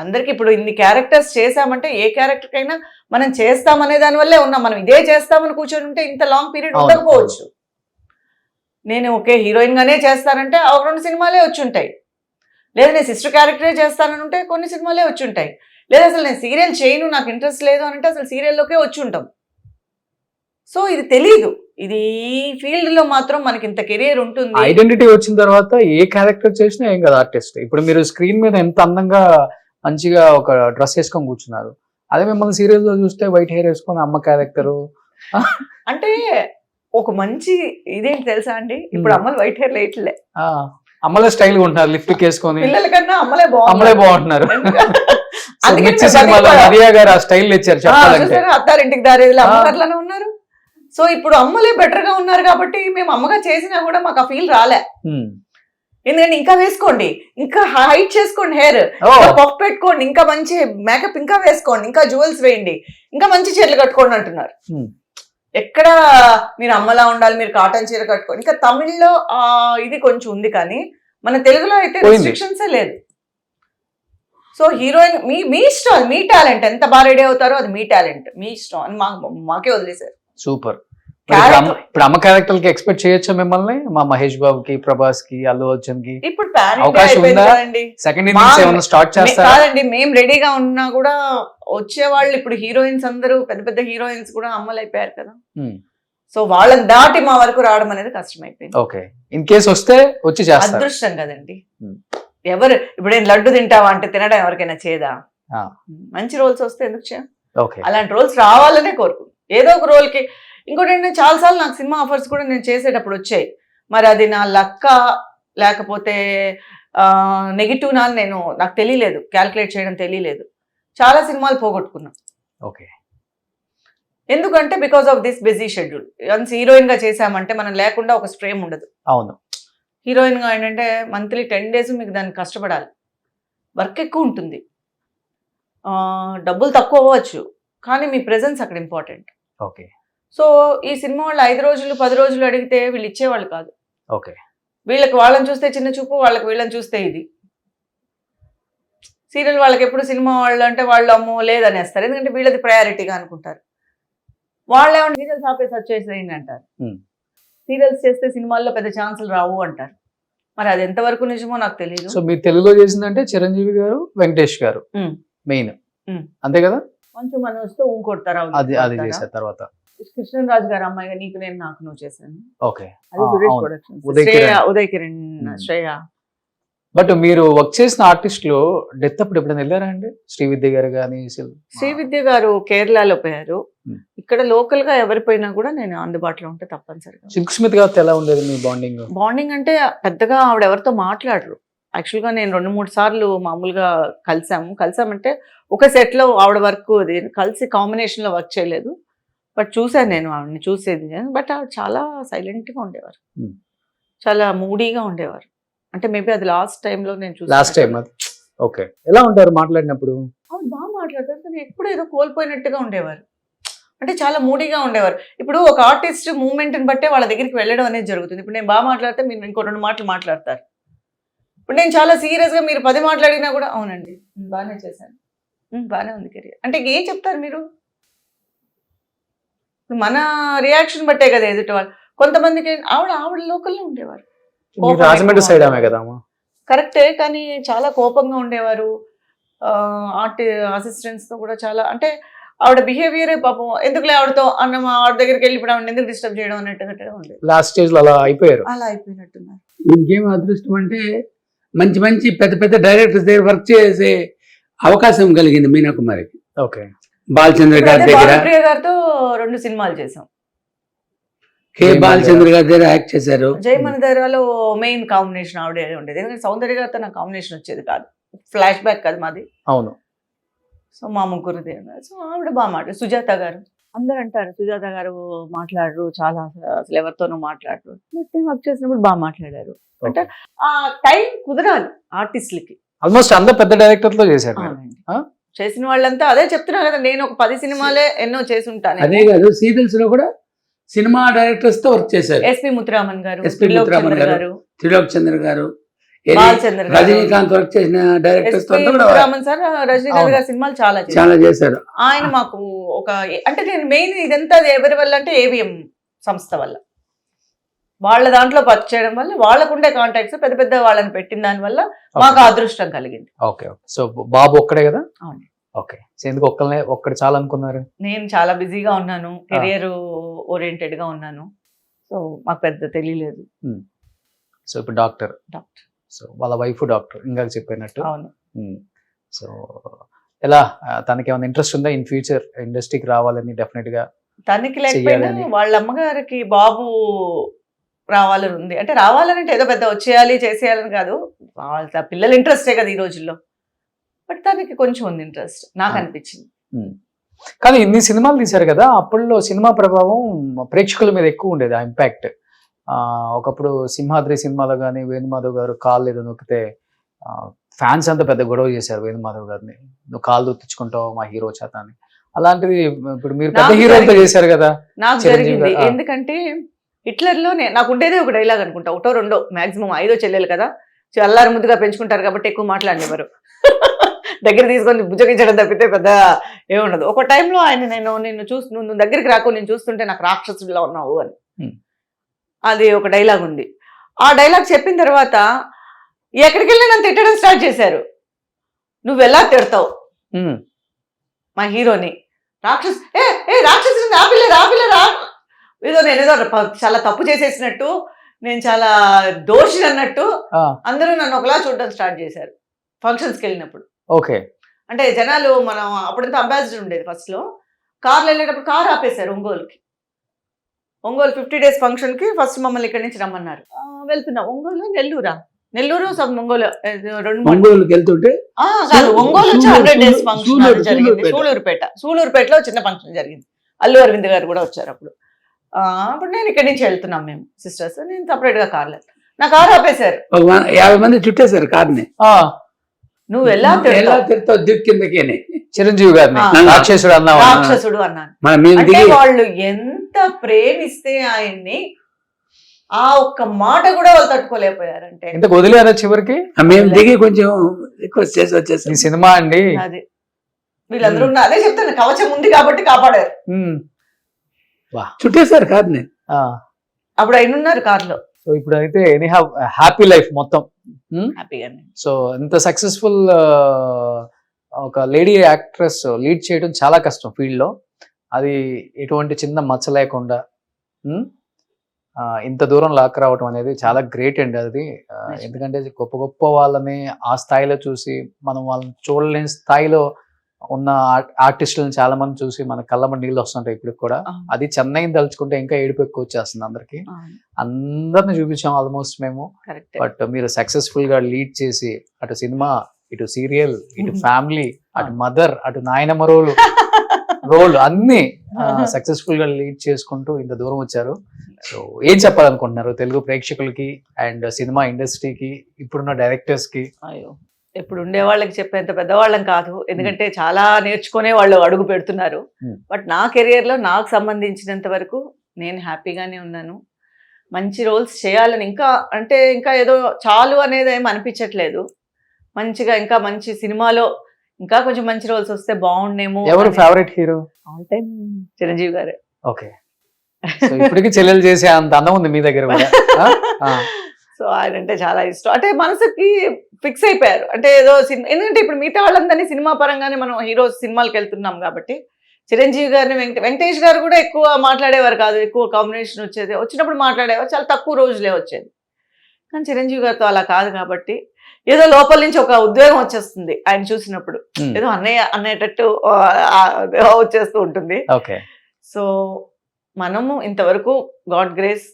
అందరికి. ఇప్పుడు ఇన్ని క్యారెక్టర్స్ చేసామంటే ఏ క్యారెక్టర్కైనా మనం చేస్తామనే దానివల్లే ఉన్నాం. మనం ఇదే చేస్తామని కూర్చొని ఉంటే ఇంత లాంగ్ పీరియడ్ ఉండకపోవచ్చు. నేను ఒకే హీరోయిన్ గానే చేస్తానంటే ఒక 2 సినిమాలే వచ్చి ఉంటాయి, లేదా నేను సిస్టర్ క్యారెక్టరే చేస్తానని ఉంటే కొన్ని సినిమాలే వచ్చి ఉంటాయి, లేదా అసలు నేను సీరియల్ చేయను, నాకు ఇంట్రెస్ట్ లేదు అని అంటే అసలు సీరియల్లోకే వచ్చి ఉంటాం. సో ఇది తెలీదు. ఇది ఈ ఫీల్డ్ లో మాత్రం మనకి ఇంత కెరీర్ ఉంటుంది. ఐడెంటిటీ వచ్చిన తర్వాత ఏ క్యారెక్టర్ చేసినా ఏం కదా ఆర్టిస్ట్. ఇప్పుడు మీరు స్క్రీన్ మీద ఎంత అందంగా మంచిగా ఒక డ్రెస్ వేసుకొని కూర్చున్నారు, అదే మిమ్మల్ని సీరియల్ లో చూస్తే వైట్ హెయిర్ వేసుకొని అమ్మ క్యారెక్టరు అంటే ఒక మంచి ఇదేంటి తెలుసా అండి, ఇప్పుడు అమ్మలు వైట్ హెయిర్ లేట్లే, అమ్మలే స్టైల్ గా ఉంటున్నారు, లిఫ్ట్ వేసుకొని. పిల్లల కన్నా అమ్మలే బాగుంటున్నారు. మరియా గారు ఆ స్టైల్ ఇచ్చారు చెప్పాలంటే. అత్తారింటికి దారేదిలో అమ్మగారులోనే ఉన్నారు. సో ఇప్పుడు అమ్మలే బెటర్ గా ఉన్నారు కాబట్టి మేము అమ్మగా చేసినా కూడా మాకు ఆ ఫీల్ రాలే. ఎందుకంటే ఇంకా వేసుకోండి, ఇంకా హైట్ చేసుకోండి, హెయిర్ పఫ్ పెట్టుకోండి, ఇంకా మంచి మేకప్ ఇంకా వేసుకోండి, ఇంకా జ్యువెల్స్ వేయండి, ఇంకా మంచి చీరలు కట్టుకోండి అంటున్నారు. ఎక్కడ మీరు అమ్మలా ఉండాలి, మీరు కాటన్ చీర కట్టుకోండి. ఇంకా తమిళ్లో ఇది కొంచెం ఉంది, కానీ మన తెలుగులో అయితే రెస్ట్రిక్షన్సే లేదు. సో హీరోయిన్ మీ ఇష్టం, మీ టాలెంట్, ఎంత బాగా రెడీ అవుతారో అది మీ టాలెంట్, మీ ఇష్టం అని మాకే వదిలేశారు. సూపర్. ఇప్పుడు అమ్మ క్యారెక్టర్ కి ఎక్స్పెక్ట్ చేయొచ్చా మిమ్మల్ని? మా మహేష్ బాబుకి, ప్రభాస్ కి, అల్లు అర్జున్ కి ఇప్పుడు అవకాశం ఉందా? సెకండ్ ఇన్నింగ్స్ ఏమైనా స్టార్ట్ చేస్తారా? కాదండి, మేము రెడీగా ఉన్నా కూడా వచ్చేవాళ్ళు ఇప్పుడు హీరోయిన్స్ అందరూ పెద్ద పెద్ద హీరోయిన్స్ కూడా అమ్మలు అయిపోయారు కదా. సో వాళ్ళని దాటి మా వరకు రావడం అనేది కష్టమైపోయింది. ఓకే, ఇన్ కేసు వస్తే వచ్చి చేస్తారు. అదృష్టం కదండి. ఎవరు ఇప్పుడు నేను లడ్డు తింటావా అంటే తినడం ఎవరికైనా చేదా? మంచి రోల్స్ వస్తే ఎందుకు చేయ, అలాంటి రోల్స్ రావాలనే కోరుకు. ఏదో ఒక రోల్ కి. ఇంకోటి ఏంటంటే చాలాసార్లు నాకు సినిమా ఆఫర్స్ కూడా నేను చేసేటప్పుడు వచ్చాయి. మరి అది నా లక్క లేకపోతే నెగిటివ్ నాకు తెలియలేదు, క్యాల్కులేట్ చేయడం తెలియలేదు. చాలా సినిమాలు పోగొట్టుకున్నా. ఓకే. ఎందుకంటే because of this busy schedule. Once heroine గా చేసామంటే మనం లేకుండా ఒక ఫ్రేమ్ ఉండదు. అవును. హీరోయిన్ గా ఏంటంటే మంత్లీ 10 days మీకు దానికి కష్టపడాలి, వర్క్ ఎక్కువ ఉంటుంది, డబ్బులు తక్కువ అవ్వచ్చు, కానీ మీ ప్రెజెన్స్ అక్కడ ఇంపార్టెంట్. ఓకే. సో ఈ సినిమా వాళ్ళు 5 రోజులు 10 రోజులు అడిగితే వీళ్ళు ఇచ్చేవాళ్ళు కాదు. ఓకే. వీళ్ళకి వాళ్ళని చూస్తే చిన్న చూపు, వాళ్ళకి వీళ్ళని చూస్తే ఇది. సీరియల్ వాళ్ళకి ఎప్పుడు సినిమా వాళ్ళు అంటే వాళ్ళు అమ్మో లేదనేస్తారు, ఎందుకంటే వీళ్ళది ప్రయారిటీగా అనుకుంటారు. వాళ్ళు ఏమన్నా సీరియల్స్ ఆపేసి వచ్చేసేయండి అంటారు, సీరియల్స్ చేస్తే సినిమాల్లో పెద్ద ఛాన్సులు రావు అంటారు. మరి అది ఎంతవరకు నిజమో నాకు తెలియదు. సో మీరు తెలుగులో చేసిందంటే చిరంజీవి గారు, వెంకటేష్ గారు మెయిన్, అంతే కదా? కొంచెం మనం వస్తే ఊంకొడతారా, అది చేశారు. తర్వాత కృష్ణరాజు గారు అమ్మాయిగా నీకు నేను నాకు నువ్వు చేశాను. ఓకే. అది సురేష్ ప్రొడక్షన్స్, ఉదయ్ కిరణ్, శ్రేయ. బట్ మీరు వర్క్ చేసిన ఆర్టిస్టులు డెత్ అప్పుడు ఎప్పుడైనా వెళ్ళారా అండి? శ్రీవిద్య గారు కానీ? శ్రీవిద్య గారు కేరళలో పోయారు. ఇక్కడ లోకల్ గా ఎవరి పోయినా కూడా నేను అందుబాటులో ఉంటే తప్పనిసరిగా. సిల్క్ స్మిత్ గారితో ఎలా ఉండేది మీ బాండింగ్? బాండింగ్ అంటే పెద్దగా ఆవిడ ఎవరితో మాట్లాడరు. యాక్చువల్గా నేను 2-3 సార్లు మామూలుగా కలిసామంటే ఒక సెట్ లో ఆవిడ వర్క్ అది కలిసి కాంబినేషన్ లో వర్క్ చేయలేదు. బట్ చూసాను నేను ఆవిడని, చూసేది. బట్ ఆవిడ చాలా సైలెంట్ గా ఉండేవారు, చాలా మూడీగా ఉండేవారు. అంటే మేబీ అది లాస్ట్ టైంలో నేను చూసాను. Last time. ఓకే. ఎలా ఉంటారు మాట్లాడినప్పుడు? అవును, బాగా మాట్లాడతారు, కానీ ఎప్పుడు ఏదో కోల్పోయినట్టుగా ఉండేవారు. అంటే చాలా మూడీగా ఉండేవారు. ఇప్పుడు ఒక ఆర్టిస్ట్ మూమెంట్ని బట్టే వాళ్ళ దగ్గరికి వెళ్ళడం అనేది జరుగుతుంది. ఇప్పుడు నేను బాగా మాట్లాడితే మీరు ఇంకో 2 మాటలు మాట్లాడతారు. ఇప్పుడు నేను చాలా సీరియస్గా మీరు 10 మాట్లాడినా కూడా అవునండి బాగానే చేశాను, బాగానే ఉంది కెరియర్ అంటే ఏం చెప్తారు మీరు? మన రియాక్షన్ బట్టే కదా ఎదుటి వాళ్ళు. కొంతమందికి ఆవిడ లోకల్లో ఉండేవారు, రాజమండ్రి సైడ్ ఆమె కదా? కరెక్టే, కానీ చాలా కోపంగా ఉండేవారు. అసిస్టెంట్స్ తో కూడా చాలా, అంటే ఆవిడ బిహేవియరే పాపం ఎందుకులే ఆవిడతో అన్నం ఆవిడ దగ్గరికి వెళ్ళి ఇప్పుడు ఆవిడ ఎందుకు డిస్టర్బ్ చేయడం అన్నట్టుగా ఉండేది. లాస్ట్ స్టేజ్ లో అలా అయిపోయారు. అలా అయిపోయినట్టున్నారు. ఇంకేం అదృష్టం అంటే మంచి మంచి పెద్ద పెద్ద డైరెక్టర్స్ దగ్గర వర్క్ చేసే అవకాశం కలిగింది మీనాకుమారికి. ఓకే. బాలచంద్ర గారి దగ్గర, ప్రియ గారితో 2 సినిమాలు చేసాం. కే బాలచంద్ర గారి దగ్గర యాక్ట్ చేశారు. జయమణి దగ్గరలో మెయిన్ కాంబినేషన్ ఆవిడే ఉండేది, ఎందుకంటే సౌందర్య గారితో నాకు కాంబినేషన్ వచ్చేది కాదు, ఫ్లాష్ బ్యాక్ కదా మాది. అవును. సో మా ముగ్గురిది. సో ఆవిడ బాగా మాట్లాడు. సుజాత గారు అందరు అంటారు సుజాత గారు మాట్లాడరు, చాలా అసలు ఎవరితోనూ మాట్లాడరు. వర్క్ చేసినప్పుడు బాగా మాట్లాడారు. అంటే ఆ టైం కుదరాలి ఆర్టిస్టులకి. ఆల్మోస్ట్ అందరు పెద్ద డైరెక్టర్ తో చేశారు. చేసిన వాళ్ళంతా అదే చెప్తున్నా కదా, నేను ఒక 10 సినిమాలే ఎన్నో చేసి ఉంటాను. అదే కాదు, సీరియల్స్ లో కూడా సినిమా డైరెక్టర్స్ తో వర్క్ చేశారు. ఎస్పి ముత్తురామన్ గారు, త్రిలోక్ చంద్ర గారు, బాలచంద్ర గారు, రజనీకాంత్ వర్క్ చేసిన డైరెక్టర్స్ తో ముత్తురామన్ సార్, రజనీకాంత్ గారి సినిమాలు చాలా చేశారు. ఆయన మాకు ఒక, అంటే నేను మెయిన్ ఇదంతా ఎవరి వల్ల అంటే ఏవిఎం సంస్థ వల్ల, వాళ్ళ దాంట్లో వర్క్ చేయడం వల్ల, వాళ్ళకుండే కాంటాక్ట్స్ పెద్ద పెద్ద వాళ్ళని పెట్టిన దాని వల్ల మాకు అదృష్టం కలిగింది. ఓకే. సో బాబు ఒక్కడే కదా? అవును. ఓకే. సో ఎందుకు ఒక్కడే చాలా అనుకున్నారు? నేను చాలా బిజీగా ఉన్నాను, కెరియర్ ఓరియంటెడ్ గా ఉన్నాను, సో మాకు పెద్ద తెలియలేదు. సో ఇప్పుడు డాక్టర్, సో వాళ్ళ వైఫ్ డాక్టర్ ఇందాక చెప్పినట్టు. అవును. సో ఎలా, తనకి ఏమైనా ఇంట్రెస్ట్ ఉందా ఇన్ ఫ్యూచర్ ఇండస్ట్రీకి రావాలని? డెఫినెట్ గా తనకి లేకపోయినా వాళ్ళ అమ్మగారికి బాబు రావాలని ఉంది. అంటే రావాలని అంటే ఏదో పెద్ద వచ్చేయాలి చేసేయాలని కాదు, వాళ్ళ పిల్లల ఇంట్రెస్టే కదా ఈ రోజుల్లో. బట్ తనకి కొంచెం ఉంది ఇంట్రెస్ట్, నాకు అనిపించింది. కానీ ఇన్ని సినిమాలు తీశారు కదా, అప్పట్లో సినిమా ప్రభావం ప్రేక్షకుల మీద ఎక్కువ ఉండేది, ఆ ఇంపాక్ట్. ఒకప్పుడు సింహాద్రి సినిమాలో కానీ వేణుమాధవ్ గారు కాళ్ళు ఏదో నొక్కితే ఫ్యాన్స్ అంతా పెద్ద గొడవ చేశారు వేణుమాధవ్ గారిని, నువ్వు కాళ్ళు దొత్తించుకుంటావు మా హీరో చేత అని. అలాంటిది ఇప్పుడు మీరు పెద్ద హీరోలతో చేశారు కదా? నాకు జరిగింది. ఎందుకంటే హిట్లర్ లో నాకు ఉండేదే ఒక డైలాగ్ అనుకుంటా, 1, 2 మాక్సిమం 5 చెల్లెలు కదా, అల్లారు ముద్దుగా పెంచుకుంటారు కాబట్టి ఎక్కువ మాట్లాడినవారు, దగ్గర తీసుకొని భుజగించడం తప్పితే పెద్ద ఏముండదు. ఒక టైంలో ఆయన నిన్ను చూసి నువ్వు దగ్గరికి రాకు, నేను చూస్తుంటే నాకు రాక్షసుడిలా ఉన్నావు అని, అది ఒక డైలాగ్ ఉంది. ఆ డైలాగ్ చెప్పిన తర్వాత ఎక్కడికి వెళ్ళి నన్ను తిట్టడం స్టార్ట్ చేశారు. నువ్వు ఎలా తిడతావు మా హీరోని, రాక్షసు రాక్షసుని ఆపిల్లే ఏదో నేనేదో చాలా తప్పు చేసేసినట్టు, నేను చాలా దోషి అన్నట్టు అందరూ నన్ను ఒకలా చూడడం స్టార్ట్ చేశారు ఫంక్షన్స్కి వెళ్ళినప్పుడు. ఓకే. అంటే జనాలు, మనం అప్పుడంతా అంబాసిడర్ ఉండేది, ఫస్ట్ లో కార్లో వెళ్ళేటప్పుడు కార్ ఆపేశారు ఒంగోలు 50 days ఫంక్షన్ కి. ఫస్ట్ మమ్మల్ని ఇక్కడి నుంచి రమ్మన్నారు, వెళ్తున్నాం. ఒంగోలు నెల్లూరా, నెల్లూరు ఒంగోలు రెండు మూడు ఒంగోలుకి వెళ్తుంటే కాదు ఒంగోలు వచ్చి 100 days ఫంక్షన్ జరిగింది. సూళ్ళూరుపేట. సూళూరుపేటలో చిన్న ఫంక్షన్ జరిగింది. అల్లు అరవింద్ గారు కూడా వచ్చారు అప్పుడు. అప్పుడు నేను ఇక్కడి నుంచి వెళ్తున్నాం మేము సిస్టర్స్, నేను సపరేట్ గా కార్లో. నా కారు ఆపేశారు. 50 మంది చుట్టేశారు కార్ని. నువ్వు ఎలా తిరుగుతావు దిక్కు కిందకేనే. చిరంజీవి గారిని రాక్షసుడు అన్నావా? రాక్షసుడు అన్నాను. అంటే వాళ్ళు ఎంత ప్రేమిస్తే ఆయన్ని ఆ ఒక్క మాట కూడా వాళ్ళు తట్టుకోలేకపోయారంటే. ఇంత వదిలేరా చివరికి? మేము దిగి కొంచెం రిక్వెస్ట్ చేసి వచ్చేసాం. ఈ సినిమా అండి అది వీళ్ళందరూ అదే చెప్తాను, కవచం ఉంది కాబట్టి కాపాడారు. చుట్టేశారు కార్ని. అప్పుడు ఆయన ఉన్నారు కార్లో. సో ఇప్పుడు అయితే ఎనీ హ్యాపీ లైఫ్ మొత్తం హ్యాపీగానే. సో ఇంత సక్సెస్ఫుల్ ఒక లేడీ యాక్ట్రెస్ లీడ్ చేయడం చాలా కష్టం ఫీల్డ్ లో. అది ఎటువంటి చిన్న మచ్చ లేకుండా ఇంత దూరం లాక్ రావటం అనేది చాలా గ్రేట్ అండి. అది ఎందుకంటే గొప్ప గొప్ప వాళ్ళని ఆ స్థాయిలో చూసి మనం వాళ్ళని చూడలేని స్థాయిలో ఉన్న ఆర్టిస్టులను చాలా మంది చూసి మన కళ్ళమ్మ నీళ్ళు వస్తుంటాయి ఇప్పుడు కూడా. అది చెన్నైని తలుచుకుంటే ఇంకా ఏడుపు ఎక్కువ వచ్చేస్తుంది అందరికి. అందరిని చూపించాం ఆల్మోస్ట్ మేము. బట్ మీరు సక్సెస్ఫుల్ గా లీడ్ చేసి అటు సినిమా, ఇటు సీరియల్, ఇటు ఫ్యామిలీ, అటు మదర్, అటు నాయనమ్మ రోల్ అన్ని సక్సెస్ఫుల్ గా లీడ్ చేసుకుంటూ ఇంత దూరం వచ్చారు. సో ఏం చెప్పాలనుకుంటున్నారు తెలుగు ప్రేక్షకులకి అండ్ సినిమా ఇండస్ట్రీకి, ఇప్పుడున్న డైరెక్టర్స్ కి? అయ్యో, ఇప్పుడు ఉండే వాళ్ళకి చెప్పేంత పెద్దవాళ్ళం కాదు, ఎందుకంటే చాలా నేర్చుకునే వాళ్ళు అడుగు పెడుతున్నారు. బట్ నా కెరియర్ లో నాకు సంబంధించినంత వరకు నేను హ్యాపీగానే ఉన్నాను. మంచి రోల్స్ చేయాలని ఇంకా ఏదో చాలు అనేది ఏమి అనిపించట్లేదు. మంచిగా ఇంకా మంచి సినిమాలో ఇంకా కొంచెం మంచి రోల్స్ వస్తే బాగుండేమో. ఎవరు favourite hero? All time Chiranjeevi గారే. ఓకే, ఇప్పటికీ చెల్లెలు చేసే అంత అందం ఉంది మీ దగ్గర కూడా. సో ఆయన అంటే చాలా ఇష్టం. అంటే మనసుకి ఫిక్స్ అయిపోయారు. అంటే ఏదో సినిమా, ఎందుకంటే ఇప్పుడు మిగతా వాళ్ళందరినీ సినిమా పరంగానే మనం హీరోస్ సినిమాలకు వెళ్తున్నాం కాబట్టి చిరంజీవి గారిని వెంకటేష్ గారు కూడా ఎక్కువ మాట్లాడేవారు కాదు. ఎక్కువ కాంబినేషన్ వచ్చేది, వచ్చినప్పుడు మాట్లాడేవారు, చాలా తక్కువ రోజులే వచ్చేది. కానీ చిరంజీవి గారితో అలా కాదు కాబట్టి ఏదో లోపల నుంచి ఒక ఉద్వేగం వచ్చేస్తుంది ఆయన చూసినప్పుడు. ఏదో అనేటట్టు వచ్చేస్తూ ఉంటుంది. సో మనము ఇంతవరకు గాడ్ గ్రేస్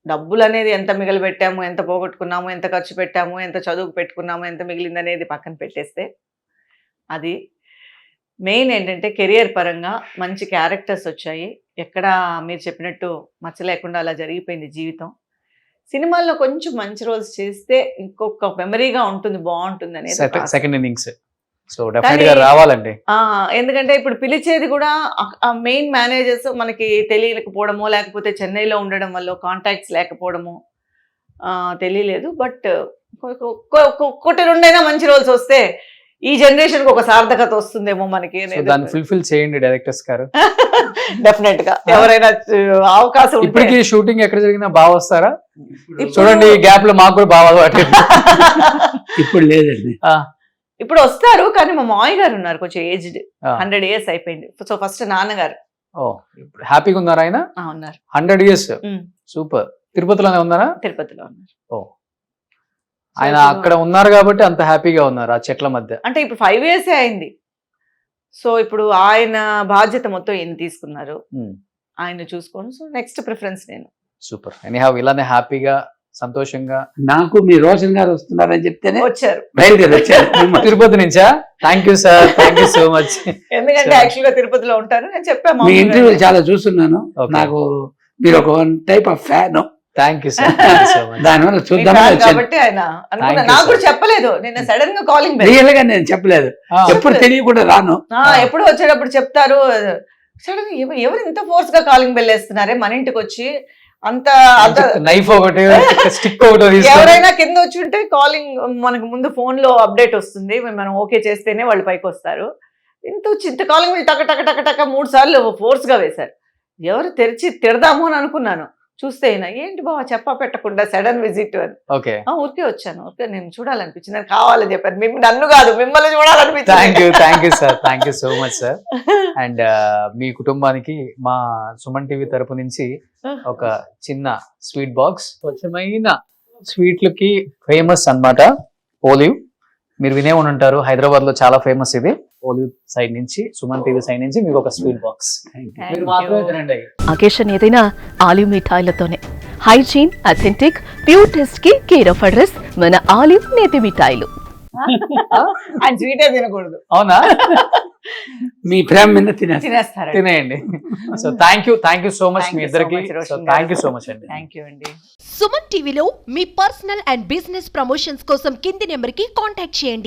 డబ్బులు అనేది ఎంత మిగిలిపెట్టాము, ఎంత పోగొట్టుకున్నాము, ఎంత ఖర్చు పెట్టాము, ఎంత చదువుకు పెట్టుకున్నాము, ఎంత మిగిలింది అనేది పక్కన పెట్టేస్తే, అది మెయిన్ ఏంటంటే కెరియర్ పరంగా మంచి క్యారెక్టర్స్ వచ్చాయి. ఎక్కడ మీరు చెప్పినట్టు మచ్చ లేకుండా అలా జరిగిపోయింది జీవితం. సినిమాల్లో కొంచెం మంచి రోల్స్ చేస్తే ఇంకొక మెమరీగా ఉంటుంది, బాగుంటుంది అనేది సెకండ్ ఇన్నింగ్స్. సో డెఫినెట్ గా రావాలండి. ఎందుకంటే ఇప్పుడు పిలిచేది కూడా మెయిన్ మేనేజర్స్ మనకి తెలియకపోవడమో, లేకపోతే చెన్నైలో ఉండడం వల్ల కాంటాక్ట్స్ లేకపోవడమో తెలియలేదు. బట్ ఒక్కటి రెండైనా మంచి రోల్స్ వస్తే ఈ జనరేషన్ కి ఒక సార్థకత వస్తుందేమో మనకి. దాన్ని ఫుల్ఫిల్ చేయండి డైరెక్టర్స్ గారు. డెఫినెట్ గా ఎవరైనా అవకాశం. ఇప్పటికీ షూటింగ్ ఎక్కడ జరిగినా బాగా వస్తారా? చూడండి ఈ గ్యాప్ లో మాకు కూడా బాగా ఇప్పుడు లేదండి. ఇప్పుడు వస్తారు, కానీ మా మామయ్య గారు ఉన్నారు, కొంచెం ఏజ్డ్, 100 years అయిపోయింది. సో ఫస్ట్ నాన్నగారు. ఇప్పుడు హ్యాపీగా ఉన్నారు ఆయన? ఉన్నారు. 100 years. సూపర్. తిరుపతిలోనే ఉన్నారా? తిరుపతిలో ఉన్నారు. ఆయన అక్కడ ఉన్నారు కాబట్టి అంత హ్యాపీగా ఉన్నారు ఆ చెట్ల మధ్య. అంటే ఇప్పుడు 5 years అయింది. సో ఇప్పుడు ఆయన బాధ్యత మొత్తం ఈయన తీసుకున్నారు, ఆయన చూసుకోండి. సో నెక్స్ట్ ప్రిఫరెన్స్ నేను. సూపర్. ఎనీహౌ ఇలానే హ్యాపీగా సంతోషంగా. నాకు మీ రోషన్ గారు వస్తున్నారని చెప్తేనే వచ్చారు, బయలుదేరి వచ్చారు తిరుపతి నుంచా? Thank you sir, thank you so much. ఎందుకంటే యాక్చువల్ గా తిరుపతిలో ఉంటారు, నేను చెప్పాను. మీ ఇంటర్వ్యూ చాలా చూస్తున్నాను, నాకు మీరు ఒక type of fan. Thank you sir. దానివల్ల చూద్దాం కాబట్టి ఆయన అనుకున్నా, నాకు కూడా చెప్పలేదు. నేను సడన్ గా కాలింగ్ రియల్ గా నేను చెప్పలేదు, ఎప్పుడు తెలియకుండా రాను. ఎప్పుడు వచ్చేటప్పుడు చెప్తారు. సడన్ ఎవరు ఇంత ఫోర్స్ గా కాలింగ్ బెల్ వేస్తున్నారే మన ఇంటికి వచ్చి, అంత నైఫ్ ఒకటి స్టిక్ ఒకటి. ఎవరైనా కింద వచ్చి ఉంటే కాలింగ్ మనకు ముందు ఫోన్ లో అప్డేట్ వస్తుంది, మనం ఓకే చేస్తేనే వాళ్ళు పైకి వస్తారు. ఇంత కాలింగ్ బెల్ టక టక టక టక 3 సార్లు ఫోర్స్ గా వేశారు. ఎవరు తెరిచి తిడదాము అని అనుకున్నాను, చూస్తే ఏంటి బాబా చెప్పా పెట్టకుండా సడన్ విజిట్ అని. ఊరికే వచ్చాను, ఊరికే నేను చూడాలనిపించింది, నాకు కావాలని చెప్పాను. నన్ను కాదు, మిమ్మల్ని చూడాలనిపించింది. Thank you sir, thank you so much sir. And మీ కుటుంబానికి మా సుమన్ టీవీ తరపు నుంచి ఒక చిన్న స్వీట్ బాక్స్. స్వచ్ఛమైన స్వీట్లకి ఫేమస్ అన్నమాట ఓలివ్. మీరు వినే ఉంటారు, హైదరాబాద్ లో చాలా ఫేమస్ ఇది. ఓలివ్ సైడ్ నుంచి, సుమన్ టీవీ సైడ్ నుంచి మీకు ఒక స్వీట్ బాక్స్. అకేషన్ ఏదైనా ఆలివ్ మిఠాయిలతోనే. హైజీన్, అథెంటిక్, ప్యూర్ టెస్ట్ కి కేర్ ఆఫ్ అడ్రస్ మన ఆలివ్ నేతి మిఠాయిలు. ఆయన స్వీటే తినకూడదు, అవునా? మీ ప్రేమ మీద తినేస్తాను. తినేస్తారు. తినేయండి. So thank you so much మీ ఇద్దరికి. థ్యాంక్ యూ సో మచ్ అండి. థ్యాంక్ యూ అండి. సుమన్ టీవీలో మీ పర్సనల్ అండ్ బిజినెస్ ప్రమోషన్స్ కోసం కింది నెంబర్కి కాంటాక్ట్ చేయండి.